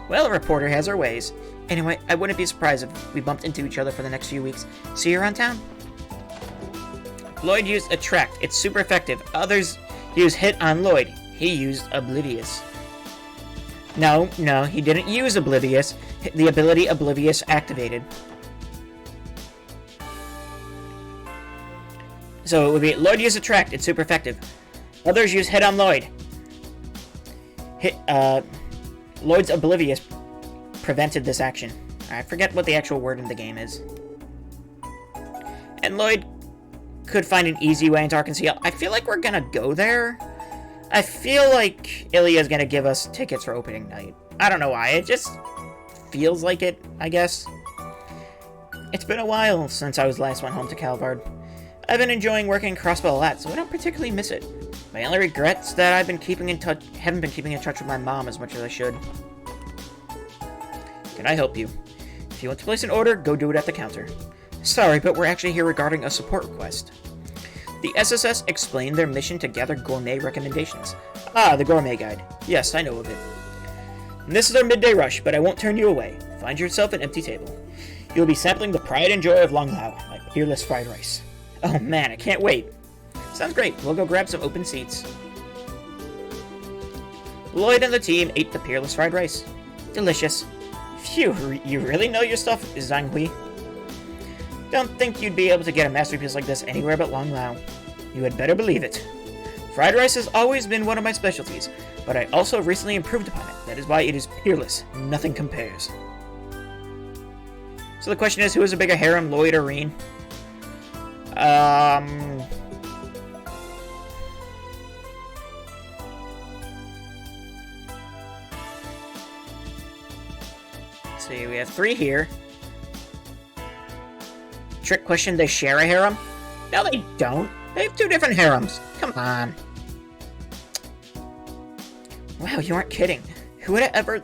Well, a reporter has her ways. Anyway, I wouldn't be surprised if we bumped into each other for the next few weeks. See you around town. Lloyd used Attract. It's super effective. Others use Hit on Lloyd. He used Oblivious. No, he didn't use Oblivious. The ability Oblivious activated. So it would be Lloyd used Attract. It's super effective. Others use Hit on Lloyd. Lloyd's Oblivious prevented this action. I forget what the actual word in the game is. And Lloyd could find an easy way into Arkan CL. I feel like we're gonna go there. I feel like Ilya's gonna give us tickets for opening night. I don't know why. It just feels like it, I guess. It's been a while since I was last went home to Calvard. I've been enjoying working in Crossbell a lot, so I don't particularly miss it. My only regret's that haven't been keeping in touch with my mom as much as I should. Can I help you? If you want to place an order, go do it at the counter. Sorry, but we're actually here regarding a support request. The SSS explained their mission to gather gourmet recommendations. Ah, the gourmet guide. Yes, I know of it. And this is our midday rush, but I won't turn you away. Find yourself an empty table. You'll be sampling the pride and joy of Longlao, my peerless fried rice. Oh man, I can't wait. Sounds great. We'll go grab some open seats. Lloyd and the team ate the peerless fried rice. Delicious. Phew, you really know your stuff, Zhang Hui. Don't think you'd be able to get a masterpiece like this anywhere but Longlao. You had better believe it. Fried rice has always been one of my specialties, but I also recently improved upon it. That is why it is peerless. Nothing compares. So the question is, who is a bigger harem, Lloyd or Reen? Let's see, we have 3 here. Trick question, they share a harem? No, they don't. They have 2 different harems. Come on. Wow, you aren't kidding. Who would have ever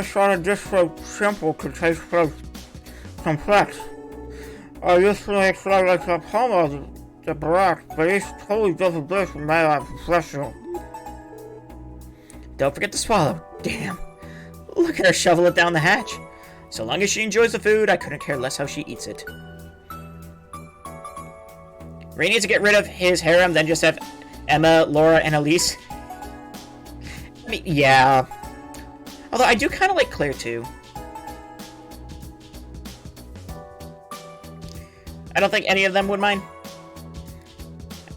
thought a dish so simple could taste so complex? I used to make fried rice at home as the Barack, but it's totally different dish from my life professional. Don't forget to swallow. Damn. Look at her shovel it down the hatch. So long as she enjoys the food, I couldn't care less how she eats it. Ray needs to get rid of his harem, then just have Emma, Laura, and Elise. I mean, yeah. Although I do kind of like Claire too. I don't think any of them would mind.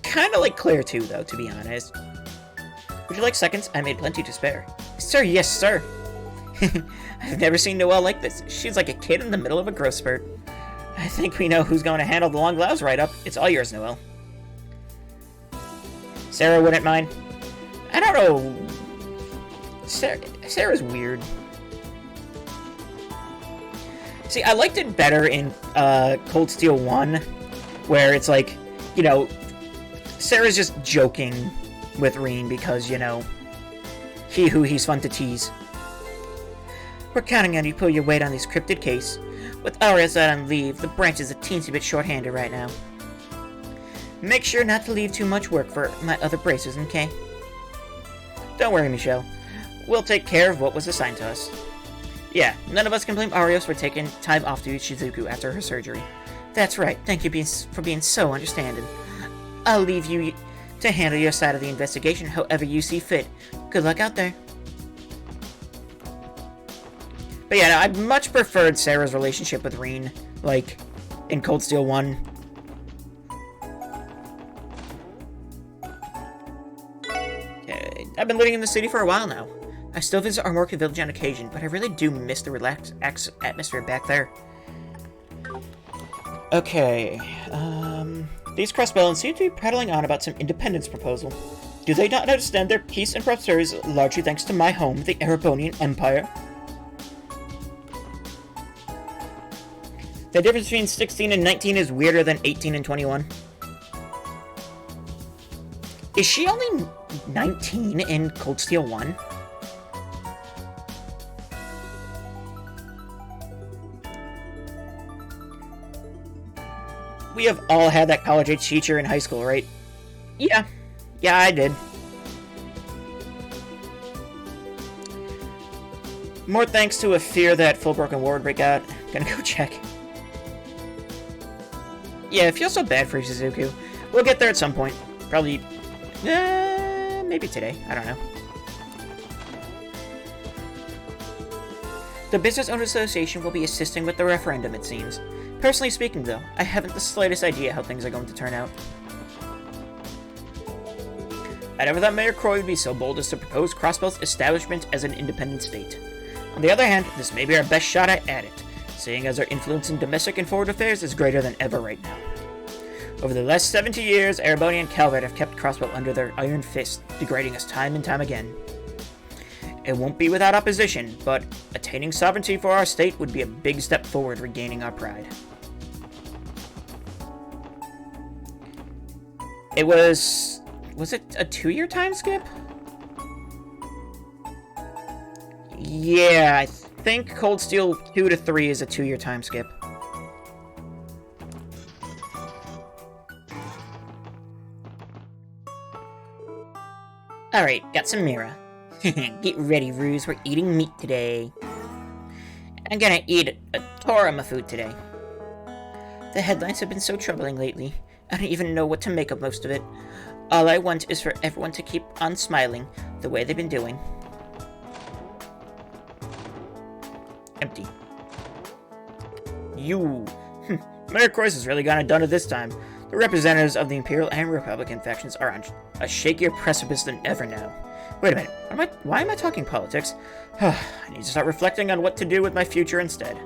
Kind of like Claire too, though, to be honest. Would you like seconds? I made plenty to spare. Sir, yes, sir. I've never seen Noelle like this. She's like a kid in the middle of a growth spurt. I think we know who's going to handle the long gloves right up. It's all yours, Noelle. Sarah wouldn't mind. I don't know. Sarah's weird. See, I liked it better in Cold Steel 1, where it's like, you know, Sarah's just joking with Reen because, you know, he's fun to tease. We're counting on you to pull your weight on this cryptid case. With Arias out on leave, the branch is a teensy bit short-handed right now. Make sure not to leave too much work for my other bracers, okay? Don't worry, Michelle. We'll take care of what was assigned to us. Yeah, none of us can blame Arios for taking time off to Shizuku after her surgery. That's right, thank you for being so understanding. I'll leave you to handle your side of the investigation however you see fit. Good luck out there. But yeah, no, I much preferred Sarah's relationship with Reen, like, in Cold Steel 1. I've been living in the city for a while now. I still visit Armorka Village on occasion, but I really do miss the relaxed atmosphere back there. Okay, these crossbells seem to be prattling on about some independence proposal. Do they not understand their peace and prosperity is largely thanks to my home, the Erebonian Empire? The difference between 16 and 19 is weirder than 18 and 21. Is she only 19 in Cold Steel 1? We have all had that college-age teacher in high school, right? Yeah. Yeah, I did. More thanks to a fear that Fullbroken War would break out. Gonna go check. Yeah, it feels so bad for Shizuku. We'll get there at some point. Probably... maybe today. I don't know. The Business Owners Association will be assisting with the referendum, it seems. Personally speaking, though, I haven't the slightest idea how things are going to turn out. I never thought Mayor Croy would be so bold as to propose Crossbell's establishment as an independent state. On the other hand, this may be our best shot at it, seeing as our influence in domestic and foreign affairs is greater than ever right now. Over the last 70 years, Ereboni and Calvert have kept Crossbell under their iron fist, degrading us time and time again. It won't be without opposition, but attaining sovereignty for our state would be a big step forward regaining our pride. It was it a 2-year time skip? Yeah, I think Cold Steel 2 to 3 is a 2-year time skip. Alright, got some Mira. Get ready, Ruse, we're eating meat today. I'm gonna eat a Torama food today. The headlines have been so troubling lately. I don't even know what to make of most of it. All I want is for everyone to keep on smiling, the way they've been doing. Empty. You. Mayor Croyce has really gotten it done at this time. The representatives of the Imperial and Republican factions are on a shakier precipice than ever now. Wait a minute, why am I talking politics? I need to start reflecting on what to do with my future instead.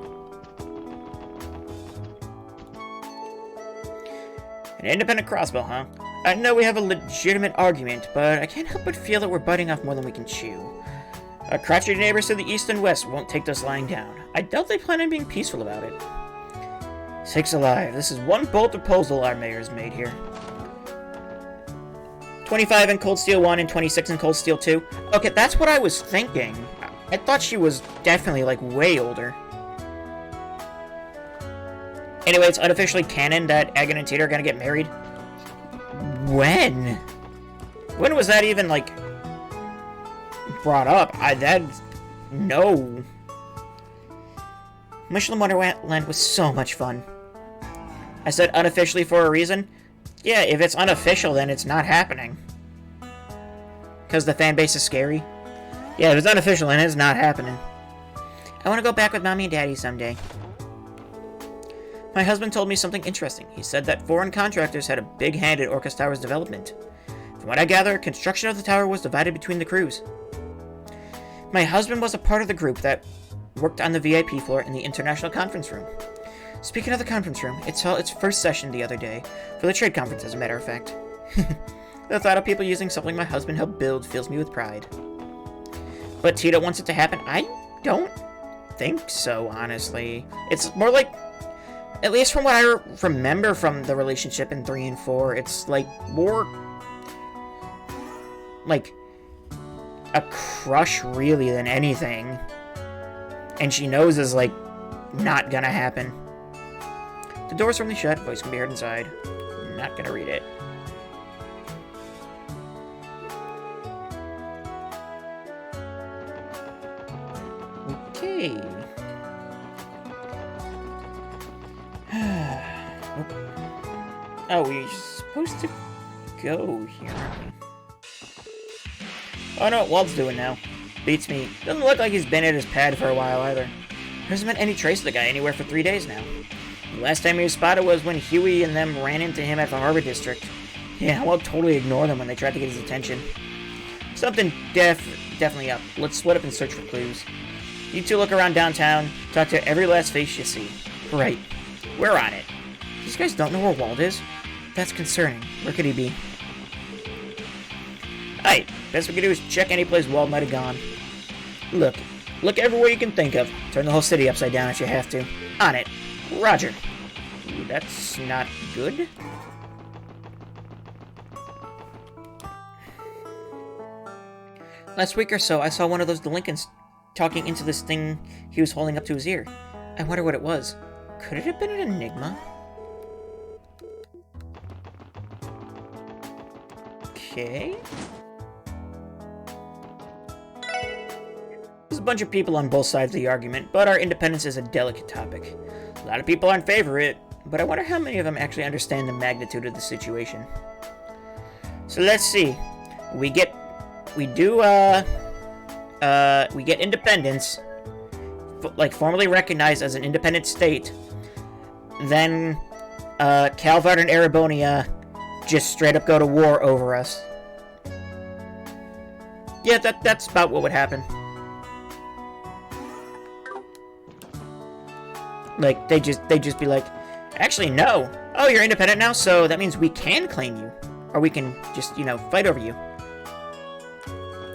An independent crossbow, huh? I know we have a legitimate argument, but I can't help but feel that we're biting off more than we can chew. Our crotchety neighbors to the east and west won't take us lying down. I doubt they plan on being peaceful about it. Sakes alive, this is one bold proposal our mayor's made here. 25 in Cold Steel 1 and 26 in Cold Steel 2. Okay, that's what I was thinking. I thought she was definitely, like, way older. Anyway, it's unofficially canon that Agon and Tita are gonna get married. When? When was that even, like, brought up? No. Michelin Wonderland was so much fun. I said unofficially for a reason. Yeah, if it's unofficial, then it's not happening. Because the fan base is scary. Yeah, it's unofficial and it's not happening. I want to go back with Mommy and Daddy someday. My husband told me something interesting. He said that foreign contractors had a big hand in Orcus Tower's development. From what I gather, construction of the tower was divided between the crews. My husband was a part of the group that worked on the VIP floor in the International Conference Room. Speaking of the conference room, it saw its first session the other day, for the trade conference as a matter of fact. The thought of people using something my husband helped build fills me with pride. But Tito wants it to happen? I don't think so, honestly. It's more like, at least from what I remember from the relationship in 3 and 4, it's like more like a crush really than anything. And she knows is like not gonna happen. The door's firmly shut, voice can be heard inside. Not gonna read it. Okay. Oh, we're supposed to go here, aren't we? Oh, I know what Walt's doing now. Beats me. Doesn't look like he's been at his pad for a while, either. There hasn't been any trace of the guy anywhere for 3 days now. The last time he was spotted was when Huey and them ran into him at the Harbor District. Yeah, Walt totally ignored them when they tried to get his attention. Something definitely up. Let's split up and search for clues. You two look around downtown, talk to every last face you see. Right. We're on it. These guys don't know where Walt is? That's concerning. Where could he be? Alright, best we can do is check any place Walt might have gone. Look everywhere you can think of. Turn the whole city upside down if you have to. On it. Roger. Ooh, that's not good. Last week or so, I saw one of those delinquents talking into this thing he was holding up to his ear. I wonder what it was. Could it have been an enigma? Okay. There's a bunch of people on both sides of the argument, but our independence is a delicate topic. A lot of people aren't in favor of it, but I wonder how many of them actually understand the magnitude of the situation. So let's see. We get independence, like formally recognized as an independent state. Then Calvard and Erebonia just straight up go to war over us. Yeah, that's about what would happen. Like they just be like, actually no. Oh, you're independent now, so that means we can claim you, or we can just fight over you.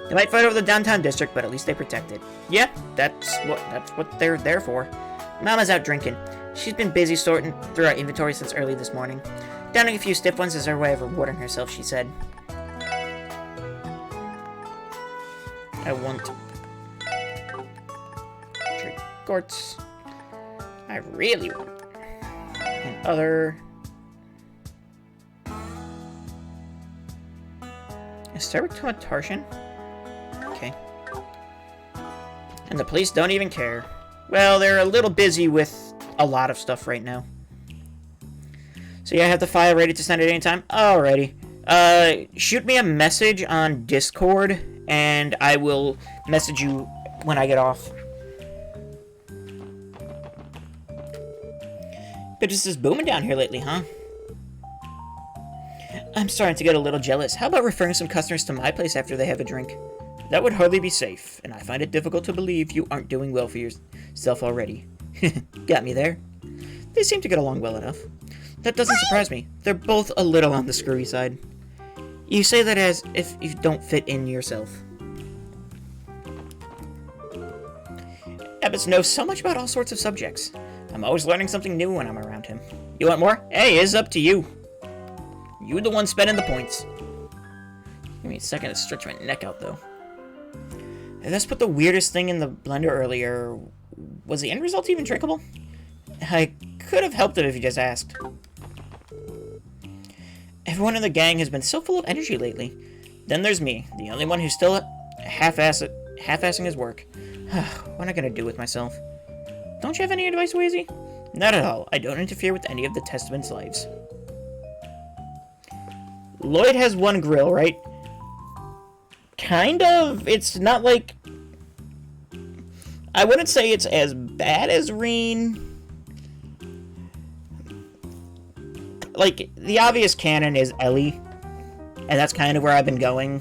They might fight over the downtown district, but at least they protect it. Yeah, that's what they're there for. Mama's out drinking. She's been busy sorting through our inventory since early this morning. Downing a few stiff ones is her way of rewarding herself, she said. I want trade quartz. I really want other. Asterictoma Tarshan? Okay. And the police don't even care. Well, they're a little busy with a lot of stuff right now. So yeah, I have the file ready to send at any time. Alrighty. Shoot me a message on Discord, and I will message you when I get off. Business is booming down here lately, huh? I'm starting to get a little jealous. How about referring some customers to my place after they have a drink? That would hardly be safe, and I find it difficult to believe you aren't doing well for yourself already. Got me there. They seem to get along well enough. That doesn't surprise me. They're both a little on the screwy side. You say that as if you don't fit in yourself. Ebbets knows so much about all sorts of subjects. I'm always learning something new when I'm around him. You want more? Hey, it's up to you. You the one spending the points. Give me a second to stretch my neck out, though. I just put the weirdest thing in the blender earlier. Was the end result even drinkable? I could have helped it if you just asked. Everyone in the gang has been so full of energy lately. Then there's me, the only one who's still half-assing his work. What am I gonna do with myself? Don't you have any advice, Wheezy? Not at all. I don't interfere with any of the Testament's lives. Lloyd has one grill, right? kind of. It's not like... I wouldn't say it's as bad as Reen. Like, the obvious canon is Ellie. And that's kind of where I've been going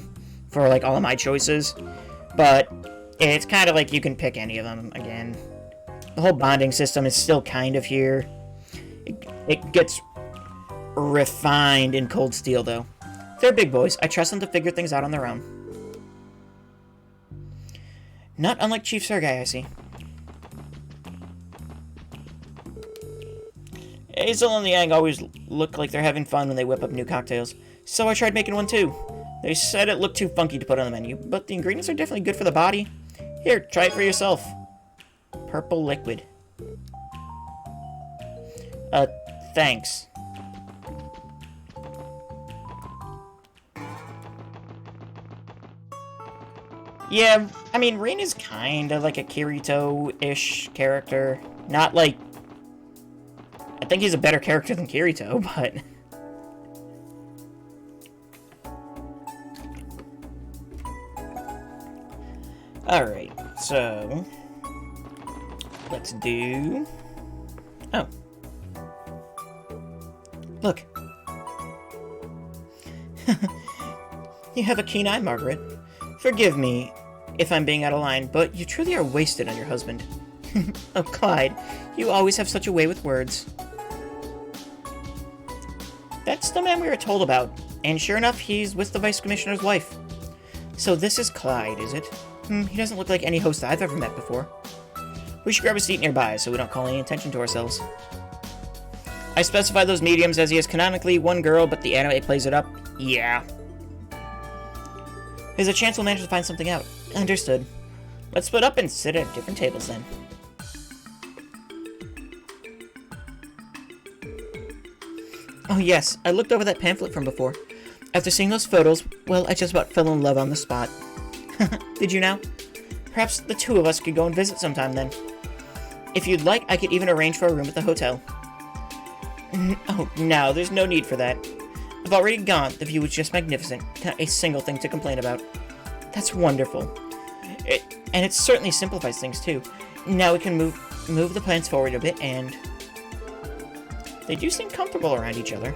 for, like, all of my choices. But it's kind of like you can pick any of them again. The whole bonding system is still kind of here. It gets refined in Cold Steel, though. They're big boys. I trust them to figure things out on their own. Not unlike Chief Sergei, I see. Hazel and Yang always look like they're having fun when they whip up new cocktails. So I tried making one too. They said it looked too funky to put on the menu, but the ingredients are definitely good for the body. Here, try it for yourself. Purple liquid. Thanks. Yeah, I mean, Rin is kind of like a Kirito-ish character. Not like... I think he's a better character than Kirito, but... Alright, so... Let's do... Oh. Look. You have a keen eye, Margaret. Forgive me if I'm being out of line, but you truly are wasted on your husband. Oh, Clyde, you always have such a way with words. That's the man we were told about, and sure enough, he's with the Vice Commissioner's wife. So this is Clyde, is it? He doesn't look like any host I've ever met before. We should grab a seat nearby so we don't call any attention to ourselves. I specify those mediums as he is canonically one girl, but the anime plays it up. Yeah. There's a chance we'll manage to find something out. Understood. Let's split up and sit at different tables then. Oh yes, I looked over that pamphlet from before. After seeing those photos, well, I just about fell in love on the spot. Did you now? Perhaps the two of us could go and visit sometime then. If you'd like, I could even arrange for a room at the hotel. Oh, no, there's no need for that. I've already gone. The view was just magnificent. Not a single thing to complain about. That's wonderful. And it certainly simplifies things, too. Now we can move the plans forward a bit, and... They do seem comfortable around each other.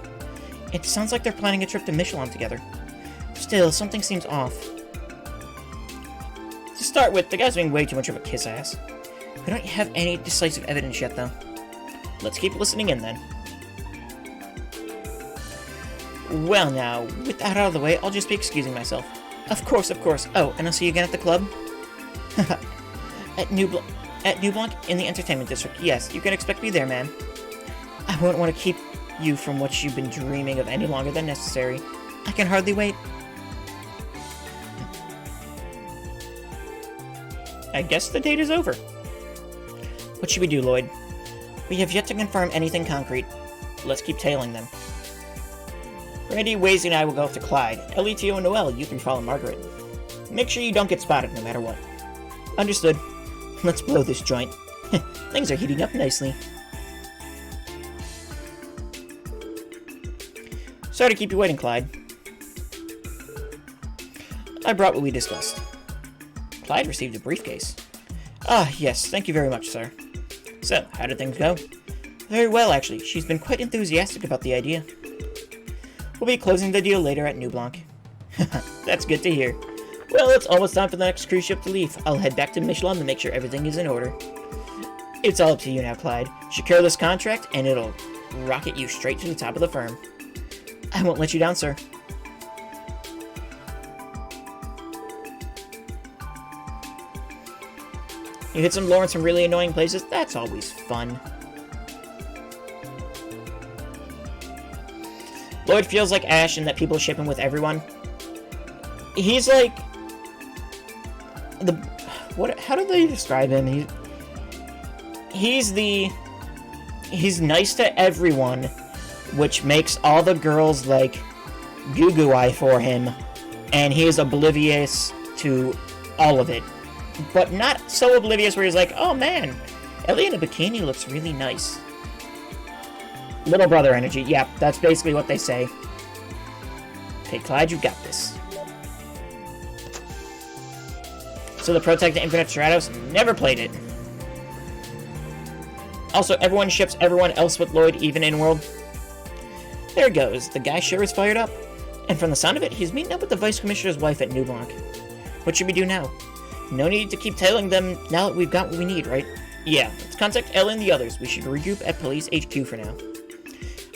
It sounds like they're planning a trip to Michelin together. Still, something seems off. To start with, the guy's being way too much of a kiss-ass. We don't have any decisive evidence yet, though. Let's keep listening in, then. Well, now, with that out of the way, I'll just be excusing myself. Of course, of course. Oh, and I'll see you again at the club? At New Blanc in the entertainment district. Yes, you can expect me there, man. I wouldn't want to keep you from what you've been dreaming of any longer than necessary. I can hardly wait. I guess the date is over. What should we do, Lloyd? We have yet to confirm anything concrete. Let's keep tailing them. Randy, Wazy, and I will go up to Clyde. Ellie, Tio, and Noelle, you can follow Margaret. Make sure you don't get spotted no matter what. Understood. Let's blow this joint. Things are heating up nicely. Sorry to keep you waiting, Clyde. I brought what we discussed. Clyde received a briefcase. Ah, yes, thank you very much, sir. So, how did things go? Very well, actually. She's been quite enthusiastic about the idea. We'll be closing the deal later at New Blanc. That's good to hear. Well, it's almost time for the next cruise ship to leave. I'll head back to Michelin to make sure everything is in order. It's all up to you now, Clyde. Secure this contract, and it'll rocket you straight to the top of the firm. I won't let you down, sir. You hit some lore in some really annoying places. That's always fun. Lloyd feels like Ash in that people ship him with everyone. He's like... How do they describe him? He's nice to everyone, which makes all the girls, like, goo-goo-eye for him, and he is oblivious to all of it. But not so oblivious where he's like, oh man, Ellie in a bikini looks really nice. Little brother energy, yeah, that's basically what they say. Okay, Clyde, you got this. So the Protect the Infinite Stratos never played it. Also, everyone ships everyone else with Lloyd, even in world. There goes. The guy sure is fired up. And from the sound of it, he's meeting up with the Vice Commissioner's wife at New Blanc. What should we do now? No need to keep tailing them now that we've got what we need, right? Yeah, let's contact Ellie and the others. We should regroup at Police HQ for now.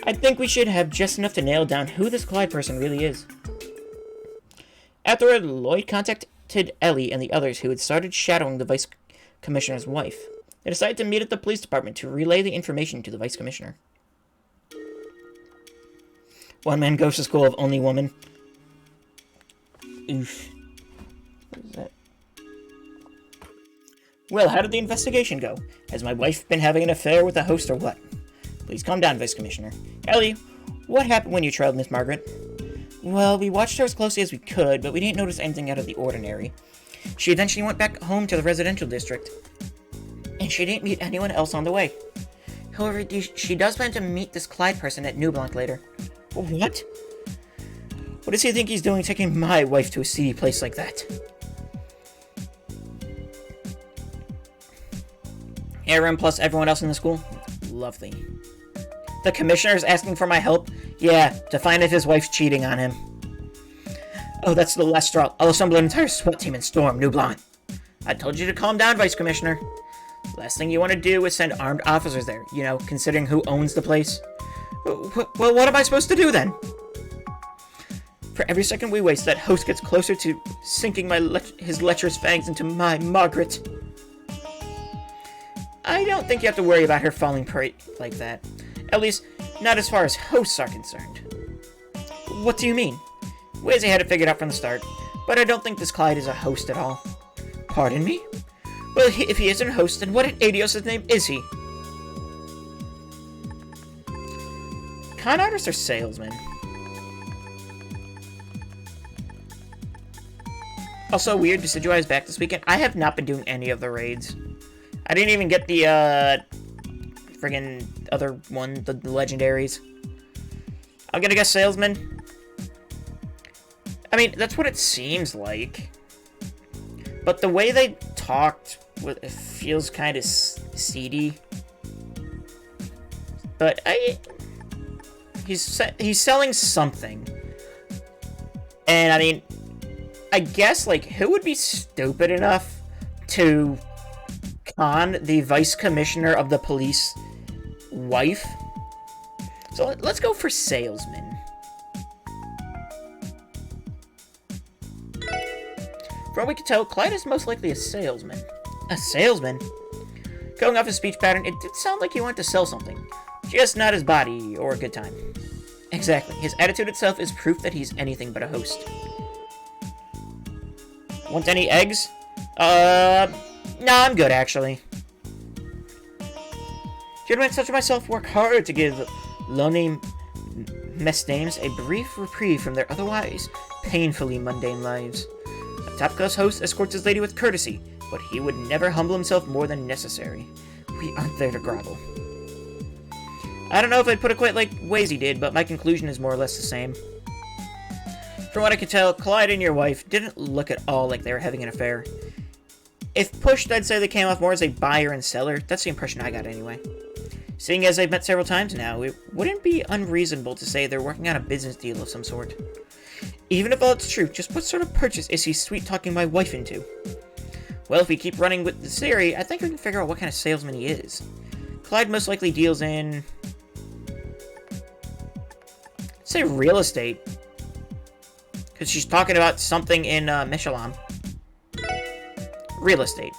I think we should have just enough to nail down who this Clyde person really is. Afterward, Lloyd contacted Ellie and the others who had started shadowing the Vice Commissioner's wife. They decided to meet at the police department to relay the information to the Vice Commissioner. One man goes to school of only woman. Oof. What is that? Well, how did the investigation go? Has my wife been having an affair with a host or what? Please calm down, Vice Commissioner. Ellie, what happened when you trailed Miss Margaret? Well, we watched her as closely as we could, but we didn't notice anything out of the ordinary. She eventually went back home to the residential district, and she didn't meet anyone else on the way. However, she does plan to meet this Clyde person at New Blanc later. What? What does he think he's doing taking my wife to a seedy place like that? Aaron plus everyone else in the school? Lovely. The commissioner's asking for my help? Yeah, to find if his wife's cheating on him. Oh, that's the last straw. I'll assemble an entire SWAT team and storm New Blanc. I told you to calm down, Vice Commissioner. Last thing you want to do is send armed officers there, you know, considering who owns the place. Well, what am I supposed to do then? For every second we waste, that host gets closer to sinking his lecherous fangs into my Margaret. I don't think you have to worry about her falling prey like that. At least, not as far as hosts are concerned. What do you mean? Wizzy had it figured out from the start, but I don't think this Clyde is a host at all. Pardon me? Well, if he isn't a host, then what in Adios' name is he? Con artists or salesmen? Also, weird, Decidueye is back this weekend. I have not been doing any of the raids. I didn't even get the, friggin' other one, the legendaries. I'm gonna guess salesman. I mean, that's what it seems like. But the way they talked, it feels kind of seedy. But he's selling something. And, I mean, I guess, like, who would be stupid enough to con the Vice Commissioner of the police wife? So let's go for salesman. From what we can tell, Clyde is most likely a salesman. A salesman? Going off his speech pattern, it did sound like he wanted to sell something. Just not his body or a good time. Exactly. His attitude itself is proof that he's anything but a host. Want any eggs? Nah, I'm good, actually. Gentlemen such as myself work hard to give lonely mess dames a brief reprieve from their otherwise painfully mundane lives. A top-class host escorts his lady with courtesy, but he would never humble himself more than necessary. We aren't there to grovel. I don't know if I'd put it quite like Wazy did, but my conclusion is more or less the same. From what I can tell, Clyde and your wife didn't look at all like they were having an affair. If pushed, I'd say they came off more as a buyer and seller. That's the impression I got anyway. Seeing as they've met several times now, it wouldn't be unreasonable to say they're working on a business deal of some sort. Even if all it's true, just what sort of purchase is he sweet-talking my wife into? Well, if we keep running with this theory, I think we can figure out what kind of salesman he is. Clyde most likely deals in... let's say real estate. Because she's talking about something in Michelin. Real estate.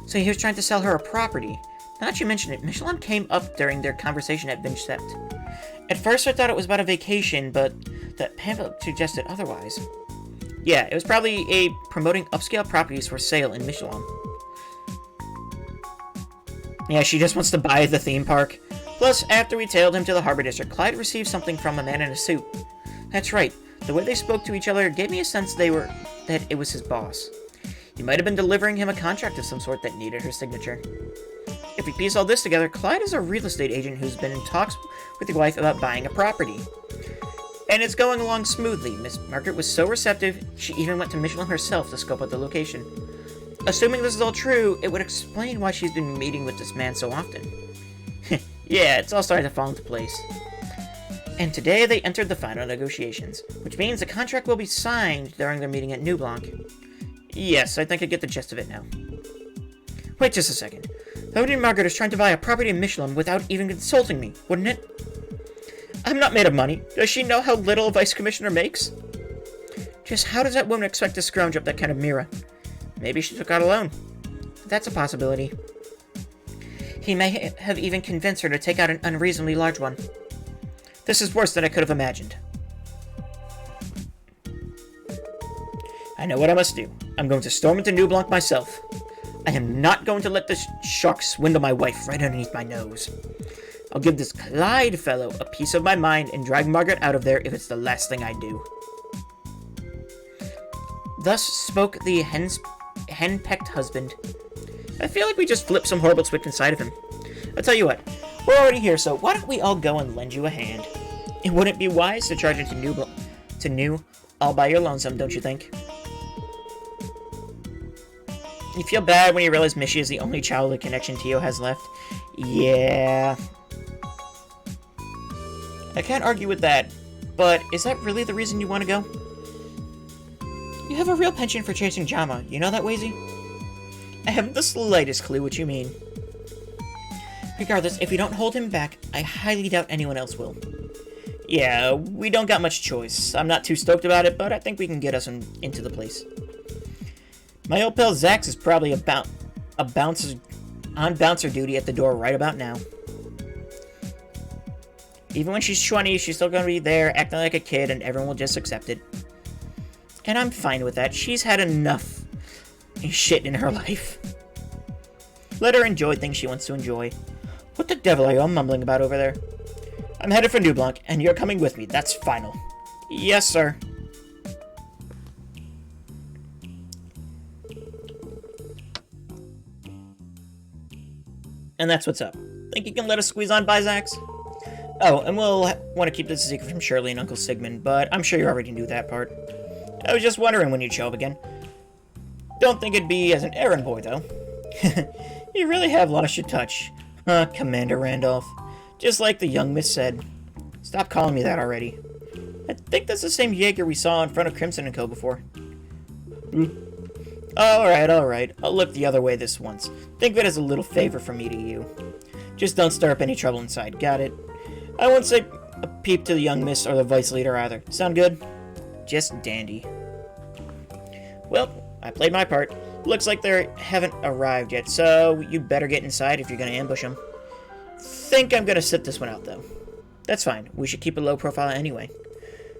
So he was trying to sell her a property. Now that you mention it, Michelin came up during their conversation at Binge Sept. At first I thought it was about a vacation, but that pamphlet suggested otherwise. Yeah, it was probably a promoting upscale properties for sale in Michelin. Yeah, she just wants to buy the theme park. Plus, after we tailed him to the Harbor District, Clyde received something from a man in a suit. That's right, the way they spoke to each other gave me a sense that it was his boss. He might have been delivering him a contract of some sort that needed her signature. If we piece all this together, Clyde is a real estate agent who's been in talks with your wife about buying a property. And it's going along smoothly. Miss Margaret was so receptive, she even went to Michelin herself to scope out the location. Assuming this is all true, it would explain why she's been meeting with this man so often. Yeah, it's all starting to fall into place. And today they entered the final negotiations, which means the contract will be signed during their meeting at New Blanc. Yes, I think I get the gist of it now. Wait just a second. Lady Margaret is trying to buy a property in Michelin without even consulting me, wouldn't it? I'm not made of money. Does she know how little a vice commissioner makes? Just how does that woman expect to scrounge up that kind of mira? Maybe she took out a loan. That's a possibility. He may have even convinced her to take out an unreasonably large one. This is worse than I could have imagined. I know what I must do. I'm going to storm into New Blanc myself. I am not going to let this shark swindle my wife right underneath my nose. I'll give this Clyde fellow a piece of my mind and drag Margaret out of there if it's the last thing I do. Thus spoke the hen-pecked husband. I feel like we just flipped some horrible switch inside of him. I'll tell you what, we're already here, so why don't we all go and lend you a hand? It wouldn't be wise to charge into New all by your lonesome, don't you think? You feel bad when you realize Mishi is the only childhood connection Tio has left? Yeah. I can't argue with that, but is that really the reason you want to go? You have a real penchant for chasing Jama, you know that, Wazy? I haven't the slightest clue what you mean. Regardless, if we don't hold him back, I highly doubt anyone else will. Yeah, we don't got much choice. I'm not too stoked about it, but I think we can get us into the place. My old pal Zax is probably on bouncer duty at the door right about now. Even when she's 20, she's still gonna be there, acting like a kid, and everyone will just accept it. And I'm fine with that. She's had enough shit in her life. Let her enjoy things she wants to enjoy. What the devil are you all mumbling about over there? I'm headed for New Blanc, and you're coming with me. That's final. Yes, sir. And that's what's up. Think you can let us squeeze on by, Zax? Oh, and we'll want to keep this a secret from Shirley and Uncle Sigmund, but I'm sure you already knew that part. I was just wondering when you'd show up again. Don't think it'd be as an errand boy, though. You really have lost your touch. Commander Randolph. Just like the young miss said. Stop calling me that already. I think that's the same Jaeger we saw in front of Crimson & Co. before. Alright. I'll look the other way this once. Think of it as a little favor from me to you. Just don't stir up any trouble inside, got it? I won't say a peep to the young miss or the vice leader either. Sound good? Just dandy. Well, I played my part. Looks like they haven't arrived yet, so you'd better get inside if you're gonna ambush them. Think I'm gonna sit this one out, though. That's fine. We should keep a low profile anyway.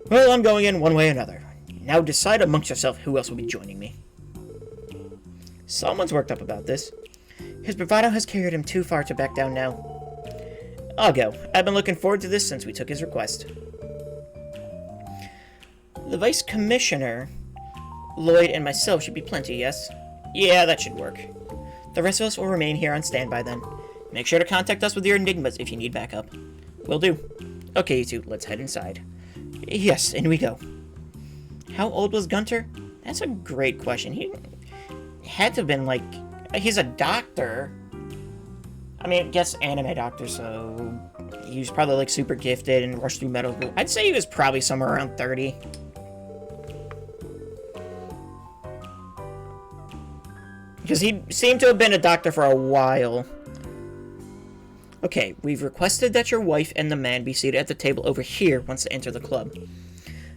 Well, I'm going in one way or another. Now decide amongst yourself who else will be joining me. Someone's worked up about this. His bravado has carried him too far to back down now. I'll go. I've been looking forward to this since we took his request. The Vice Commissioner, Lloyd, and myself should be plenty, yes? Yeah, that should work. The rest of us will remain here on standby then. Make sure to contact us with your enigmas if you need backup. Will do. Okay, you two, let's head inside. Yes, in we go. How old was Gunter? That's a great question. He had to have been, like... He's a doctor. I mean, I guess anime doctor, so... He was probably, like, super gifted and rushed through medical school. I'd say he was probably somewhere around 30. Because he seemed to have been a doctor for a while. Okay, we've requested that your wife and the man be seated at the table over here once they enter the club.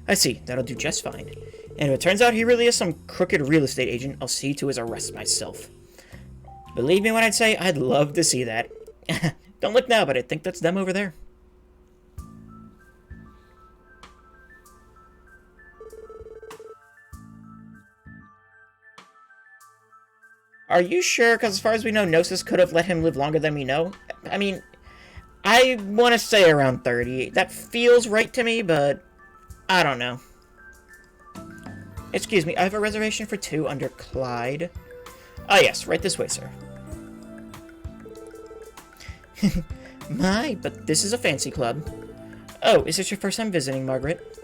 I see, that'll do just fine. And if it turns out he really is some crooked real estate agent, I'll see to his arrest myself. Believe me when I say I'd love to see that. Don't look now, but I think that's them over there. Are you sure? Because as far as we know, Gnosis could have let him live longer than we know. I mean, I want to say around 30. That feels right to me, but I don't know. Excuse me, I have a reservation for 2 under Clyde. Ah, yes, right this way, sir. My, but this is a fancy club. Oh, is this your first time visiting, Margaret?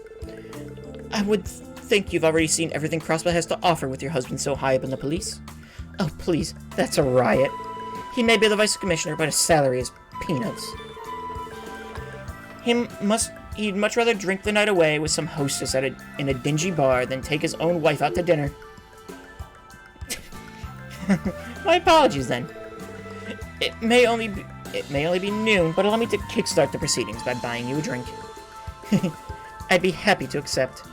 I would think you've already seen everything Crossbow has to offer with your husband so high up in the police. Oh, please, that's a riot. He may be the vice commissioner, but his salary is peanuts. He'd much rather drink the night away with some hostess in a dingy bar than take his own wife out to dinner. My apologies, then. It may only be noon, but allow me to kickstart the proceedings by buying you a drink. I'd be happy to accept.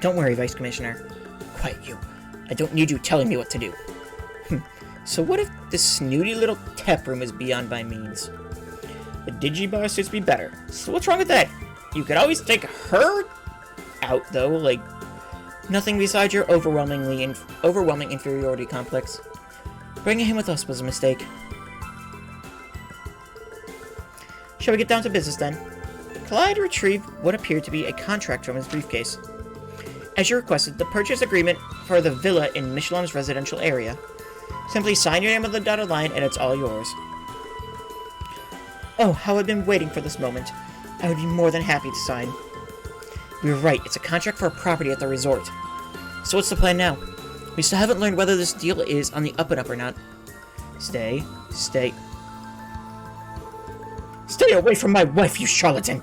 Don't worry, Vice Commissioner. Quiet, you. I don't need you telling me what to do. So what if this snooty little tap room is beyond my means? The digibar suits me better. So what's wrong with that? You could always take her out, though. Like, nothing besides your overwhelming inferiority complex. Bringing him with us was a mistake. Shall we get down to business, then? Clyde retrieved what appeared to be a contract from his briefcase. As you requested, the purchase agreement for the villa in Michelin's residential area. Simply sign your name on the dotted line and it's all yours. Oh, how I've been waiting for this moment. I would be more than happy to sign. You're right, it's a contract for a property at the resort. So what's the plan now? We still haven't learned whether this deal is on the up and up or not. Stay away from my wife, you charlatan!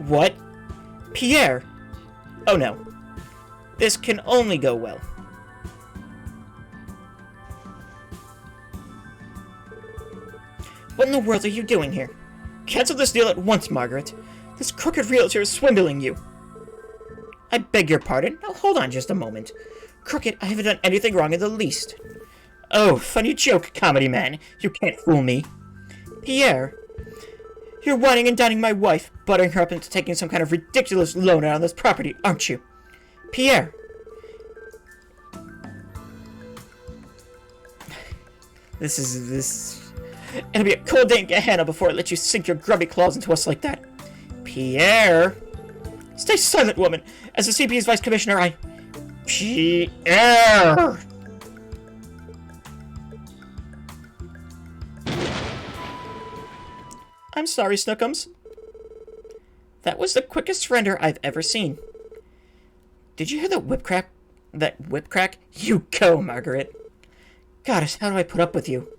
What? Pierre! Oh no. This can only go well. What in the world are you doing here? Cancel this deal at once, Margaret. This crooked realtor is swindling you. I beg your pardon. Now hold on just a moment. Crooked, I haven't done anything wrong in the least. Oh, funny joke, comedy man. You can't fool me. Pierre, you're whining and dining my wife, buttering her up into taking some kind of ridiculous loan out on this property, aren't you? Pierre! It'll be a cold day in Gehenna before it lets you sink your grubby claws into us like that. Pierre! Stay silent, woman! As the CP's Vice Commissioner, Pierre! I'm sorry, Snookums. That was the quickest surrender I've ever seen. Did you hear that whip crack? You go, Margaret. Goddess, how do I put up with you?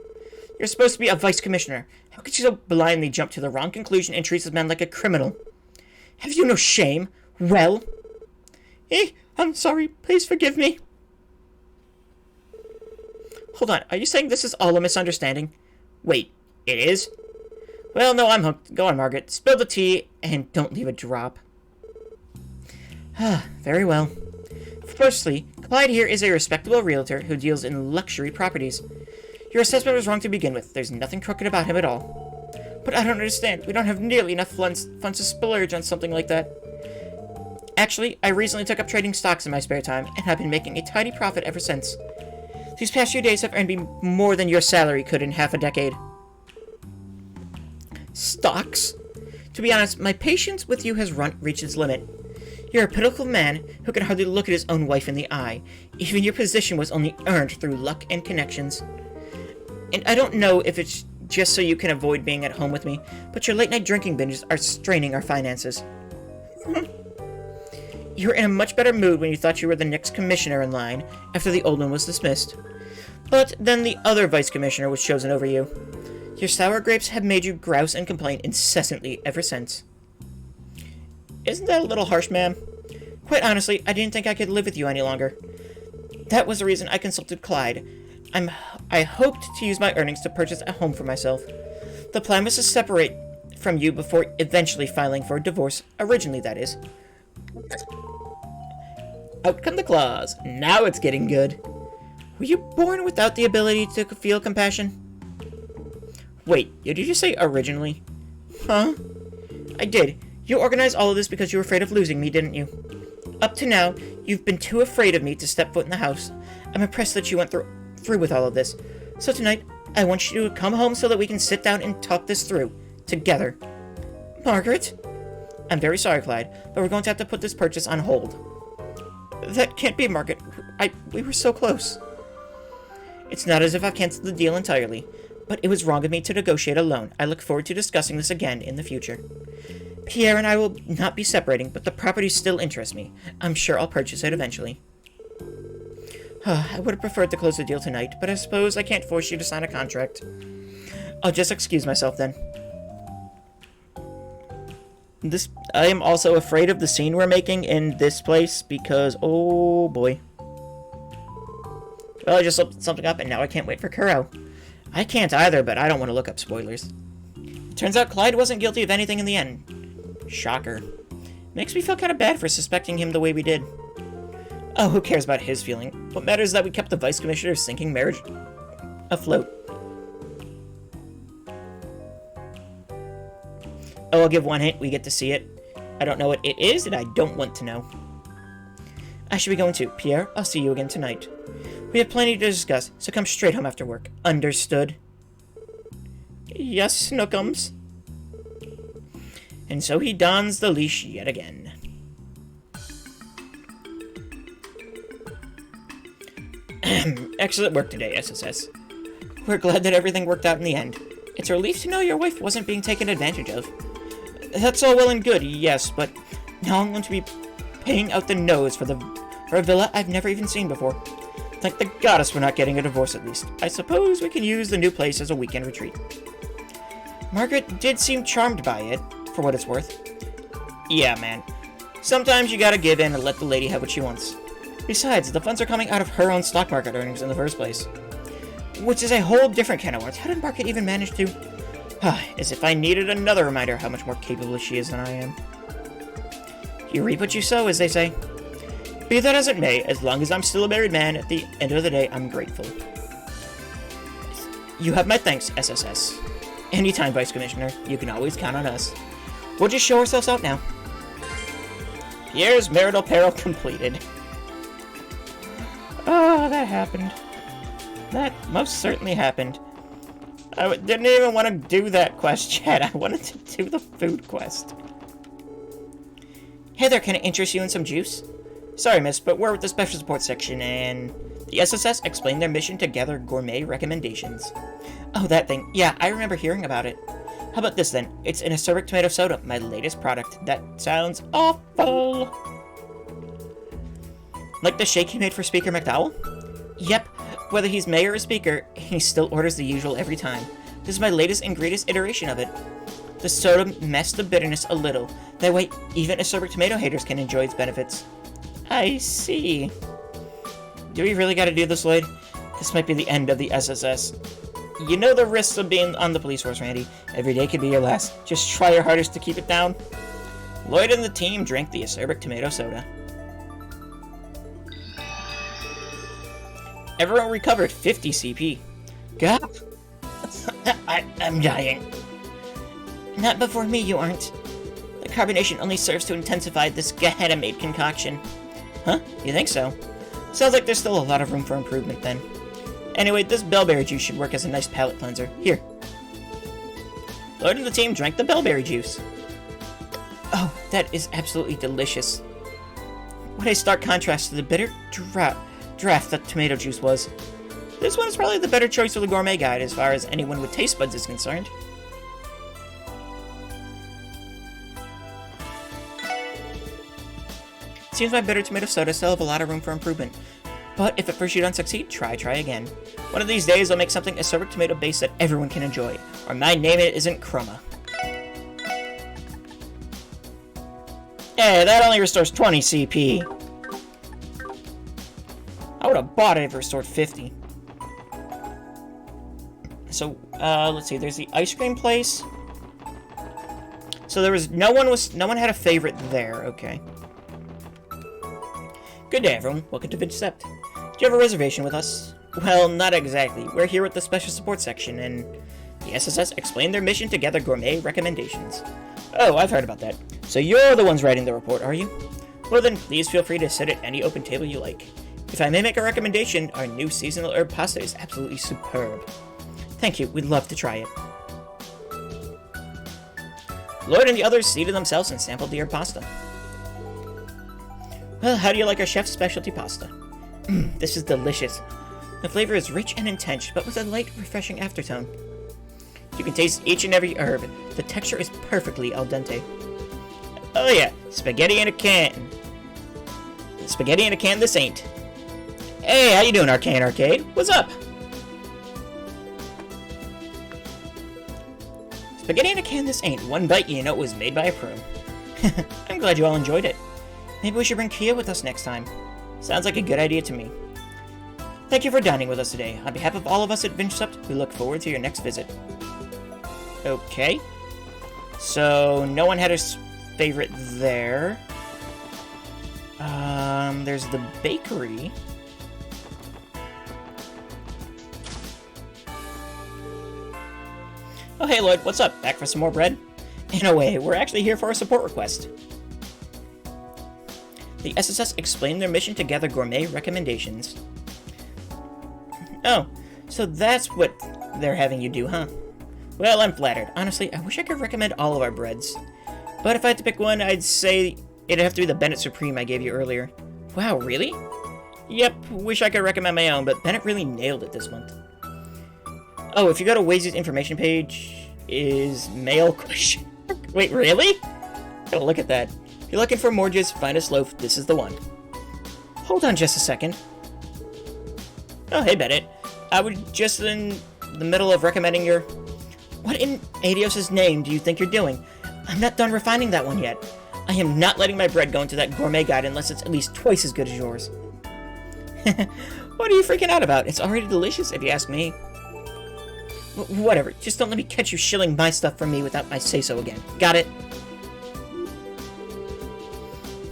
You're supposed to be a vice commissioner. How could you so blindly jump to the wrong conclusion and treat this man like a criminal? Have you no shame? Well? I'm sorry. Please forgive me. Hold on. Are you saying this is all a misunderstanding? Wait, it is? Well, no, I'm hooked. Go on, Margaret. Spill the tea, and don't leave a drop. Very well. Firstly, Clyde here is a respectable realtor who deals in luxury properties. Your assessment was wrong to begin with. There's nothing crooked about him at all. But I don't understand. We don't have nearly enough funds to splurge on something like that. Actually, I recently took up trading stocks in my spare time, and have been making a tidy profit ever since. These past few days have earned me more than your salary could in half a decade. Stocks? To be honest, my patience with you has reached its limit. You're a pitiful man who can hardly look at his own wife in the eye. Even your position was only earned through luck and connections. And I don't know if it's just so you can avoid being at home with me, but your late-night drinking binges are straining our finances. You were in a much better mood when you thought you were the next commissioner in line after the old one was dismissed. But then the other vice commissioner was chosen over you. Your sour grapes have made you grouse and complain incessantly ever since. Isn't that a little harsh, ma'am? Quite honestly, I didn't think I could live with you any longer. That was the reason I consulted Clyde. I hoped to use my earnings to purchase a home for myself. The plan was to separate from you before eventually filing for a divorce, originally that is. Out come the claws. Now it's getting good. Were you born without the ability to feel compassion? Wait, did you say originally? Huh? I did. You organized all of this because you were afraid of losing me, didn't you? Up to now, you've been too afraid of me to step foot in the house. I'm impressed that you went through with all of this. So tonight, I want you to come home so that we can sit down and talk this through. Together. Margaret? I'm very sorry, Clyde, but we're going to have to put this purchase on hold. That can't be, Margaret. We were so close. It's not as if I've canceled the deal entirely, but it was wrong of me to negotiate a loan. I look forward to discussing this again in the future. Pierre and I will not be separating, but the property still interests me. I'm sure I'll purchase it eventually. I would have preferred to close the deal tonight, but I suppose I can't force you to sign a contract. I'll just excuse myself then. I am also afraid of the scene we're making in this place because, oh boy. Well, I just looked something up and now I can't wait for Kuro. I can't either, but I don't want to look up spoilers. It turns out Clyde wasn't guilty of anything in the end. Shocker. Makes me feel kind of bad for suspecting him the way we did. Oh, who cares about his feeling? What matters is that we kept the Vice Commissioner's sinking marriage afloat. Oh, I'll give one hint. We get to see it. I don't know what it is, and I don't want to know. I should be going too. Pierre, I'll see you again tonight. We have plenty to discuss, so come straight home after work. Understood? Yes, Snookums. And so he dons the leash yet again. Excellent work today, SSS. We're glad that everything worked out in the end. It's a relief to know your wife wasn't being taken advantage of. That's all well and good, yes, but now I'm going to be paying out the nose for a villa I've never even seen before. Thank the goddess we're not getting a divorce at least. I suppose we can use the new place as a weekend retreat. Margaret did seem charmed by it, for what it's worth. Yeah, man. Sometimes you gotta give in and let the lady have what she wants. Besides, the funds are coming out of her own stock market earnings in the first place. Which is a whole different can of worms. How did Margaret even manage to... As if I needed another reminder how much more capable she is than I am. You reap what you sow, as they say. Be that as it may, as long as I'm still a married man, at the end of the day, I'm grateful. You have my thanks, SSS. Anytime, Vice Commissioner. You can always count on us. We'll just show ourselves out now. Pierre's marital peril completed. Oh, that happened. That most certainly happened. I didn't even want to do that quest yet. I wanted to do the food quest. Hey there, can I interest you in some juice? Sorry, miss, but we're with the special support section, and the SSS explained their mission to gather gourmet recommendations. Oh, that thing. Yeah, I remember hearing about it. How about this, then? It's an acerbic tomato soda, my latest product. That sounds awful. Like the shake he made for Speaker McDowell? Yep. Whether he's mayor or speaker, he still orders the usual every time. This is my latest and greatest iteration of it. The soda masks the bitterness a little. That way, even acerbic tomato haters can enjoy its benefits. I see. Do we really gotta do this, Lloyd? This might be the end of the SSS. You know the risks of being on the police force, Randy. Every day could be your last. Just try your hardest to keep it down. Lloyd and the team drank the acerbic tomato soda. Everyone recovered 50 CP. God, I'm dying. Not before me, you aren't. The carbonation only serves to intensify this Gehenna-made concoction. Huh? You think so? Sounds like there's still a lot of room for improvement, then. Anyway, this bellberry juice should work as a nice palate cleanser. Here. Lloyd and the team drank the bellberry juice. Oh, that is absolutely delicious. What a stark contrast to the bitter draft that tomato juice was. This one is probably the better choice for the gourmet guide as far as anyone with taste buds is concerned. Seems my bitter tomato soda still have a lot of room for improvement. But if at first you don't succeed, try again. One of these days I'll make something acerbic tomato based that everyone can enjoy. Or my name it isn't Chroma. Hey, that only restores 20 CP. I would have bought it if it restored 50. So, let's see, there's the ice cream place. So there was, no one had a favorite there, okay. Good day, everyone. Welcome to Vincept. Do you have a reservation with us? Well, not exactly. We're here with the special support section, and the SSS explained their mission to gather gourmet recommendations. Oh, I've heard about that. So you're the ones writing the report, are you? Well then, please feel free to sit at any open table you like. If I may make a recommendation, our new seasonal herb pasta is absolutely superb. Thank you, we'd love to try it. Lloyd and the others seated themselves and sampled the herb pasta. Well, how do you like our chef's specialty pasta? This is delicious. The flavor is rich and intense, but with a light, refreshing aftertone. You can taste each and every herb. The texture is perfectly al dente. Oh yeah, spaghetti in a can. Spaghetti in a can this ain't. Hey, how you doing, Arcane Arcade? What's up? Spaghetti in a can this ain't. One bite, you know it was made by a pro. I'm glad you all enjoyed it. Maybe we should bring Kia with us next time. Sounds like a good idea to me. Thank you for dining with us today. On behalf of all of us at Vincept, we look forward to your next visit. Okay. So, no one had a favorite there. There's the bakery. Oh, hey Lloyd, what's up? Back for some more bread? In a way, we're actually here for a support request. The SSS explained their mission to gather gourmet recommendations. Oh, so that's what they're having you do, huh? Well, I'm flattered. Honestly, I wish I could recommend all of our breads. But if I had to pick one, I'd say it'd have to be the Bennett Supreme I gave you earlier. Wow, really? Yep, wish I could recommend my own, but Bennett really nailed it this month. Oh, if you go to Waze's information page, is mail question. Wait, really? Gotta look at that. If you're looking for Morge's finest loaf, this is the one. Hold on just a second. Oh, hey, Bennett. I was just in the middle of recommending your... What in Adios' name do you think you're doing? I'm not done refining that one yet. I am not letting my bread go into that gourmet guide unless it's at least twice as good as yours. What are you freaking out about? It's already delicious, if you ask me. Whatever, just don't let me catch you shilling my stuff from me without my say-so again. Got it?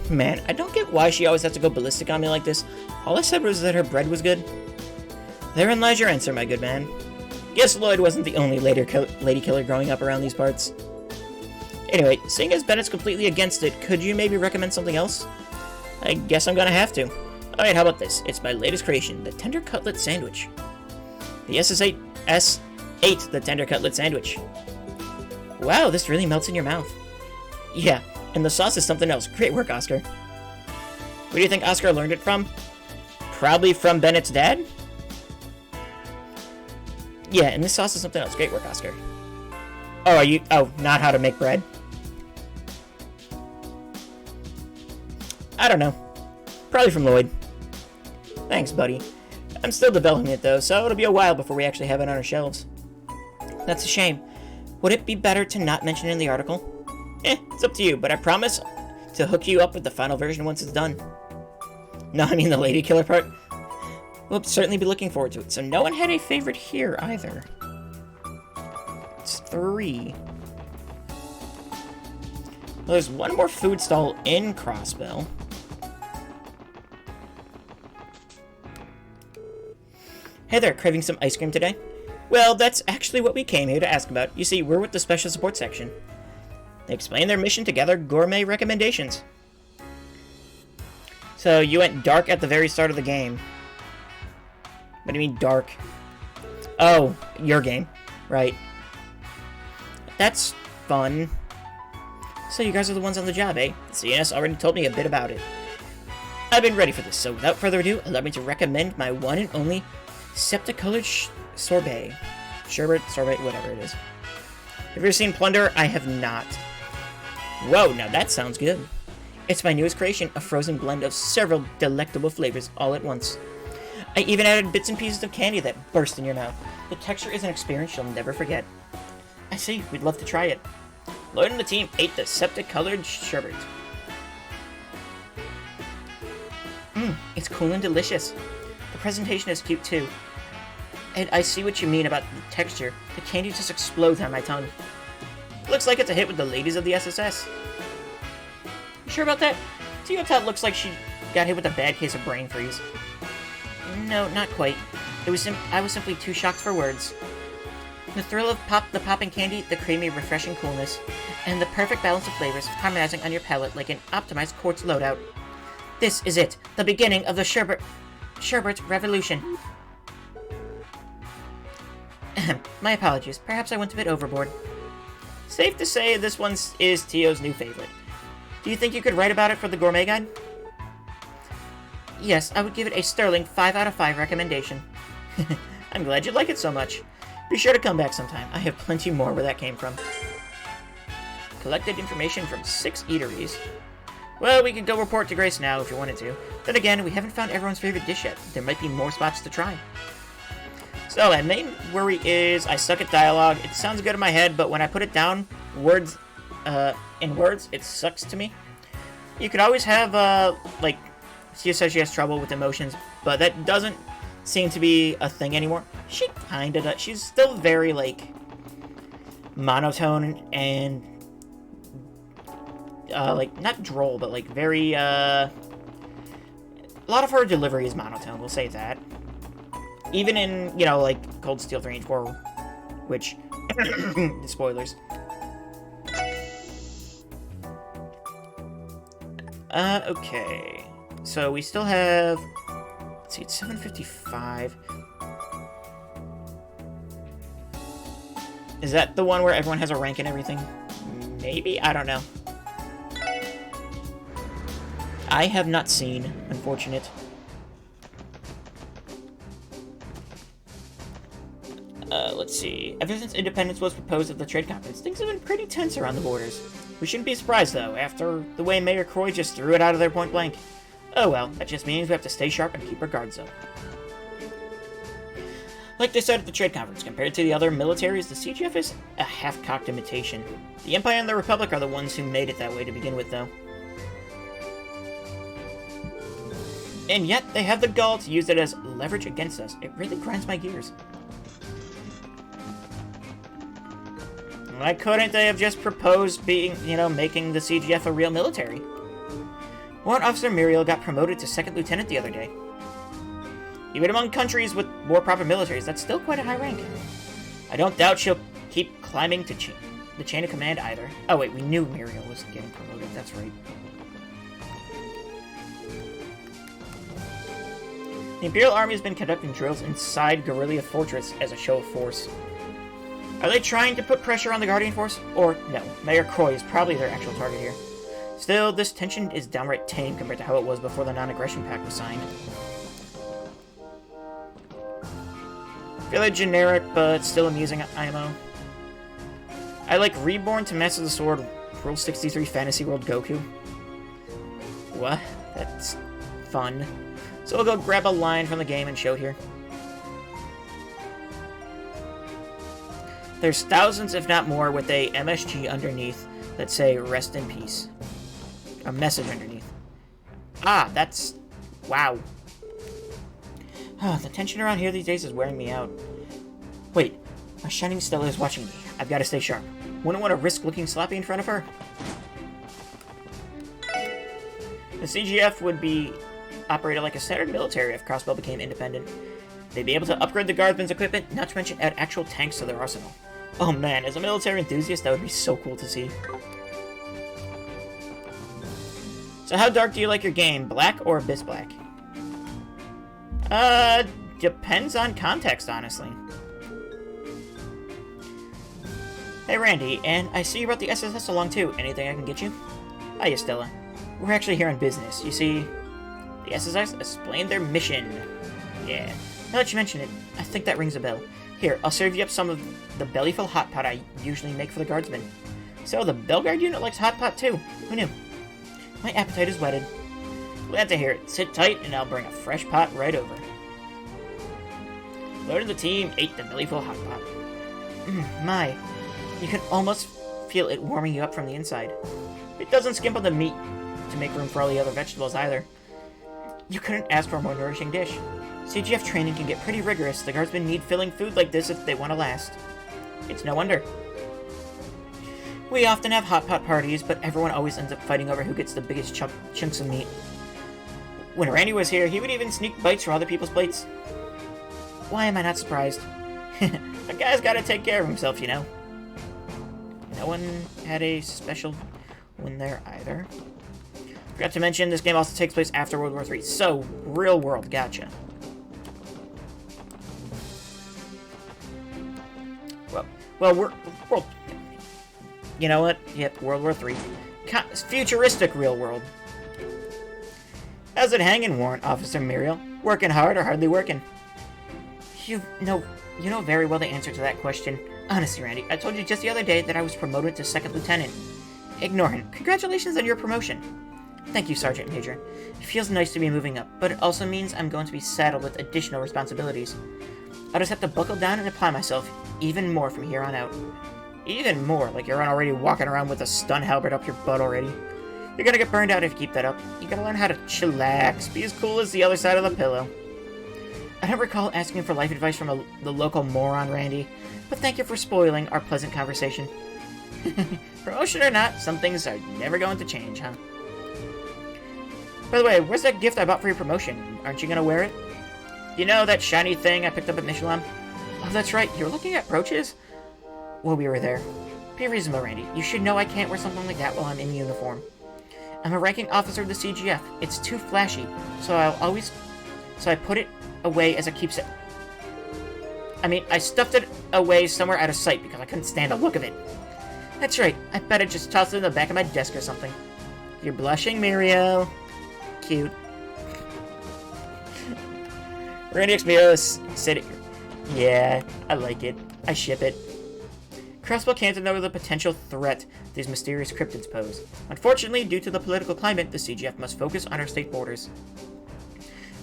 Man, I don't get why she always has to go ballistic on me like this. All I said was that her bread was good. Therein lies your answer, my good man. Guess Lloyd wasn't the only lady killer growing up around these parts. Anyway, seeing as Bennett's completely against it, could you maybe recommend something else? I guess I'm gonna have to. Alright, how about this? It's my latest creation, the Tender Cutlet Sandwich. The SS8 ate the Tender Cutlet Sandwich. Wow, this really melts in your mouth. Yeah, and the sauce is something else. Great work, Oscar. Where do you think Oscar learned it from? Probably from Bennett's dad? Yeah, and this sauce is something else. Great work, Oscar. Oh, not how to make bread? I don't know. Probably from Lloyd. Thanks, buddy. I'm still developing it, though, so it'll be a while before we actually have it on our shelves. That's a shame. Would it be better to not mention it in the article? It's up to you, but I promise to hook you up with the final version once it's done. No, I mean the lady killer part. We'll certainly be looking forward to it. So no one had a favorite here, either. It's 3. Well, there's one more food stall in Crossbell. Hey there, craving some ice cream today? Well, that's actually what we came here to ask about. You see, we're with the special support section. They explain their mission to gather gourmet recommendations. So, you went dark at the very start of the game. What do you mean, dark? Oh, your game. Right. That's fun. So you guys are the ones on the job, eh? The CNS already told me a bit about it. I've been ready for this, so without further ado, allow me to recommend my one and only Septicolored Sorbet. Sherbet, sorbet, whatever it is. Have you ever seen Plunder? I have not. Whoa, now that sounds good. It's my newest creation, a frozen blend of several delectable flavors all at once. I even added bits and pieces of candy that burst in your mouth. The texture is an experience you'll never forget. I see, we'd love to try it. Lloyd and the team ate the Septicolored Sherbet. It's cool and delicious. The presentation is cute too. And I see what you mean about the texture. The candy just explodes on my tongue. Looks like it's a hit with the ladies of the SSS. You sure about that? Teotot looks like she got hit with a bad case of brain freeze. No, not quite. I was simply too shocked for words. The thrill of the popping candy, the creamy, refreshing coolness, and the perfect balance of flavors harmonizing on your palate like an optimized quartz loadout. This is it, the beginning of the Sherbet revolution. My apologies. Perhaps I went a bit overboard. Safe to say this one is Tio's new favorite. Do you think you could write about it for the Gourmet Guide? Yes, I would give it a sterling 5 out of 5 recommendation. I'm glad you like it so much. Be sure to come back sometime. I have plenty more where that came from. collected information from 6 eateries. Well, we could go report to Grace now if you wanted to. Then again, we haven't found everyone's favorite dish yet. There might be more spots to try. So, my main worry is I suck at dialogue. It sounds good in my head, but when I put it down, in words, it sucks to me. You could always have, like, she says she has trouble with emotions, but that doesn't seem to be a thing anymore. She kinda does. She's still very, like, monotone and, like, not droll, but, like, very, a lot of her delivery is monotone, we'll say that. Even in, you know, like, Cold Steel 3 and 4, which, spoilers. Okay. So we still have, let's see, it's 7:55. Is that the one where everyone has a rank and everything? Maybe? I don't know. I have not seen, unfortunate. Let's see. Ever since independence was proposed at the trade conference, things have been pretty tense around the borders. We shouldn't be surprised, though, after the way Mayor Croy just threw it out of there point blank. Oh well, that just means we have to stay sharp and keep our guards up. Like they said at the trade conference, compared to the other militaries, the CGF is a half-cocked imitation. The Empire and the Republic are the ones who made it that way to begin with, though. And yet, they have the gall to use it as leverage against us. It really grinds my gears. Why couldn't they have just proposed being, you know, making the CGF a real military? Warrant Officer Muriel got promoted to 2nd Lieutenant the other day. Even among countries with more proper militaries, that's still quite a high rank. I don't doubt she'll keep climbing to the chain of command either. Oh wait, we knew Muriel was getting promoted, that's right. The Imperial Army has been conducting drills inside Guerrilla Fortress as a show of force. Are they trying to put pressure on the Guardian Force? Or, no, Mayor Croy is probably their actual target here. Still, this tension is downright tame compared to how it was before the Non-Aggression Pact was signed. Fairly generic, but still amusing IMO. I like Reborn to Master the Sword, Rule 63 Fantasy World Goku. What? That's fun. So we'll go grab a line from the game and show here. There's thousands, if not more, with a MSG underneath that say, rest in peace. A message underneath. Ah, that's... wow. The tension around here these days is wearing me out. Wait, my Shining Stella is watching me. I've got to stay sharp. Wouldn't want to risk looking sloppy in front of her. The CGF would be operated like a standard military if Crossbell became independent. They'd be able to upgrade the guardsmen's equipment, not to mention add actual tanks to their arsenal. Oh man, as a military enthusiast, that would be so cool to see. So how dark do you like your game, black or Abyss Black? Depends on context, honestly. Hey Randy, and I see you brought the SSS along too. Anything I can get you? Hiya Stella. We're actually here on business. You see, the SSS explained their mission. Yeah. Now that you mention it, I think that rings a bell. Here, I'll serve you up some of the bellyful hot pot I usually make for the guardsmen. So, the Belguard unit likes hot pot too. Who knew? My appetite is whetted. Glad to hear it. Sit tight, and I'll bring a fresh pot right over. Lord of the team ate the bellyful hot pot. My, you can almost feel it warming you up from the inside. It doesn't skimp on the meat to make room for all the other vegetables either. You couldn't ask for a more nourishing dish. CGF training can get pretty rigorous. The guardsmen need filling food like this if they want to last. It's no wonder. We often have hot pot parties, but everyone always ends up fighting over who gets the biggest chunks of meat. When Randy was here, he would even sneak bites from other people's plates. Why am I not surprised? A guy's gotta take care of himself, you know. No one had a special win there either. Forgot to mention, this game also takes place after World War III, so real world, gotcha. Well, world. You know what? Yep, World War III. Futuristic real world. How's it hanging, Warrant Officer Muriel? Working hard or hardly working? You know very well the answer to that question. Honestly, Randy, I told you just the other day that I was promoted to 2nd Lieutenant. Ignore him. Congratulations on your promotion. Thank you, Sergeant Major. It feels nice to be moving up, but it also means I'm going to be saddled with additional responsibilities. I'll just have to buckle down and apply myself even more from here on out. Even more? Like you're already walking around with a stun halberd up your butt already. You're gonna get burned out if you keep that up. You gotta learn how to chillax, be as cool as the other side of the pillow. I don't recall asking for life advice from the local moron, Randy, but thank you for spoiling our pleasant conversation. Promotion or not, some things are never going to change, huh? By the way, where's that gift I bought for your promotion? Aren't you gonna wear it? You know that shiny thing I picked up at Michelin? Oh, that's right, you were looking at brooches? Well, we were there. Be reasonable, Randy. You should know I can't wear something like that while I'm in uniform. I'm a ranking officer of the CGF. It's too flashy, so I put it away as a keepsake. I mean, I stuffed it away somewhere out of sight because I couldn't stand the look of it. That's right. I bet I just tossed it in the back of my desk or something. You're blushing, Muriel. Cute. Randy X Mios said, yeah, I like it. I ship it. Crossbow can't ignore the potential threat these mysterious cryptids pose. Unfortunately, due to the political climate, the CGF must focus on our state borders.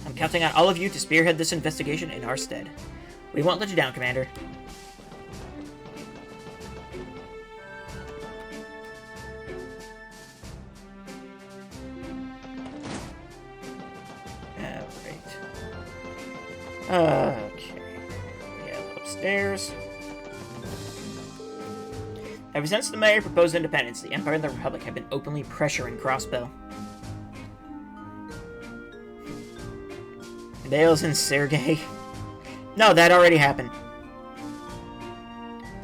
I'm counting on all of you to spearhead this investigation in our stead. We won't let you down, Commander. Alright. Okay. Yeah, upstairs. Ever since the mayor proposed independence, the Empire and the Republic have been openly pressuring Crossbow. Bales and Sergei. No, that already happened.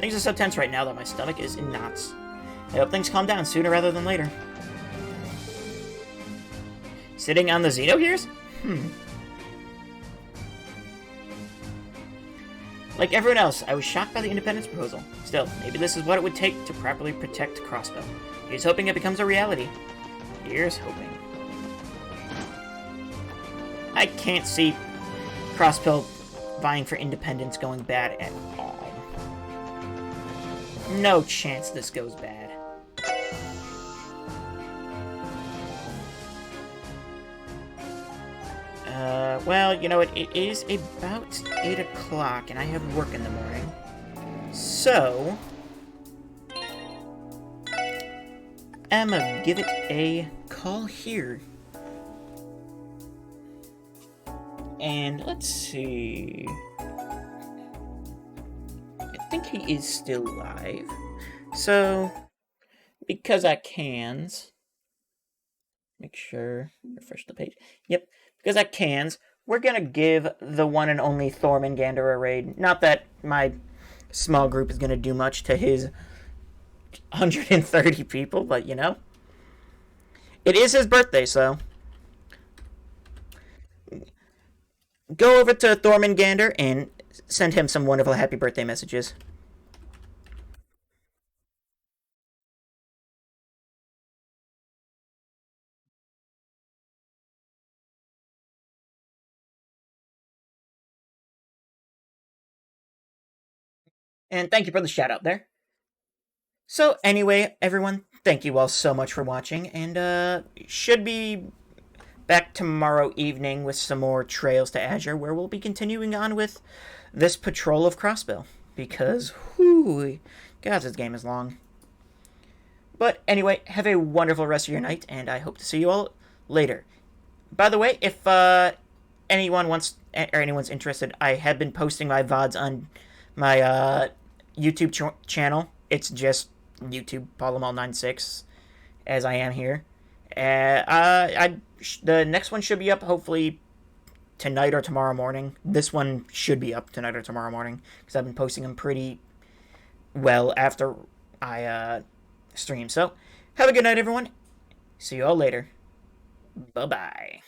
Things are so tense right now that my stomach is in knots. I hope things calm down sooner rather than later. Sitting on the Xenogears? Like everyone else, I was shocked by the independence proposal. Still, maybe this is what it would take to properly protect Crossbow. Here's hoping it becomes a reality. Here's hoping. I can't see Crossbow vying for independence going bad at all. No chance this goes bad. Well, you know what? It is about 8 o'clock, and I have work in the morning. So, I'm gonna give it a call here. And let's see. I think he is still live. So, because I can, make sure, refresh the page. Yep, because I can, we're gonna give the one and only Thormingander a raid. Not that my small group is gonna do much to his 130 people, but you know. It is his birthday, so go over to Thormingander and send him some wonderful happy birthday messages. And thank you for the shout out there. So anyway, everyone, thank you all so much for watching, and should be back tomorrow evening with some more Trails to Azure, where we'll be continuing on with this patrol of Crossbow, because, whoo, God, this game is long. But anyway, have a wonderful rest of your night, and I hope to see you all later. By the way, if anyone wants, or anyone's interested, I have been posting my VODs on my YouTube channel. It's just YouTube Paulamal96, as I am here. The next one should be up hopefully tonight or tomorrow morning. This one should be up tonight or tomorrow morning, because I've been posting them pretty well after I stream. So, have a good night, everyone. See you all later. Bye-bye.